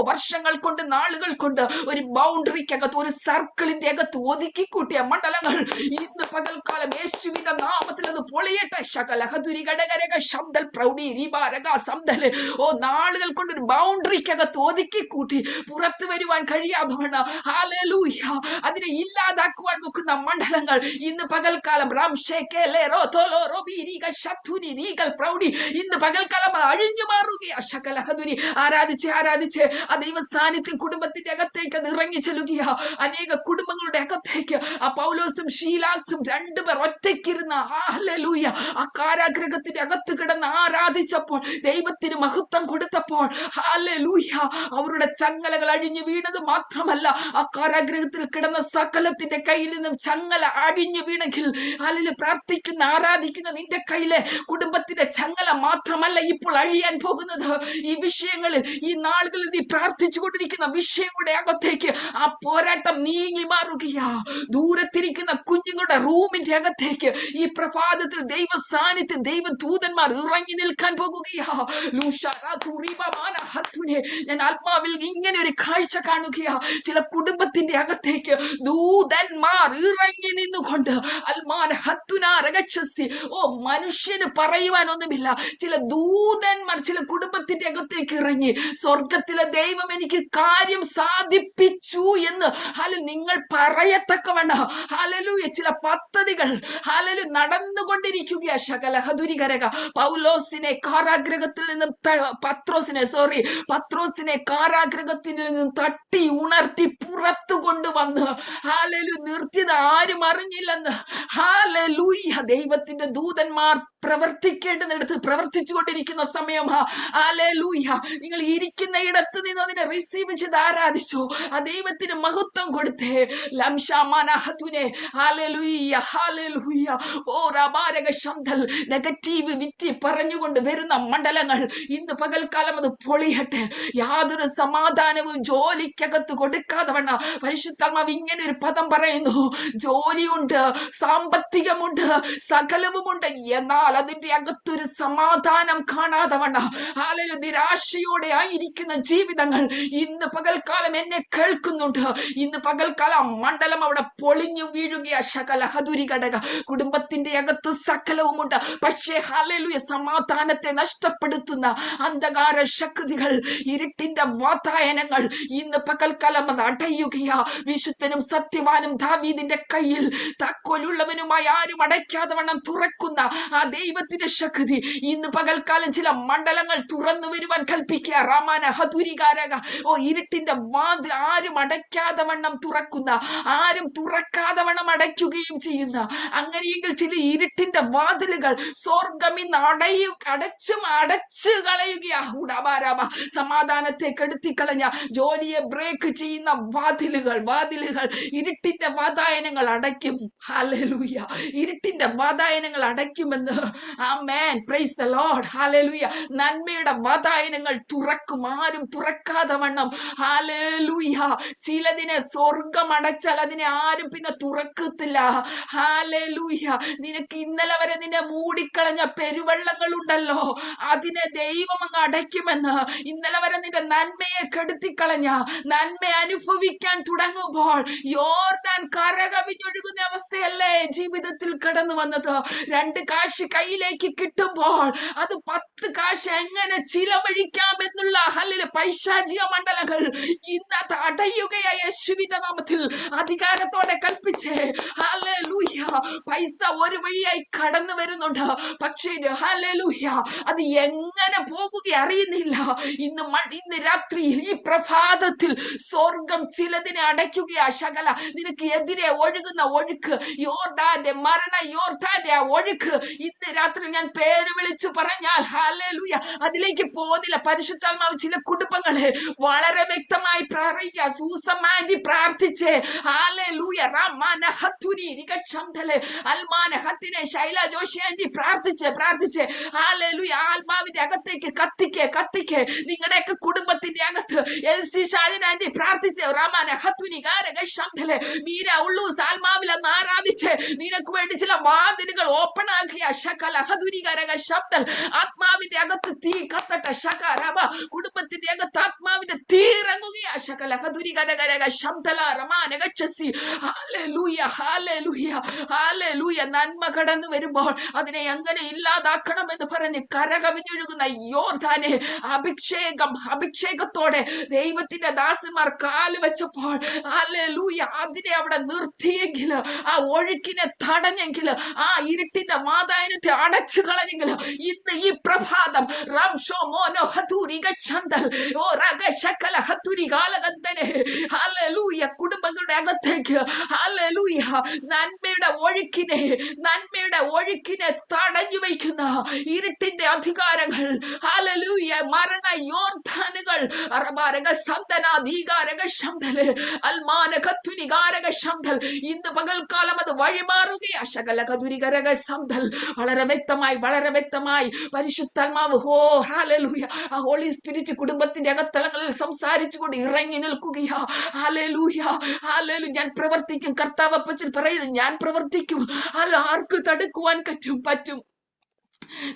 വർഷങ്ങൾ കൊണ്ട് നാളുകൾ കൊണ്ട് ഒരു ബൗണ്ടറിക്കകത്ത് ഒരു സർക്കിളിന്റെ അകത്ത് ഒതുക്കി കൂട്ടിയ മണ്ഡലങ്ങൾ ഇന്ന് പകൽക്കാലം യേശുവിന്റെ നാമത്തിൽ അത് പൊളിയട്ടെ. ശകലഹതുരി ഘടകരക ശബ്ദൽ പ്രൗഢി രീപാരക സംദല് നാളുകൾ കൊണ്ട് ഒരു ബൗണ്ടറിക്കകത്ത് ഒതുക്കി കൂട്ടി പുറത്തു വരുവാൻ കഴിയാതെ വേണം ഹല്ലേലൂയ അതിനെ ഇല്ലാതാക്കുവാൻ നോക്കുന്ന മണ്ഡലങ്ങൾ ഇന്ന് പകൽക്കാലം ഇന്ന് പകൽക്കാലം അഴിഞ്ഞു മാറുകയാ. ശകലഹതുരി ആരാധിച്ച് ആ ദൈവ സാന്നിധ്യം കുടുംബത്തിന്റെ അകത്തേക്ക് അത് ഇറങ്ങി ചെല്ലുകയാ. അനേക കുടുംബങ്ങളുടെ അകത്തേക്ക് ആ പൗലോസും ശീലാസും രണ്ടുപേർ ഒറ്റയ്ക്കിരുന്ന ഹല്ലേലൂയ ആ കാരാഗ്രഹത്തിന്റെ അകത്ത് കിടന്ന് ആരാധിച്ചപ്പോൾ, ദൈവത്തിന് മഹത്വം കൊടുത്തപ്പോൾ ഹല്ലേലൂയ അവരുടെ ചങ്ങലകൾ അഴിഞ്ഞു വീണത് മാത്രമല്ല, ആ കാരാഗ്രഹത്തിൽ കിടന്ന സകലത്തിന്റെ കയ്യിൽ നിന്നും ചങ്ങല അഴിഞ്ഞു വീണെങ്കിൽ പ്രാർത്ഥിക്കുന്ന ആരാധിക്കുന്ന നിന്റെ കയ്യിലെ കുടുംബത്തിന്റെ ചങ്ങല മാത്രമല്ല ഇപ്പോൾ അഴിയാൻ പോകുന്നത്. ഈ വിഷയങ്ങളിൽ ഈ നാളുകളിൽ നീ പ്രാർത്ഥിച്ചു കൊണ്ടിരിക്കുന്ന വിഷയങ്ങളുടെ അകത്തേക്ക് ആ പോരാട്ടം നീങ്ങി മാറുകയാ. ദൂരത്തിരിക്കുന്ന കുഞ്ഞുങ്ങളുടെ റൂമിന്റെ അകത്തേക്ക് ഈ പ്രഭാതത്തിൽ ദൈവ സാന്നിധ്യം ദൈവ ദൂതന്മാർ ഇറങ്ങി നിൽക്കാൻ പോകുകയാ. ഞാൻ ആത്മാവിൽ ഇങ്ങനെ ഒരു കാഴ്ച കാണുകയാ. ചില കുടുംബത്തിന്റെ അകത്തേക്ക് ദൂതന്മാർ ഇറങ്ങി നിന്നുകൊണ്ട് അൽമാന ഹത്തുനാരകക്ഷസി മനുഷ്യന് പറയുവാനൊന്നുമില്ല, ചില ദൂതന്മാർ ചില കുടുംബത്തിന്റെ അകത്തേക്ക് ഇറങ്ങി സ്വർഗത്തിലെ ദൈവം എനിക്ക് കാര്യം സാധിപ്പിച്ചു എന്ന് നിങ്ങൾ പറയത്തക്കവണ്ണം ഹല്ലേലൂയ ചില പദ്ധതികൾ നടന്നുകൊണ്ടിരിക്കുകയാ. ശകലഹതുരികരക പൗലോസിനെ കാരാഗ്രഹത്തിൽ നിന്നും പത്രോസിനെ കാരാഗ്രഹത്തിൽ നിന്നും തട്ടി ഉണർത്തി പുറത്തു കൊണ്ടുവന്ന് നിർത്തിയത് ആരും അറിഞ്ഞില്ലെന്ന് ഹല്ലേലൂയ ദൈവത്തിന്റെ ദൂതന്മാർ പ്രവർത്തിക്കേണ്ടുന്നിടത്ത് പ്രവർത്തിച്ചു കൊണ്ടിരിക്കുന്ന സമയം ഹല്ലേലൂയ നിങ്ങൾ ഇരിക്കുന്ന ഇടത്ത് നിന്ന് അതിനെ റിസീവ് ചെയ്ത് ആരാധിച്ചോ. ആ ദൈവത്തിന് മഹത്വം കൊടുത്തേ. നെഗറ്റീവ് വിറ്റി പറഞ്ഞുകൊണ്ട് വരുന്ന മണ്ഡലങ്ങൾ ഇന്ന് പകൽക്കാലം അത് പൊളിയട്ടെ. യാതൊരു സമാധാനവും ജോലിക്കകത്ത് കൊടുക്കാതെ വണ്ണം പരിശുദ്ധാത്മാവ് ഇങ്ങനെ ഒരു പദം പറയുന്നു. ജോലിയുണ്ട്, സാമ്പത്തികമുണ്ട്, സകലവുമുണ്ട്, എന്നാൽ അതിന്റെ അകത്തൊരു സമാധാനം കാണാതെ വണ്ണം നിരാശയോടെ ആയിരിക്കുന്ന ജീവിതങ്ങൾ ഇന്ന് പകൽക്കാലം എന്നെ കേൾക്കുന്നുണ്ട്. ഇന്ന് പകൽക്കാലം മണ്ഡലം അവിടെ പൊളിഞ്ഞു വീഴുകയാ. ശകലഹതുരി ഘടക കുടുംബത്തിന്റെ അകത്ത് സകലവുമുണ്ട്, പക്ഷേ ഹല്ലേലൂയ സമാധാനത്തെ നഷ്ടപ്പെടുത്തുന്ന അന്ധകാര ശക്തികൾ, ഇരുട്ടിന്റെ വാതായനങ്ങൾ ഇന്ന് പകൽക്കാലം അത് അടയുകയാ. വിശുദ്ധനും സത്യവാനും ദാവീദിന്റെ കയ്യിൽ താക്കോലുള്ളവനുമായി ആരും അടയ്ക്കാതെ വണ്ണം തുറക്കുന്ന ആ ദൈവത്തിന്റെ ശക്തി ഇന്ന് പകൽക്കാലം ചില മണ്ഡലങ്ങൾ തുറന്നു വരുവാൻ കൽപ്പിക്കുക. റാമാന ഹതുരികാരക ഇരുട്ടിന്റെ വാതിൽ ആരും അടയ്ക്കാതെ വണ്ണം തുറക്കുന്ന, ആരും തുറക്കാതെ വണ്ണം അടയ്ക്കുകയും ചെയ്യുന്ന അങ്ങനെയെങ്കിൽ ചില ഇരുട്ടിന്റെ വാതിലുകൾ സ്വർഗം ഇന്ന് അടച്ചു കളയുകയാ. ഉടബാരാബ. സമാധാനത്തെ കെടുത്തിക്കളഞ്ഞ, ജോലിയെ ബ്രേക്ക് ചെയ്യുന്ന വാതിലുകൾ ഇരുട്ടിന്റെ വാതായനങ്ങൾ അടയ്ക്കും. ഹല്ലേലൂയ. ഇരുട്ടിന്റെ വാതായനങ്ങൾ അടയ്ക്കുമെന്ന്. ആമേൻ. Praise the lord. ഹല്ലേലൂയ. നന്മയുടെ വാതായനങ്ങൾ തുറക്കും, ആരും തുറക്കാതെ വണ്ണം. ഹല്ലേലൂയ. ചിലതിനെ സ്വർഗം അടച്ചാൽ അതിനെ ആരും പിന്നെ തുറക്കത്തില്ല. ഹല്ലേലൂയ. നിനക്ക് ഇന്നലെ വരെ നിന്നെ മൂടിക്കളഞ്ഞ പെരുവെള്ളങ്ങൾ ഉണ്ടല്ലോ, അതിനെ ദൈവം അങ്ങ് അടയ്ക്കുമെന്ന്. ഇന്നലെ വരെ നിന്റെ നന്മയെ കെടുത്തിക്കളഞ്ഞ, നന്മ അനുഭവിക്കാൻ തുടങ്ങുമ്പോൾ യോർദാൻ കരകവിഞ്ഞൊഴുകുന്ന അവസ്ഥയല്ലേ ജീവിതത്തിൽ കടന്നു വന്നത്. 2 കാശ് കയ്യിലേക്ക് കിട്ടുമ്പോൾ അത് 10 കാശ് എങ്ങനെ ചിലവഴിക്കാമെന്നുള്ള പൈശാചിക മണ്ഡലങ്ങൾ ഇന്നത്തെ അടയുകയായ യേശുവിന്റെ നാമത്തിൽ അധികാരത്തോടെ കൽപ്പിച്ചേ. ഹല്ലേലൂയ. പൈസ ഒരു വഴിയായി കടന്നു വരുന്നുണ്ട്, പക്ഷേ ഹല്ലേലൂയ അത് എങ്ങനെ പോകുക അറിയുന്നില്ല. ഇന്ന് രാത്രിയിൽ, ഈ പ്രഭാതത്തിൽ സ്വർഗം ചിലതിനെ അടയ്ക്കുകയാ. ശകല നിനക്ക് എതിരെ ഒഴുകുന്ന ഒഴുക്ക്, യോർദാന്റെ യോർദാന്റെ ആ ഒഴുക്ക് ഇന്ന് രാത്രി ഞാൻ പേര് വിളിച്ചു പറഞ്ഞാൽ ഹല്ലേലൂയ അതിലേക്ക് പോകുന്നില്ല. പരിശുദ്ധാത്മാവ് ചില കുടുംബങ്ങളെ വളരെ വ്യക്തമായി പറയുക. സൂസമാൻഡി പ്രാർത്ഥിച്ചേ. ഹല്ലേലൂയ. റമാന ഹത്തുനി നികക്ഷംതലെ അൽമാന ഹത്തിനെ ശൈല ജോഷി ആൻഡി പ്രാർത്ഥിച്ചേ. ഹല്ലേലൂയ. ആത്മാവിന്റെ അകത്തേക്ക് കത്തിക്കേ. നിങ്ങളുടെയൊക്കെ കുടുംബത്തിന്റെ അകത്ത് എൽസി ഷാജൻ ആൻഡി പ്രാർത്ഥിച്ചേ. റമാന ഹത്തുനി ഗാരകശംതലെ മീര ഉള്ളൂസ് ആത്മാവിലെന്ന് ആരാധിച്ചേ. നിനക്ക് വേണ്ടി ചില വാതിലുകൾ ഓപ്പൺ ആക്കിയ ശകല ഹതുരി ഗാരകശംതൽ. ആത്മാവിന്റെ അകത്ത് തീ കത്തട്ടെ. ശകരബ. കുടുംബത്തിന്റെ അകത്ത് ആത്മാവിന്റെ തീ ഇറങ്ങുകയാ. ശകല ഹതുരി ഗാരകശംതല റമാന ഗച്ഛസി. ഹല്ലേലൂയ. ഹല്ലേലൂയ. ഹല്ലേലൂയ. നന്മ കടന്നു വരുമ്പോൾ അതിനെ എങ്ങനെ ഇല്ലാതാക്കണമെന്ന് പറഞ്ഞ് കരകവിഞ്ഞൊഴുകുന്ന യോർദാനെ അഭിഷേകത്തോടെ ദൈവത്തിന്റെ ദാസന്മാർ കാല് വെച്ചപ്പോൾ ഹല്ലേലൂയ അതിനെ അവിടെ നിർത്തിയെങ്കിൽ, ആ ഒഴുക്കിനെ തടഞ്ഞെങ്കിൽ, ആ ഇരുട്ടിന്റെ വാതായനത്തെ അടച്ചു കളഞ്ഞെങ്കിൽ, ഇന്ന് ഈ പ്രഭാതം റംഷോ മോനോ ഹതുരി ഗച്ഛന്തൽ ഓ രഗശകല ഹതുരി ഗാലഗന്തനെ ഹല്ലേലൂയ കുടുംബങ്ങളുടെ അകത്തേക്ക് ഹല്ലേലൂയ നന്മയുടെ ഒഴുക്കിനെ തടഞ്ഞു വയ്ക്കുന്ന ഇരുട്ടിന്റെ അധികാരങ്ങൾ, ഹല്ലേലൂയ മരണ യോർദാനുകൾ ഇന്ന് പകൽക്കാലം അത് വഴിമാറുകയാ. വളരെ വ്യക്തമായി പരിശുദ്ധാത്മാവ് ഹല്ലേലൂയ ആ ഹോളി സ്പിരിറ്റ് കുടുംബത്തിന്റെ അകത്തളങ്ങളിൽ സംസാരിച്ചുകൊണ്ട് ഇറങ്ങി നിൽക്കുകയാ. ഹല്ലേലൂയ. ഞാൻ പ്രവർത്തിക്കും. കർത്താവ് അപ്പച്ചൻ പറയുന്നു, ഞാൻ പ്രവർത്തിക്കും. ആർക്ക് തടുക്കുവാൻ പറ്റും?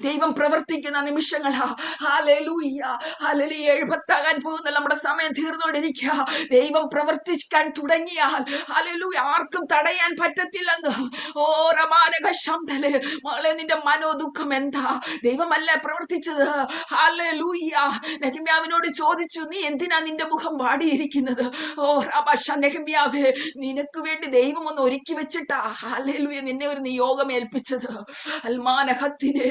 ദൈവം പ്രവർത്തിക്കുന്ന നിമിഷങ്ങളാ. ഹല്ലേലൂയ. ഹല്ലേലൂയ. 70 പോകുന്ന നമ്മുടെ സമയം തീർന്നുകൊണ്ടിരിക്കുക. ദൈവം പ്രവർത്തിക്കാൻ തുടങ്ങിയാൽ ഹല്ലേലൂയ ആർക്കും തടയാൻ പറ്റത്തില്ലെന്ന്. ഓ റമാനകശംതലെ മകളെ, നിന്റെ മനോദുഃഖം എന്താ? ദൈവമല്ല പ്രവർത്തിച്ചത്. ഹല്ലേലൂയ. നെഹമ്യാവിനോട് ചോദിച്ചു, നീ എന്തിനാ നിന്റെ മുഖം വാടിയിരിക്കുന്നത്? ഓ റബശ നെഹമ്യാവേ, നിനക്ക് വേണ്ടി ദൈവം ഒന്ന് ഒരുക്കി വെച്ചിട്ടാ ഹല്ലേലൂയ നിന്നെ ഒരു നിയോഗം ഏൽപ്പിച്ചത്. അൽമാനഹത്തിനെ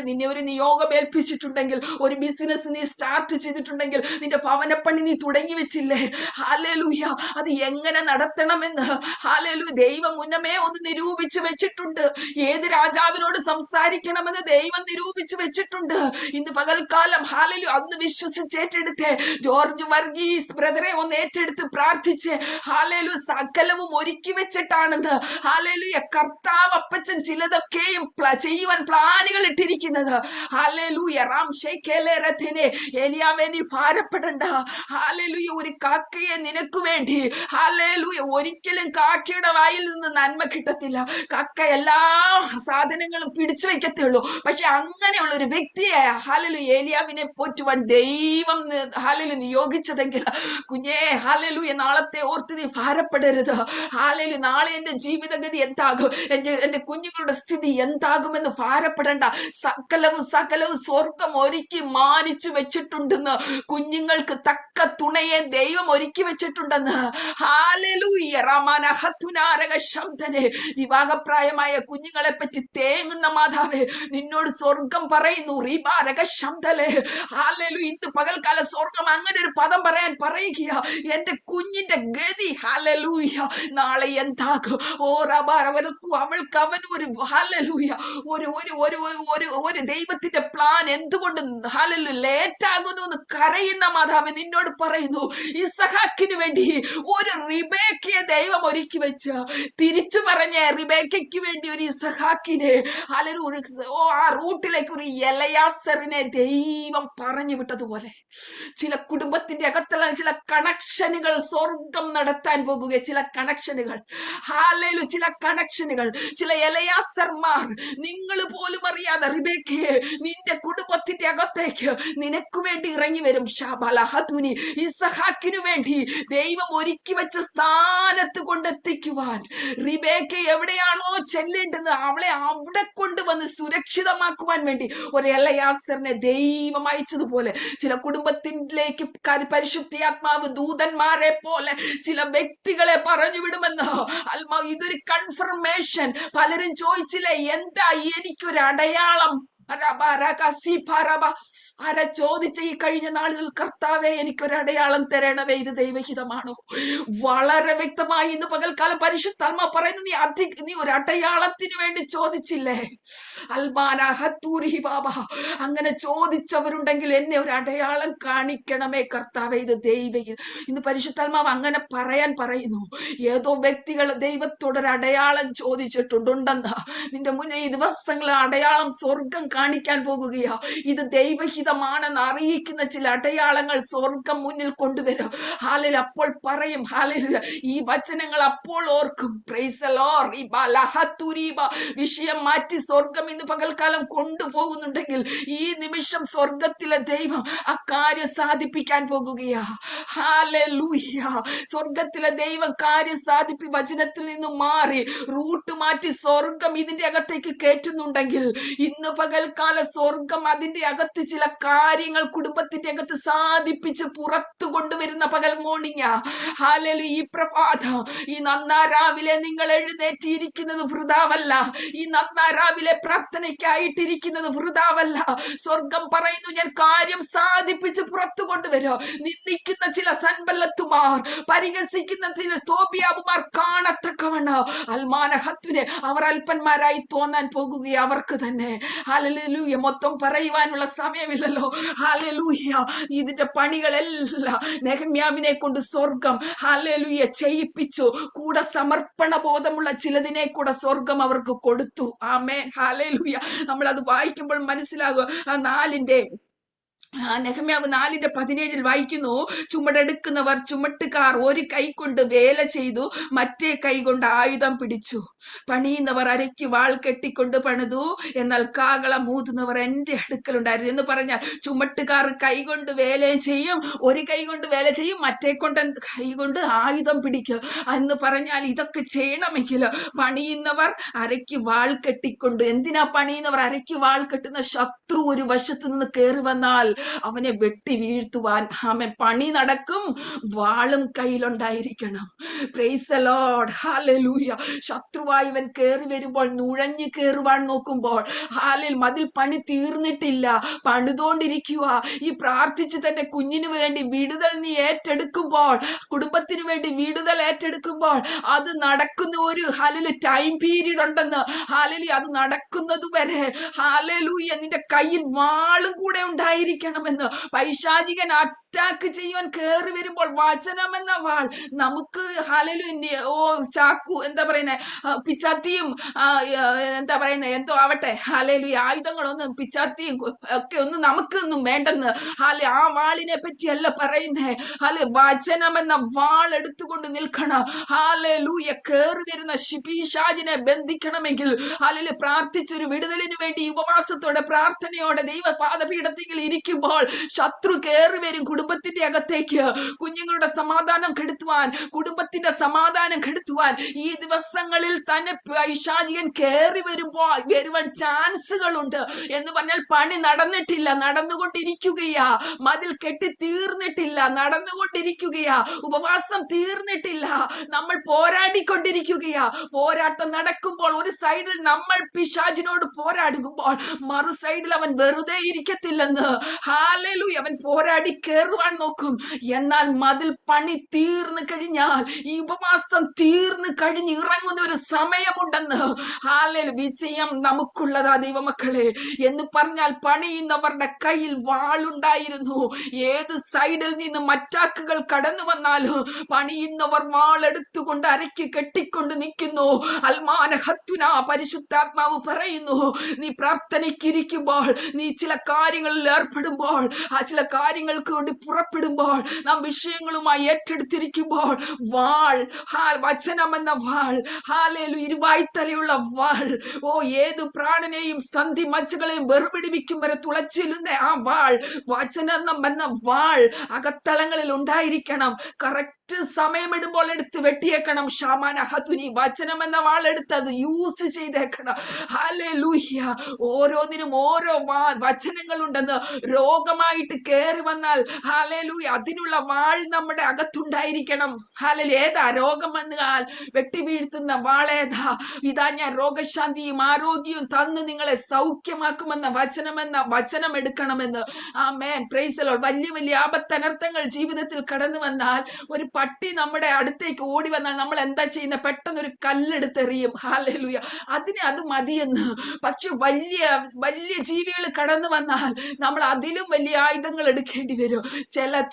നിന്നെ ഒരു നിയോഗം ഏൽപ്പിച്ചിട്ടുണ്ടെങ്കിൽ, ഒരു ബിസിനസ് നീ സ്റ്റാർട്ട് ചെയ്തിട്ടുണ്ടെങ്കിൽ, നിന്റെ ഭവനപ്പണി നീ തുടങ്ങി വെച്ചില്ലേ? ഹല്ലേലൂയ അത് എങ്ങനെ നടത്തണമെന്ന് ഹല്ലേലൂയ ദൈവം മുന്നമേ ഒന്ന് നിരൂപിച്ചു വെച്ചിട്ടുണ്ട്. ഏത് രാജാവിനോട് സംസാരിക്കണമെന്ന് ദൈവം നിരൂപിച്ചു വെച്ചിട്ടുണ്ട്. ഇന്ന് പകൽക്കാലം ഹല്ലേലൂയ അന്ന് വിശ്വസിച്ചേറ്റെടുത്തേ. ജോർജ് വർഗീസ് ബ്രദറെ ഒന്ന് ഏറ്റെടുത്ത് പ്രാർത്ഥിച്ച് ഹല്ലേലൂയ സകലവും ഒരുക്കി വെച്ചിട്ടാണെന്ന് ഹല്ലേലൂയ കർത്താവ് അപ്പച്ചൻ ചിലതൊക്കെയും ചെയ്യുവാൻ പ്ലാനുകൾ ഇട്ടിരിക്കുന്നത്. ഹല്ലേലൂയ റാംഷേഖേലേരഥിനെ എലിയാവേ നീ ഭാരപ്പെടണ്ട. ഹല്ലേലൂയ ഒരു കാക്കയെ നിനക്ക് വേണ്ടി ഹല്ലേലൂയ ഒരിക്കലും കാക്കയുടെ വായിൽ നിന്ന് നന്മ കിട്ടത്തില്ല. കാക്ക എല്ലാ സാധനങ്ങളും പിടിച്ചു വെക്കത്തുള്ളൂ. പക്ഷെ അങ്ങനെയുള്ള ഒരു വ്യക്തിയെ ഹല്ലേലൂയ ഏലിയാവിനെ പോറ്റുവാൻ ദൈവം ഹല്ലേലൂയ നിയോഗിച്ചതെങ്കിൽ കുഞ്ഞേ ഹല്ലേലൂയ നാളത്തെ ഓർത്ത് നീ ഭാരപ്പെടരുത്. ഹല്ലേലൂയ നാളെ എന്റെ ജീവിതഗതി എന്താകും, എന്റെ കുഞ്ഞുങ്ങളുടെ സ്ഥിതി എന്താകുമെന്ന് ഭാരപ്പെടേണ്ട. സകലവും സ്വർഗം ഒരുക്കി മാനിച്ചു വെച്ചിട്ടുണ്ടെന്ന്. കുഞ്ഞുങ്ങൾക്ക് തക്ക തുണയെ ദൈവം ഒരുക്കി വെച്ചിട്ടുണ്ടെന്ന്. ഹല്ലേലൂയ. റമനഹത്തുനാരക ശബ്ദനെ. വിവാഹപ്രായമായ കുഞ്ഞുങ്ങളെ പറ്റി തേങ്ങുന്ന മാതാവേ, നിന്നോട് സ്വർഗം പറയുന്നു. റിബാരക ശബ്ദലേ. ഹല്ലേലൂയ. ഇന്ന് പകൽക്കാല സ്വർഗം അങ്ങനെ ഒരു പദം പറയുക, എന്റെ കുഞ്ഞിന്റെ ഗതി ഹല്ലേലൂയ നാളെ എന്താകും. ഓ റബാർ അവൾക്ക് അവന് ഒരു ഹല്ലേലൂയ ഒരു ഒരു ഒരു ഒരു ഒരു ദൈവത്തിന്റെ പ്ലാൻ എന്തുകൊണ്ട് ഹല്ലേലൂയ ലേറ്റ് ആകുന്നു എന്ന് കരയുന്ന മാതാവ് നിന്നോട് പറയുന്നു. ഇസഹാക്കിന് വേണ്ടി ഒരു റിബേക്കയെ ദൈവം ഒരുക്കി വെച്ച്, തിരിച്ചു പറഞ്ഞ റിബേക്കയ്ക്ക് വേണ്ടി ഒരു ഇസഹാക്കിനെ ഹല്ലേലൂയ ആ റൂട്ടിലേക്ക് ഒരു എലയാസറിനെ ദൈവം പറഞ്ഞു വിട്ടതുപോലെ ചില കുടുംബത്തിന്റെ അകത്തുള്ള ചില കണക്ഷനുകൾ സ്വർഗം നടത്താൻ പോകുക. ചില കണക്ഷനുകൾ ഹല്ലേലൂയ ചില കണക്ഷനുകൾ, ചില എലയാസർമാർ നിങ്ങൾ പോലും അറിയാതെ റിബേക്കയെ നിന്റെ കുടുംബത്തിന്റെ അകത്തേക്ക് നിനക്ക് വേണ്ടി ഇറങ്ങി വരും. ഷബലഹതുനി ഇസഹാക്കിനു വേണ്ടി ദൈവം ഒരുക്കി വെച്ച സ്ഥാനത്ത് കൊണ്ടെത്തിക്കുവാൻ റിബേക്ക എവിടെയാണോ ചെല്ലേണ്ടത് അവളെ അവിടെ കൊണ്ടുവന്ന് സുരക്ഷിതമാക്കുവാൻ വേണ്ടി ഒരു എലയാസറിനെ ദൈവം അയച്ചതുപോലെ ചില കുടുംബത്തിലേക്ക് പരിശുദ്ധാത്മാവ് ദൂതന്മാരെ പോലെ ചില വ്യക്തികളെ പറഞ്ഞു വിടുമെന്ന് ഇതൊരു കൺഫർമേഷൻ. പലരും ചോദിച്ചില്ലേ, എന്താ എനിക്കൊരു അടയാളം? ആരാ ചോദിച്ച ഈ കഴിഞ്ഞ നാളുകൾ, കർത്താവെ എനിക്കൊരു അടയാളം തരണമേ, ഇത് ദൈവഹിതമാണോ? വളരെ വ്യക്തമായി ഇന്ന് പകൽക്കാലം പരിശുദ്ധാത്മാ പറയുന്നു, നീ ഒരു അടയാളത്തിന് വേണ്ടി ചോദിച്ചില്ലേ? അൽമാന ഹത്തൂരി ബാബ, അങ്ങനെ ചോദിച്ചവരുണ്ടെങ്കിൽ എന്നെ ഒരു അടയാളം കാണിക്കണമേ കർത്താവെ, ഇത് ദൈവഹിതം. ഇന്ന് പരിശുദ്ധാത്മാവ് അങ്ങനെ പറയാൻ പറയുന്നു. ഏതോ വ്യക്തികൾ ദൈവത്തോടൊരു അടയാളം ചോദിച്ചിട്ടുണ്ടെന്ന് നിന്റെ മുന്നേ ഈ ദിവസങ്ങളിൽ അടയാളം സ്വർഗം കാണിക്കാൻ പോകുകയാ. ഇത് ദൈവഹിതമാണെന്ന് അറിയിക്കുന്ന ചില അടയാളങ്ങൾ സ്വർഗം മുന്നിൽ കൊണ്ടുവരും. ഹാലൽ അപ്പോൾ പറയും, ഹാലൽ ഈ വചനങ്ങൾ അപ്പോൾ ഓർക്കും. Price the Lord. വിഷയം മാറ്റി സ്വർഗം ഇന്ന് പകൽക്കാലം കൊണ്ടുപോകുന്നുണ്ടെങ്കിൽ ഈ നിമിഷം സ്വർഗത്തിലെ ദൈവം അക്കാര്യം സാധിപ്പിക്കാൻ പോകുകയാ. ഹല്ലേലൂയ. സ്വർഗത്തിലെ ദൈവം കാര്യം വചനത്തിൽ നിന്ന് മാറി റൂട്ട് മാറ്റി സ്വർഗം ഇതിന്റെ അകത്തേക്ക് കയറ്റുന്നുണ്ടെങ്കിൽ ഇന്ന് പകൽക്കാല സ്വർഗം അതിന്റെ അകത്ത് ചില കാര്യങ്ങൾ കുടുംബത്തിന്റെ അകത്ത് സാധിപ്പിച്ച് പുറത്തു കൊണ്ടുവരുന്ന പകൽ മോർണിംഗ്. ഹല്ലേലൂയ. ഈ പ്രഭാതം, ഈ നന്നാരാവിലെ നിങ്ങൾ എഴുന്നേറ്റിരിക്കുന്നത് വൃഥാവല്ല. ഈ നന്നാരാവിലെ പ്രാർത്ഥനയ്ക്കായിട്ടിരിക്കുന്നത് വൃഥാവല്ല. സ്വർഗം പറയുന്നു, ഞാൻ കാര്യം സാധിപ്പിച്ച് പുറത്തു കൊണ്ടുവരും. നിന്ദിക്കുന്ന ചില സൻബല്ലത്തുമാർ, പരിഹസിക്കുന്ന ചില തോബിയാവുമാർ കാണത്തക്കവണ്ണം അൽമാനഹത്തുനെ അവർ അല്പന്മാരായി തോന്നാൻ പോകുകയാണ് അവർക്ക് തന്നെ. ഹല്ലേലൂയ. മൊത്തം പറയുവാനുള്ള സമയമില്ലല്ലോ. ഹല്ലേലൂയ. ഇതിന്റെ പണികളെല്ലാം നെഹമ്യാവിനെ കൊണ്ട് സ്വർഗം ഹല്ലേലൂയ ചെയ്യിപ്പിച്ചു. കൂടെ സമർപ്പണ ബോധമുള്ള ചിലതിനെ കൂടെ സ്വർഗം അവർക്ക് കൊടുത്തു. ആമേൻ. ഹല്ലേലൂയ. നമ്മൾ അത് വായിക്കുമ്പോൾ മനസ്സിലാകും. നെഹമ്യാവ് 4:17 വായിക്കുന്നു, ചുമടെടുക്കുന്നവർ ചുമട്ടുകാർ ഒരു കൈ കൊണ്ട് വേല ചെയ്തു, മറ്റേ കൈ കൊണ്ട് ആയുധം പിടിച്ചു. പണിയുന്നവർ അരയ്ക്ക് വാൾ കെട്ടിക്കൊണ്ട് പണിതു, എന്നാൽ കാകള മൂതുന്നവർ എന്റെ അടുക്കലുണ്ടായിരുന്നു എന്ന് പറഞ്ഞാൽ ചുമട്ടുകാർ കൈ കൊണ്ട് വേല ചെയ്യും, ഒരു കൈ കൊണ്ട് വേല ചെയ്യും, മറ്റേ കൈ കൊണ്ട് ആയുധം പിടിക്കും എന്ന് പറഞ്ഞാൽ ഇതൊക്കെ ചെയ്യണമെങ്കിൽ പണിയുന്നവർ അരയ്ക്ക് വാൾ കെട്ടിക്കൊണ്ട്. എന്തിനാ പണിയുന്നവർ അരയ്ക്ക് വാൾ കെട്ടുന്ന? ശത്രു ഒരു വശത്ത് നിന്ന് കയറി വന്നാൽ അവനെ വെട്ടി വീഴ്ത്തുവാൻ. ആമേൻ. പണി നടക്കും, വാളും കയ്യിലുണ്ടായിരിക്കണം. Praise the lord. ഹല്ലേലൂയ. ശത്രുവായി ഇവൻ കയറി വരുമ്പോൾ, നുഴഞ്ഞു കയറുവാൻ നോക്കുമ്പോൾ, ഹാലിൽ മതിൽ പണി തീർന്നിട്ടില്ല, പണിതുകൊണ്ടിരിക്കുക. ഈ പ്രാർത്ഥിച്ച് തന്റെ കുഞ്ഞിന് വേണ്ടി വിടുതൽ നീ ഏറ്റെടുക്കുമ്പോൾ, കുടുംബത്തിന് വേണ്ടി വിടുതൽ ഏറ്റെടുക്കുമ്പോൾ, അത് നടക്കുന്ന ഒരു ഹാലില് ടൈം പീരീഡ് ഉണ്ടെന്ന്. ഹാലിലി അത് നടക്കുന്നത് വരെ ഹാലലൂയ നിന്റെ കയ്യിൽ വാളും കൂടെ ഉണ്ടായിരിക്കണമെന്ന്. പൈശാചികൻ അറ്റാക്ക് ചെയ്യുവാൻ കയറി വരുമ്പോൾ വചനമെന്ന വാൾ നമുക്ക് ഹല്ലേലൂയ ചാക്കു എന്താ പറയുന്നേ, പിച്ചാത്തിയും എന്താ പറയുന്നത് എന്തോ ആവട്ടെ, ഹല്ലേലൂയ ആയുധങ്ങളൊന്നും പിച്ചാത്തിയും ഒക്കെ ഒന്നും നമുക്കൊന്നും വേണ്ടെന്ന്. ആ വാളിനെ പറ്റിയല്ല പറയുന്നേ. വചനമെന്ന വാൾ എടുത്തുകൊണ്ട് നിൽക്കണം. ഹല്ലേലൂയ. കയറി വരുന്ന പിശാചിനെ ബന്ധിക്കണമെങ്കിൽ ഹല്ലേലൂയ പ്രാർത്ഥിച്ചൊരു വിടുതലിന് വേണ്ടി ഉപവാസത്തോടെ പ്രാർത്ഥനയോടെ ദൈവ പാദപീഠത്തിൽ ഇരിക്കുമ്പോൾ ശത്രു കയറി വരും. കുടുംബത്തിന്റെ അകത്തേക്ക് കുഞ്ഞുങ്ങളുടെ സമാധാനം കെടുത്തുവാൻ, കുടുംബത്തിന്റെ സമാധാനം കെടുത്തുവാൻ ഈ ദിവസങ്ങളിൽ തന്നെ പൈശാചികൻ കയറി വരുവാൻ ചാൻസുകളുണ്ട്. എന്ന് പറഞ്ഞാൽ പണി നടന്നിട്ടില്ല, നടന്നുകൊണ്ടിരിക്കുകയാ. മതിൽ കെട്ടി തീർന്നിട്ടില്ല, നടന്നുകൊണ്ടിരിക്കുകയാ. ഉപവാസം തീർന്നിട്ടില്ല, നമ്മൾ പോരാടിക്കൊണ്ടിരിക്കുകയാ. പോരാട്ടം നടക്കുമ്പോൾ ഒരു സൈഡിൽ നമ്മൾ പിശാചിനോട് പോരാടുമ്പോൾ മറു സൈഡിൽ അവൻ വെറുതെ ഇരിക്കത്തില്ലെന്ന്. ഹല്ലേലൂയ, അവൻ പോരാടി കയറുവാൻ നോക്കും. എന്നാൽ മതിൽ പണി തീർന്നു കഴിഞ്ഞാൽ, ഈ ഉപവാസം തീർന്നു കഴിഞ്ഞ് ഇറങ്ങുന്ന ഒരു സമയമുണ്ടെന്ന്. ഹല്ലേലൂയ, വിജയം നമുക്കുള്ളതാ ദൈവമക്കളെ. എന്ന് പറഞ്ഞാൽ പണിയുന്നവരുടെ കയ്യിൽ വാളുണ്ടായിരുന്നു. ഏത് സൈഡിൽ നിന്ന് മറ്റാക്കുകൾ കടന്നു വന്നാലും പണിയുന്നവർ വാളെടുത്തുകൊണ്ട് അരയ്ക്ക് കെട്ടിക്കൊണ്ട് നിൽക്കുന്നു. അൽമാന ഹത്തുന, പരിശുദ്ധാത്മാവ് പറയുന്നു, നീ പ്രാർത്ഥനയ്ക്കിരിക്കുമ്പോൾ, നീ ചില കാര്യങ്ങളിൽ ഏർപ്പെടുമ്പോൾ, ആ ചില കാര്യങ്ങൾക്ക് വേണ്ടി പുറപ്പെടുമ്പോൾ, നാം വിഷയങ്ങളുമായി ഏറ്റെടുത്തിരിക്കുമ്പോൾ, വാൾ, വചനമെന്ന വാൾ, ഇരുവായ്ത്തലയുള്ള വാൾ, ഓ ഏത് പ്രാണനെയും സന്ധി മജ്ജകളെയും വെറുപിടിവിക്കും വരെ തുളച്ചിലുന്ന ആ വാൾ, വചനം എന്ന വാൾ അകത്തളങ്ങളിൽ ഉണ്ടായിരിക്കണം. കറക്റ്റ് സമയമിടുമ്പോൾ എടുത്ത് വെട്ടിയേക്കണം. ഷാമാന ഹതുനി, വചനം എന്ന വാൾ എടുത്ത് അത് യൂസ് ചെയ്തേക്കണം. ഹല്ലേലൂയ, ഓരോന്നിനും ഓരോ വചനങ്ങളുണ്ടെന്ന്. രോഗമായിട്ട് കയറി വന്നാൽ ഹല്ലേലൂയ, അതിനുള്ള വാൾ നമ്മുടെ അകത്തുണ്ടായിരിക്കണം. ഹല്ലേലൂയ, ഏതാ രോഗം വന്നാൽ വെട്ടി വീഴ്ത്തുന്ന വാളേതാ? ഇതാ ഞാൻ രോഗശാന്തിയും ആരോഗ്യവും തന്ന് നിങ്ങളെ സൗഖ്യമാക്കുമെന്ന വചനം എടുക്കണമെന്ന്. ആമേൻ, പ്രൈസ് ദി ലോർഡ്. വലിയ വലിയ ആപത്തനർത്ഥങ്ങൾ ജീവിതത്തിൽ കടന്നു വന്നാൽ, ഒരു പട്ടി നമ്മുടെ അടുത്തേക്ക് ഓടി വന്നാൽ നമ്മൾ എന്താ ചെയ്യുന്നത്? പെട്ടെന്ന് ഒരു കല്ലെടുത്തെറിയും. ഹല്ലേലൂയ, അത് മതിയെന്ന്. പക്ഷെ വലിയ വലിയ ജീവികൾ കടന്നു വന്നാൽ നമ്മൾ അതിലും വലിയ ആയുധങ്ങൾ എടുക്കേണ്ടി വരും.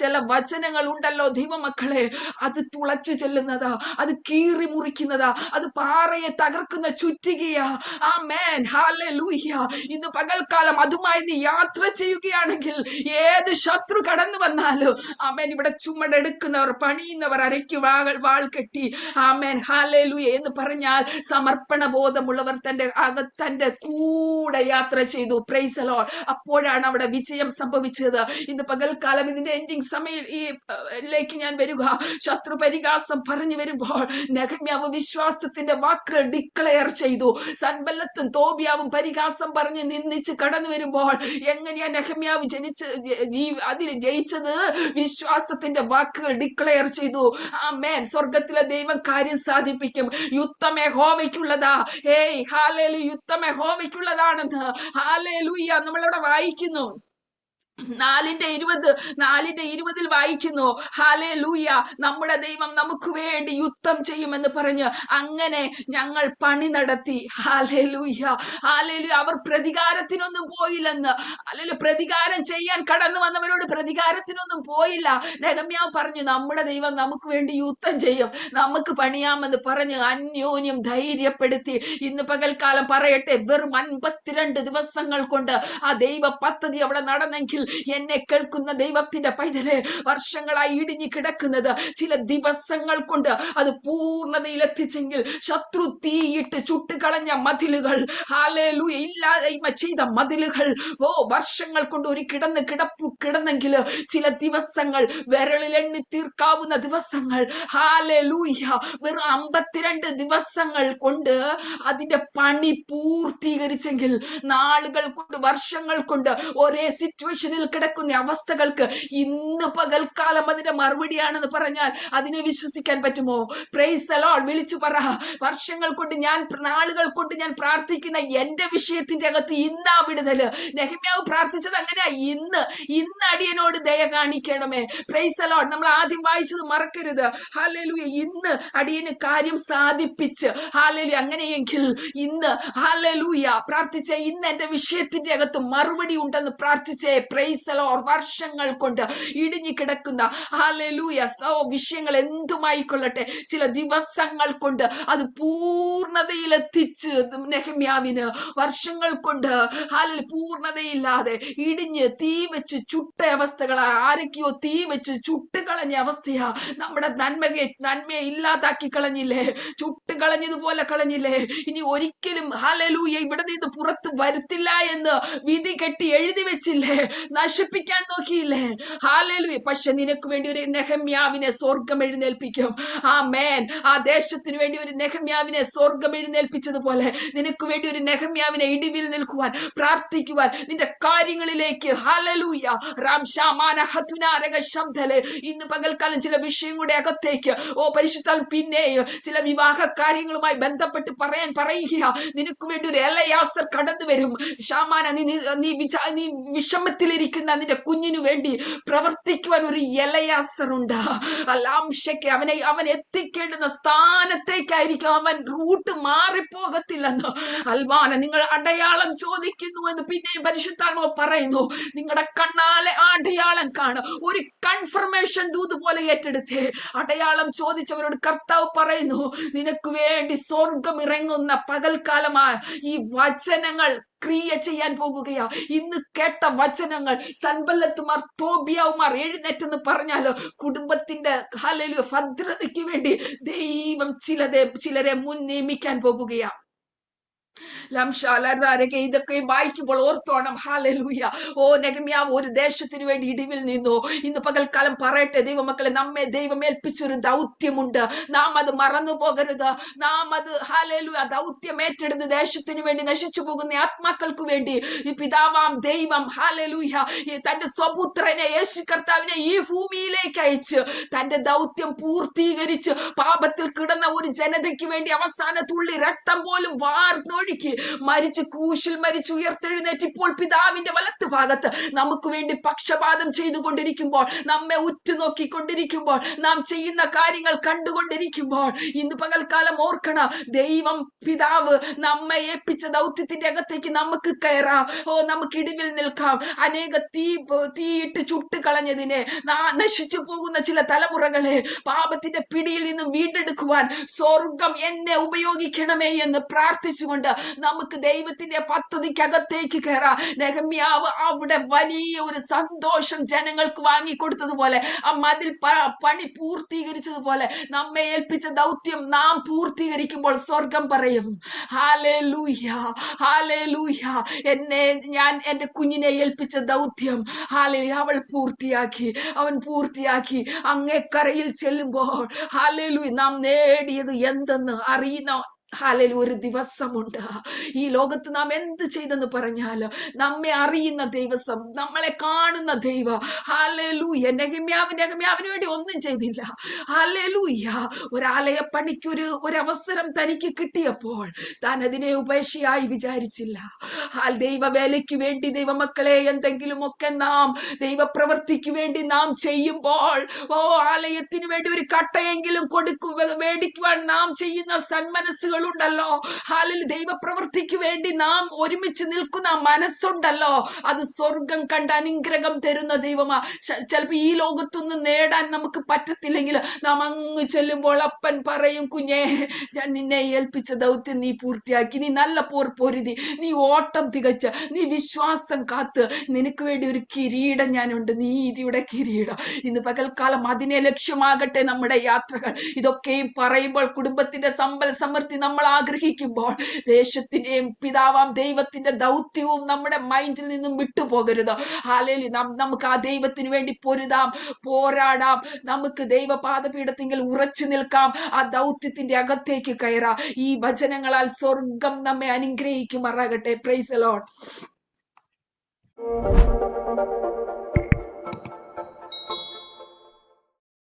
ചില വചനങ്ങൾ ഉണ്ടല്ലോ ദൈവമക്കളെ, അത് തുളച്ചു ചെല്ലുന്നതാ, അത് കീറി മുറിക്കുന്നതാ, അത് പാറയെ തകർക്കുന്ന ചുറ്റികയാ. ആമേൻ, ഹല്ലേലൂയ. ഇന്ന് പകൽക്കാലം അതുമായി നീ യാത്ര ചെയ്യുകയാണെങ്കിൽ, ഏത് ശത്രു കടന്നു വന്നാലും ആമേൻ, ഇവിടെ ചുമടെടുക്കുന്നവർ, പണിയുന്നവർ അരയ്ക്ക് വാൾ കെട്ടി, ആമേൻ, ഹല്ലേലൂയ എന്ന് പറഞ്ഞാൽ സമർപ്പണ ബോധമുള്ളവർ തന്റെ കൂടെ യാത്ര ചെയ്തു. Price the Lord. അപ്പോഴാണ് അവിടെ വിജയം സംഭവിച്ചത്. ഇന്ന് പകൽക്കാലം ഇതിന്റെ എൻഡിങ് സമയത്തിലേക്ക് ഞാൻ വരിക. ശത്രു പരിഹാസം പറഞ്ഞു വരുമ്പോൾ നെഹമ്യാവ് വിശ്വാസത്തിന്റെ വാക്കുകൾ ഡിക്ലെയർ ചെയ്തു. സൻബല്ലത്തും തോബിയാവും പരിഹാസം പറഞ്ഞ് നിന്ദിച്ച് കടന്നു വരുമ്പോൾ എങ്ങനെയാ നെഹമ്യാവ് അതിൽ ജയിച്ചത്? വിശ്വാസത്തിന്റെ വാക്കുകൾ ഡിക്ലെയർ ചെയ്തു. ആമേൻ, സ്വർഗത്തിലെ ദൈവം കാര്യം സാധിപ്പിക്കും. യുദ്ധം യഹോവയ്ക്കുള്ളതാ. ഹേയ്, ഹല്ലേലൂയ, യുദ്ധം യഹോവയ്ക്കുള്ളതാണെന്ന്. ഹല്ലേലൂയ, നമ്മളിവിടെ വായിക്കുന്നു. 4:20 വായിക്കുന്നു, ഹല്ലേലൂയ, നമ്മുടെ ദൈവം നമുക്ക് വേണ്ടി യുദ്ധം ചെയ്യുമെന്ന് പറഞ്ഞ് അങ്ങനെ ഞങ്ങൾ പണി നടത്തി. ഹല്ലേലൂയ, ഹല്ലേലൂയ. അവർ പ്രതികാരത്തിനൊന്നും പോയില്ലെന്ന്. അല്ലെങ്കിൽ പ്രതികാരം ചെയ്യാൻ കടന്നു വന്നവരോട് പ്രതികാരത്തിനൊന്നും പോയില്ല. നെഹമ്യാവ് പറഞ്ഞു, നമ്മുടെ ദൈവം നമുക്ക് വേണ്ടി യുദ്ധം ചെയ്യും, നമുക്ക് പണിയാമെന്ന് പറഞ്ഞ് അന്യോന്യം ധൈര്യപ്പെടുത്തി. ഇന്ന് പകൽക്കാലം പറയട്ടെ, വെറും 52 ദിവസങ്ങൾ കൊണ്ട് ആ ദൈവ പദ്ധതി അവിടെ നടന്നെങ്കിൽ, എന്നെ കേൾക്കുന്ന ദൈവത്തിന്റെ പൈതലെ, വർഷങ്ങളായി ഇടിഞ്ഞു കിടക്കുന്നത് ചില ദിവസങ്ങൾ കൊണ്ട് അത് പൂർണ്ണതയിൽ എത്തിച്ചെങ്കിൽ, ശത്രു തീയിട്ട് ചുട്ടുകളഞ്ഞ മതിലുകൾ, ഹല്ലേലൂയ, ഇല്ലായ്മ ചെയ്ത മതിലുകൾ, വർഷങ്ങൾ കൊണ്ട് ഒരു കിടന്നെങ്കിൽ ചില ദിവസങ്ങൾ, വിരളിലെണ്ണി തീർക്കാവുന്ന ദിവസങ്ങൾ, ഹല്ലേലൂയ, വെറും 52 ദിവസങ്ങൾ കൊണ്ട് അതിന്റെ പണി പൂർത്തീകരിച്ചെങ്കിൽ, നാളുകൾ കൊണ്ട്, വർഷങ്ങൾ കൊണ്ട് ഒരേ സിറ്റുവേഷനിൽ കിടക്കുന്ന അവസ്ഥകൾക്ക് ഇന്ന് പകൽക്കാലം അതിന്റെ മറുപടിയാണെന്ന് പറഞ്ഞാൽ അതിനെ വിശ്വസിക്കാൻ പറ്റുമോ? Price the Lord. വിളിച്ചു പറ, വർഷങ്ങൾ കൊണ്ട് നാളുകൾ കൊണ്ട് ഞാൻ പ്രാർത്ഥിക്കുന്ന എന്റെ വിഷയത്തിന്റെ അകത്ത് ഇന്നാ വിടുതല്. നെഹമ്യാവ് പ്രാർത്ഥിച്ചത് അങ്ങനെയാ. ഇന്ന് അടിയനോട് ദയ കാണിക്കണമേ. Price the Lord. നമ്മൾ ആദ്യം വായിച്ചത് മറക്കരുത്. ഹല്ലേലൂയ, ഇന്ന് അടിയന് കാര്യം സാധിപ്പിച്ച്, ഹല്ലേലൂയ, അങ്ങനെയെങ്കിൽ ഇന്ന്, ഹല്ലേലൂയ, പ്രാർത്ഥിച്ച ഇന്ന് എന്റെ വിഷയത്തിന്റെ അകത്ത് മറുപടി ഉണ്ടെന്ന് പ്രാർത്ഥിച്ചേ. Price the Lord. വർഷങ്ങൾ കൊണ്ട് ഇടിഞ്ഞു കിടക്കുന്ന, ഹല്ലേലൂയ, വിഷയങ്ങൾ എന്തുമായിക്കൊള്ളട്ടെ, ചില ദിവസങ്ങൾ കൊണ്ട് അത് പൂർണ്ണതയിലെത്തിച്ച് നെഹമ്യാവിന് വർഷങ്ങൾ കൊണ്ട് പൂർണ്ണതയില്ലാതെ ഇടിഞ്ഞ് തീ വെച്ച് ചുട്ട അവസ്ഥകളാ. ആരൊക്കെയോ തീ വെച്ച് ചുട്ടുകളഞ്ഞ അവസ്ഥയാ. നമ്മുടെ നന്മയെ ഇല്ലാതാക്കി കളഞ്ഞില്ലേ? ചുട്ടുകളഞ്ഞതുപോലെ കളഞ്ഞില്ലേ? ഇനി ഒരിക്കലും ഹല്ലേലൂയ ഇവിടെ നിന്ന് പുറത്ത് വരുത്തില്ല എന്ന് വിധി കെട്ടി എഴുതി വെച്ചില്ലേ? നശിപ്പിക്കാൻ നോക്കിയില്ലേ? ഹല്ലേലൂയ. പക്ഷെ നിനക്ക് വേണ്ടി ഒരു നെഹമ്യാവിനെ സ്വർഗം എഴുന്നേൽപ്പിക്കും. ആമേൻ. ആ ദേശത്തിന് വേണ്ടി ഒരു നെഹമ്യാവിനെ സ്വർഗം എഴുന്നേൽപ്പിച്ചതുപോലെ നിനക്ക് വേണ്ടി ഒരു നെഹമ്യാവിനെ ഇടിവിൽ നിൽക്കുവാൻ, പ്രാർത്ഥിക്കുവാൻ, നിന്റെ കാര്യങ്ങളിലേക്ക് ഹല്ലേലൂയ റാം ശാമാന ഹതുനാരക ശബ്ദലെ ഇന്ന് പകൽക്കാലം ചില വിഷയങ്ങളുടെ അകത്തേക്ക് പരിശുദ്ധാൽ പിന്നെ ചില വിവാഹ കാര്യങ്ങളുമായി ബന്ധപ്പെട്ട് പറയുക. നിനക്ക് വേണ്ടി ഒരു എലയാസർ കടന്നു വരും. ഷാമാന നീ വിഷമത്തിലിരിക്കുന്ന നിന്റെ കുഞ്ഞിനു വേണ്ടി പ്രവർത്തിക്കുവാൻ ഒരു എലയാസർ ഉണ്ട്. അലാംശയ്ക്ക് അവൻ എത്തിക്കേണ്ടുന്ന സ്ഥാനത്തേക്കായിരിക്കും അവൻ റൂട്ട് മാറിപ്പോകത്തില്ലെന്ന്. അൽവാന നിങ്ങൾ അടയാളം ചോദിക്കുന്നു എന്ന് പിന്നെയും പരിശുദ്ധാത്മാവ് പറയുന്നു. നിങ്ങളുടെ കണ്ണാലെ അടയാളം കാണും. ഒരു കൺഫർമേഷൻ ദൂത് പോലെ ഏറ്റെടുത്തേ. അടയാളം ചോദിച്ചവരോട് കർത്താവ് പറയുന്നു, നിനക്ക് വേണ്ടി സ്വർഗം ഇറങ്ങുന്ന പകൽക്കാലമായ ഈ വചനങ്ങൾ ക്രിയ ചെയ്യാൻ പോകുകയാ. ഇന്ന് കേട്ട വചനങ്ങൾ സൻബല്ലത്തുമാർ തോബിയാവുമാർ എഴുന്നേറ്റെന്ന് പറഞ്ഞാലോ കുടുംബത്തിന്റെ ഹല്ലേലൂയ ഭദ്രതയ്ക്ക് വേണ്ടി ദൈവം ചിലരെ മുൻ നിയമിക്കാൻ പോകുകയാ. ലംശാലരൊക്കെ ഇതൊക്കെ വായിക്കുമ്പോൾ ഓർത്തോണം. ഹല്ലേലൂയ. നെഹമ്യാവ് ഒരു ദേശത്തിന് വേണ്ടി ഇടിവിൽ നിന്നു. ഇന്ന് പകൽക്കാലം പറയട്ടെ ദൈവമക്കളെ, നമ്മെ ദൈവം ഏൽപ്പിച്ചൊരു ദൗത്യമുണ്ട്. നാം അത് മറന്നു പോകരുത്. നാം അത് ഹല്ലേലൂയ ദൗത്യം ഏറ്റെടുത്ത് ദേശത്തിന് വേണ്ടി നശിച്ചു പോകുന്ന ആത്മാക്കൾക്ക് വേണ്ടി ഈ പിതാവാം ദൈവം ഹല്ലേലൂയ തന്റെ സ്വപുത്രനെ യേശു കർത്താവിനെ ഈ ഭൂമിയിലേക്ക് അയച്ച് തന്റെ ദൗത്യം പൂർത്തീകരിച്ച് പാപത്തിൽ കിടന്ന ഒരു ജനതയ്ക്ക് വേണ്ടി അവസാന തുള്ളി രക്തം പോലും വാർന്നൊഴുക്കി മരിച്ച് ക്രൂശിൽ മരിച്ച് ഉയർത്തെഴുന്നേറ്റ് ഇപ്പോൾ പിതാവിന്റെ വലത്ത് ഭാഗത്ത് നമുക്ക് വേണ്ടി പക്ഷപാതം ചെയ്തുകൊണ്ടിരിക്കുമ്പോൾ, നമ്മെ ഉറ്റുനോക്കിക്കൊണ്ടിരിക്കുമ്പോൾ, നാം ചെയ്യുന്ന കാര്യങ്ങൾ കണ്ടുകൊണ്ടിരിക്കുമ്പോൾ ഇന്ന് പകൽക്കാലം ഓർക്കണം, ദൈവം പിതാവ് നമ്മെ ഏൽപ്പിച്ച ദൗത്യത്തിന്റെ അകത്തേക്ക് നമുക്ക് കയറാം. നമുക്ക് ഇടിവിൽ നിൽക്കാം. അനേക തീയിട്ട് ചുട്ട് കളഞ്ഞതിനെ, നശിച്ചു പോകുന്ന ചില തലമുറകളെ പാപത്തിന്റെ പിടിയിൽ നിന്നും വീണ്ടെടുക്കുവാൻ സ്വർഗം എന്നെ ഉപയോഗിക്കണമേ എന്ന് പ്രാർത്ഥിച്ചുകൊണ്ട് നമുക്ക് ദൈവത്തിന്റെ പദ്ധതിക്കകത്തേക്ക് കയറാം. നെഹമ്യാവ് അവിടെ വലിയ ഒരു സന്തോഷം ജനങ്ങൾക്ക് വാങ്ങിക്കൊടുത്തതുപോലെ, ആ മതിൽ പണി പൂർത്തീകരിച്ചതുപോലെ നമ്മെ ഏൽപ്പിച്ച ദൗത്യം നാം പൂർത്തീകരിക്കുമ്പോൾ സ്വർഗം പറയും, ഹല്ലേലൂയ ഹല്ലേലൂയ, ഞാൻ എന്റെ കുഞ്ഞിനെ ഏൽപ്പിച്ച ദൗത്യം ഹല്ലേലൂയ അവൻ പൂർത്തിയാക്കി. അങ്ങേക്കരയിൽ ചെല്ലുമ്പോൾ ഹല്ലേലൂയ നാം നേടിയത് എന്തെന്ന് അറിയുന്ന ഹല്ലേലൂയ ഒരു ദിവസമുണ്ട്. ഈ ലോകത്ത് നാം എന്ത് ചെയ്തെന്ന് പറഞ്ഞാൽ നമ്മെ അറിയുന്ന ദൈവം, നമ്മളെ കാണുന്ന ദൈവം ഹല്ലേലൂയ നെഹമ്യാവിന് വേണ്ടി ഒന്നും ചെയ്തില്ല. ഹല്ലേലൂയ ഒരാലയ പണിക്ക് ഒരു അവസരം തനിക്ക് കിട്ടിയപ്പോൾ താൻ അതിനെ ഉപേക്ഷയായി വിചാരിച്ചില്ല. ദൈവവേലയ്ക്ക് വേണ്ടി ദൈവമക്കളെ എന്തെങ്കിലുമൊക്കെ നാം ദൈവപ്രവൃത്തിക്ക് വേണ്ടി നാം ചെയ്യുമ്പോൾ, ആലയത്തിന് വേണ്ടി ഒരു കട്ടയെങ്കിലും മേടിക്കുവാൻ നാം ചെയ്യുന്ന സന്മനസ്സുകൾ ഉണ്ടല്ലോ, ദൈവപ്രവൃത്തിക്ക് വേണ്ടി നാം ഒരുമിച്ച് നിൽക്കുന്ന മനസ്സുണ്ടല്ലോ, അത് സ്വർഗം കണ്ട അനുഗ്രഹം തരുന്ന ദൈവമാ. ചിലപ്പോ ഈ ലോകത്തൊന്നും നേടാൻ നമുക്ക് പറ്റത്തില്ലെങ്കിൽ നാം അങ്ങ് ചെല്ലുമ്പോൾ അപ്പൻ പറയും, കുഞ്ഞേ ഞാൻ നിന്നെ ഏൽപ്പിച്ച ദൗത്യം നീ പൂർത്തിയാക്കി, നീ നല്ല പോർ പൊരുതി, നീ ഓട്ടം തികച്ച്, നീ വിശ്വാസം കാത്ത്, നിനക്ക് വേണ്ടി ഒരു കിരീടം ഞാനുണ്ട്, നീതിയുടെ കിരീടം. ഇന്ന് പകൽക്കാലം അതിനെ ലക്ഷ്യമാകട്ടെ നമ്മുടെ യാത്രകൾ. ഇതൊക്കെയും പറയുമ്പോൾ കുടുംബത്തിന്റെ സമ്പൽ സമൃദ്ധി നമ്മൾ ആഗ്രഹിക്കുമ്പോൾ ദേശത്തിന്റെയും പിതാവാം ദൈവത്തിന്റെ ദൗത്യവും നമ്മുടെ മൈൻഡിൽ നിന്നും വിട്ടുപോകരുത്. ഹല്ലേലൂയ. നമുക്ക് ആ ദൈവത്തിന് വേണ്ടി പോരാടാം. നമുക്ക് ദൈവപാദപീഠത്തിങ്കിൽ ഉറച്ചു നിൽക്കാം. ആ ദൗത്യത്തിന്റെ അകത്തേക്ക് കയറാം. ഈ വചനങ്ങളാൽ സ്വർഗം നമ്മെ അനുഗ്രഹിക്കുമാറാകട്ടെ. Price the Lord.